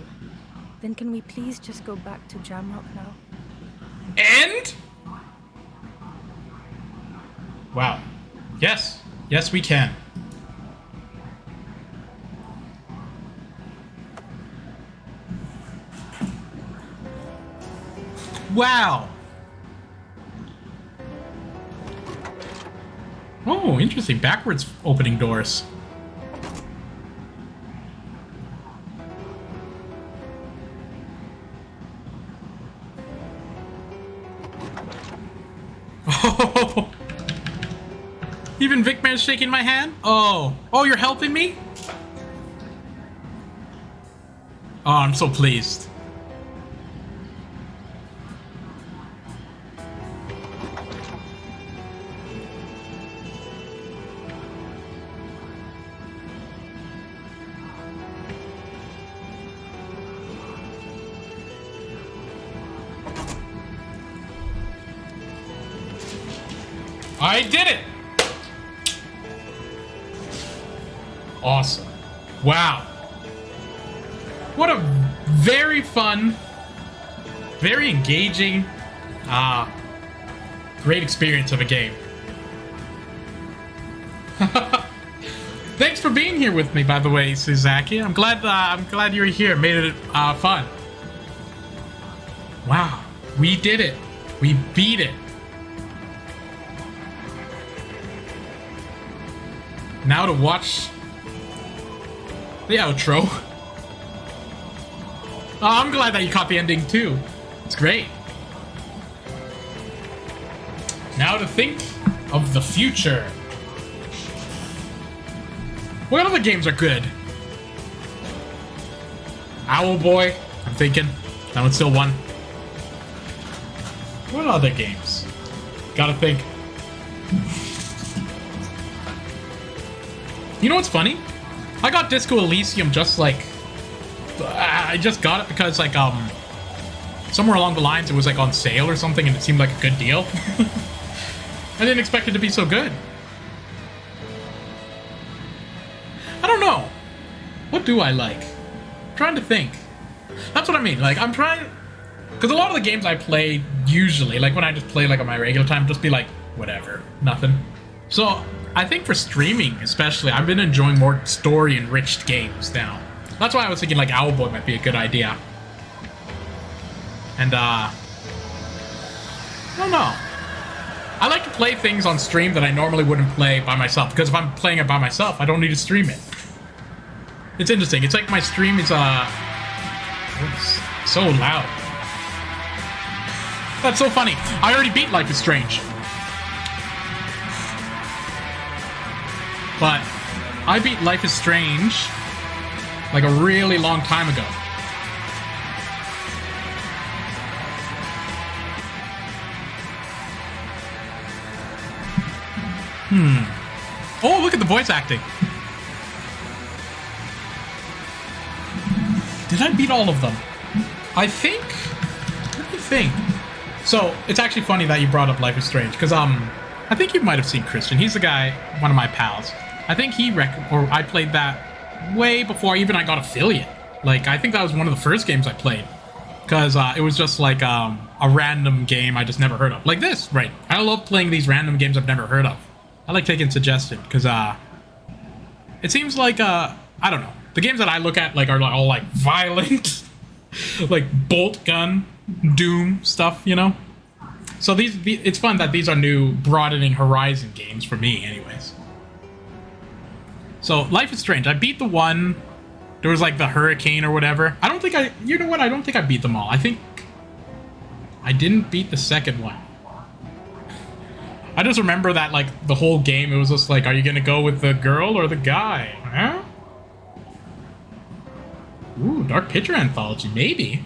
Then can we please just go back to Jamrock now? And? Wow. Yes. Yes, we can. Wow. Oh, interesting. Backwards opening doors. Oh, even Vic Man's shaking my hand? Oh, you're helping me? Oh, I'm so pleased. I did it! Awesome. Wow. What a very fun, very engaging, great experience of a game. Thanks for being here with me, by the way, Suzaki. I'm glad you were here. Made it fun. Wow, we did it. We beat it. Now to watch the outro. Oh, I'm glad that you caught the ending too. It's great. Now to think of the future. What other games are good? Owlboy, I'm thinking. That one's still one. What other games? Gotta think. You know what's funny? I got Disco Elysium just like... I just got it because like, somewhere along the lines it was like on sale or something and it seemed like a good deal. I didn't expect it to be so good. I don't know. What do I like? I'm trying to think. That's what I mean. Like, I'm trying... Because a lot of the games I play usually, like when I just play like on my regular time, just be like, whatever, nothing. So... I think for streaming, especially, I've been enjoying more story-enriched games now. That's why I was thinking, like, Owlboy might be a good idea. And, I don't know. I like to play things on stream that I normally wouldn't play by myself, because if I'm playing it by myself, I don't need to stream it. It's interesting. It's like my stream is, oops, so loud. That's so funny. I already beat Life is Strange. But I beat Life is Strange like a really long time ago. Oh, look at the voice acting. Did I beat all of them? I think... Let me think. So, it's actually funny that you brought up Life is Strange, because, I think you might have seen Christian. He's the guy, one of my pals. I think I played that way before even I got affiliate. Like, I think that was one of the first games I played. Because it was just like a random game I just never heard of. Like this, right? I love playing these random games I've never heard of. I like taking suggestions, because it seems like, I don't know. The games that I look at like are all like violent, like bolt gun, Doom stuff, you know? So it's fun that these are new broadening horizon games for me anyways. So, Life is Strange. I beat the one. There was like the hurricane or whatever. I don't think you know what? I don't think I beat them all. I think I didn't beat the second one. I just remember that like the whole game, it was just like, are you gonna go with the girl or the guy? Huh? Ooh, Dark Picture Anthology, maybe.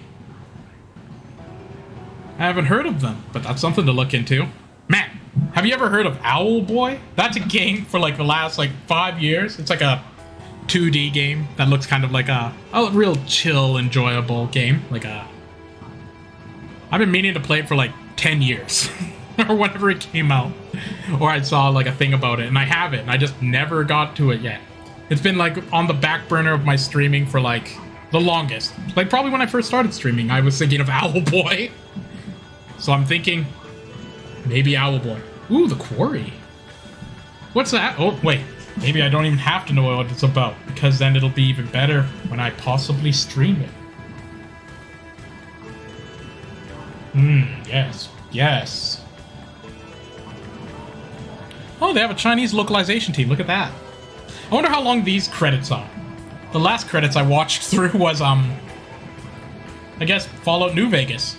I haven't heard of them, but that's something to look into. Man, have you ever heard of Owlboy? That's a game for like the last like 5 years. It's like a 2D game that looks kind of like a real chill, enjoyable game. Like I've been meaning to play it for like 10 years or whenever it came out. Or I saw like a thing about it and I have it and I just never got to it yet. It's been like on the back burner of my streaming for like the longest. Like probably when I first started streaming, I was thinking of Owlboy. So I'm thinking, maybe Owlboy. Ooh, The Quarry. What's that? Oh, wait. Maybe I don't even have to know what it's about, because then it'll be even better when I possibly stream it. Yes. Yes. Oh, they have a Chinese localization team. Look at that. I wonder how long these credits are. The last credits I watched through was, I guess, Fallout New Vegas,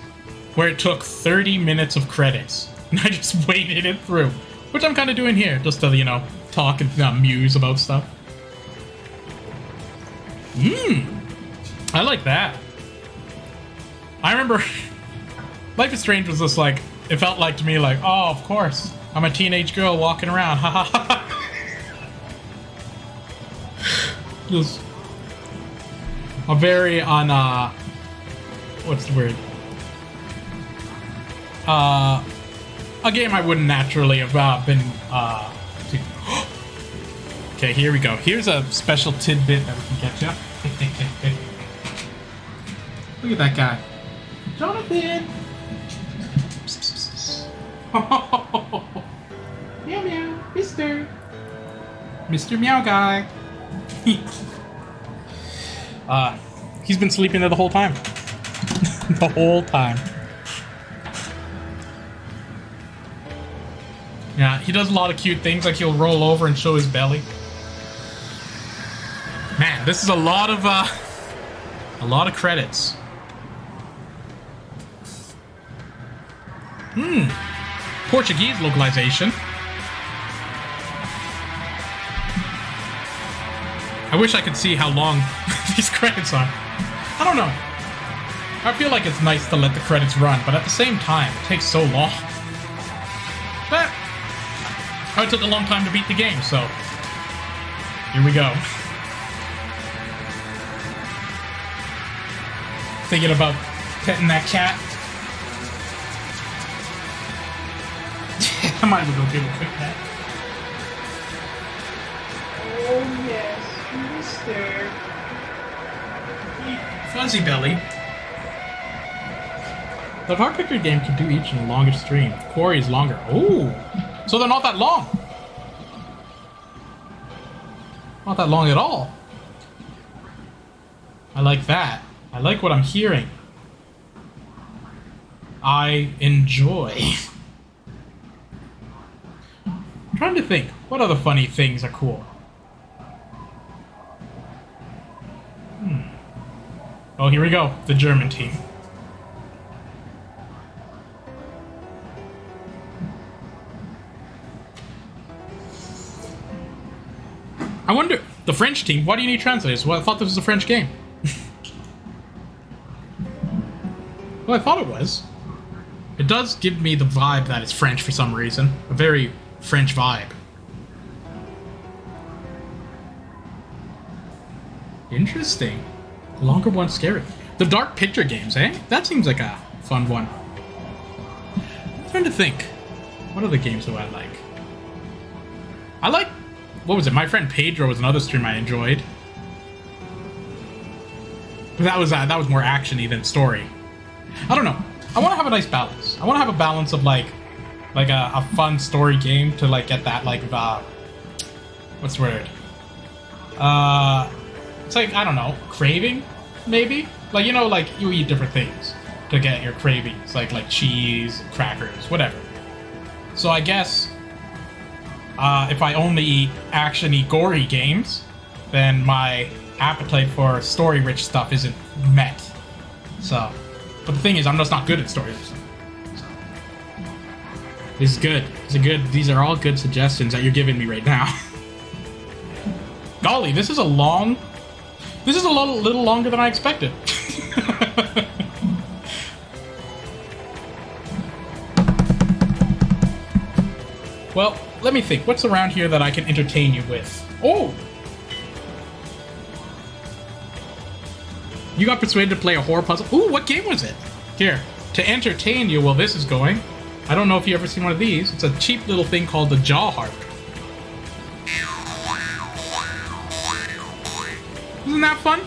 where it took 30 minutes of credits. And I just waited it through, which I'm kind of doing here, just to, you know, talk and muse about stuff. I like that. I remember Life is Strange was just like, it felt like to me like, oh, of course, I'm a teenage girl walking around, ha ha ha. Just a very what's the word? A game I wouldn't naturally have been Okay, here we go. Here's a special tidbit that we can get you. Look at that guy. Jonathan! Meow meow, Mr. Meow Guy. He's been sleeping there the whole time. The whole time. Yeah, he does a lot of cute things, like he'll roll over and show his belly. Man, this is a lot of credits. Portuguese localization. I wish I could see how long these credits are. I don't know. I feel like it's nice to let the credits run, but at the same time, it takes so long. But it took a long time to beat the game, so here we go. Thinking about petting that cat. I might as well go give him a quick pet. Oh yes, Mister. Fuzzy belly. The Heart Picker game can do each in a longer stream. Quarry is longer. Ooh, so they're not that long. Not that long at all. I like that. I like what I'm hearing. I enjoy. I'm trying to think. What other funny things are cool? Oh, here we go. The German team. I wonder, the French team, why do you need translators? Well, I thought this was a French game. Well, I thought it was. It does give me the vibe that it's French for some reason. A very French vibe. Interesting. The longer one's scary. The Dark Picture games, eh? That seems like a fun one. I'm trying to think. What other games do I like? I like... What was it? My Friend Pedro was another stream I enjoyed. But that was more action-y than story. I don't know. I want to have a nice balance. I want to have a balance of like a fun story game to like get that like what's the word? It's like, I don't know, craving maybe. Like, you know, like you eat different things to get your cravings, like cheese, crackers, whatever. So I guess if I only eat action-y, gory games, then my appetite for story-rich stuff isn't met. So. But the thing is, I'm just not good at stories. So. This is good. These are all good suggestions that you're giving me right now. Golly, this is a little longer than I expected. Well, let me think. What's around here that I can entertain you with? Oh! You got persuaded to play a horror puzzle. Ooh, what game was it? Here, to entertain you while this is going. I don't know if you've ever seen one of these. It's a cheap little thing called the Jaw Harp. Isn't that fun?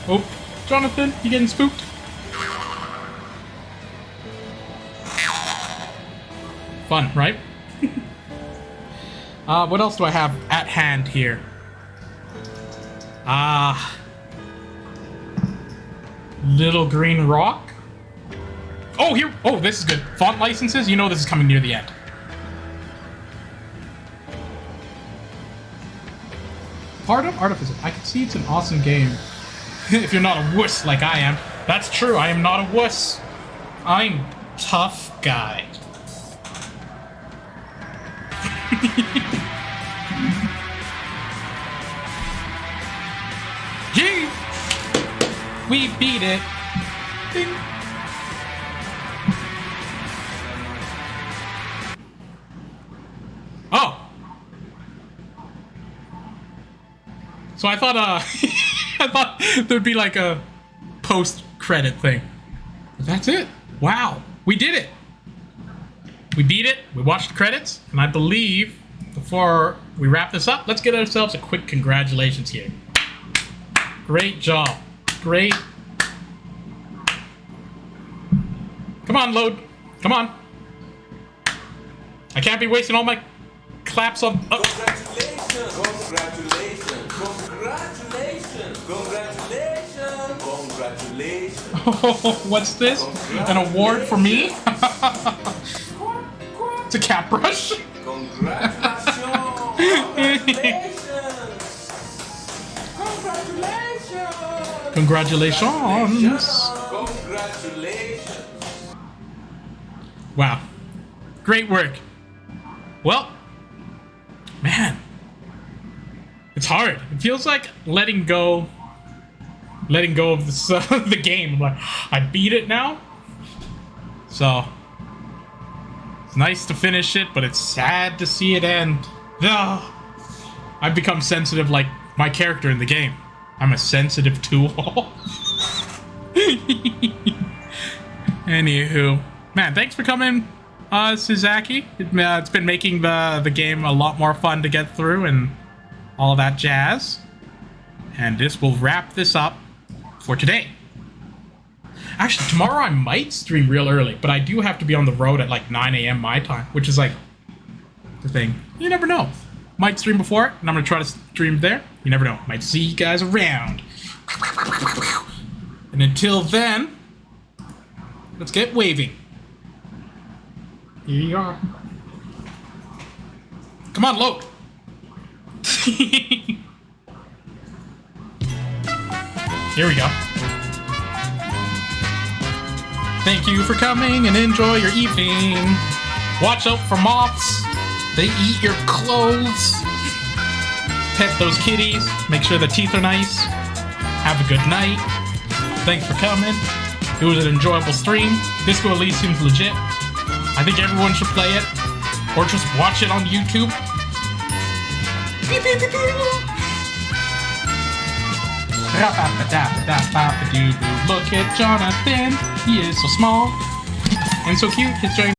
Oh, Jonathan, you getting spooked? Fun, right? What else do I have at hand here? Little Green Rock? Oh, here. Oh, this is good. Font licenses. You know this is coming near the end. Part of Artificer. I can see it's an awesome game. If you're not a wuss like I am. That's true. I am not a wuss. I'm tough guy. Gee! We beat it. Ding. Oh. So I thought I thought there'd be like a post-credit thing. But that's it. Wow. We did it. We beat it. We watched the credits, and I believe before we wrap this up, let's get ourselves a quick congratulations here. Great job. Great. Come on, load. Come on. I can't be wasting all my claps on... Oh. Congratulations! Congratulations! Congratulations! Congratulations! Congratulations! Oh, what's this? An award for me? It's a cap brush. Congratulations! Congratulations! Congratulations. Congratulations! Wow. Great work. Well, man. It's hard. It feels like letting go of this, the game. I'm like, I beat it now. So, it's nice to finish it, but it's sad to see it end. Ugh. I've become sensitive like my character in the game. I'm a sensitive tool. Anywho. Man, thanks for coming, Suzaki. It's been making the game a lot more fun to get through and all that jazz. And this will wrap this up for today. Actually, tomorrow I might stream real early, but I do have to be on the road at like 9 a.m. my time, which is like the thing. You never know. Might stream before it, and I'm going to try to stream there. You never know. Might see you guys around. And until then, let's get waving. Here you are. Come on, load. Here we go. Thank you for coming and enjoy your evening. Watch out for moths. They eat your clothes. Pet those kitties. Make sure the teeth are nice. Have a good night. Thanks for coming. It was an enjoyable stream. Disco Elysium's legit. I think everyone should play it. Or just watch it on YouTube. Look at Jonathan. He is so small and so cute. His giant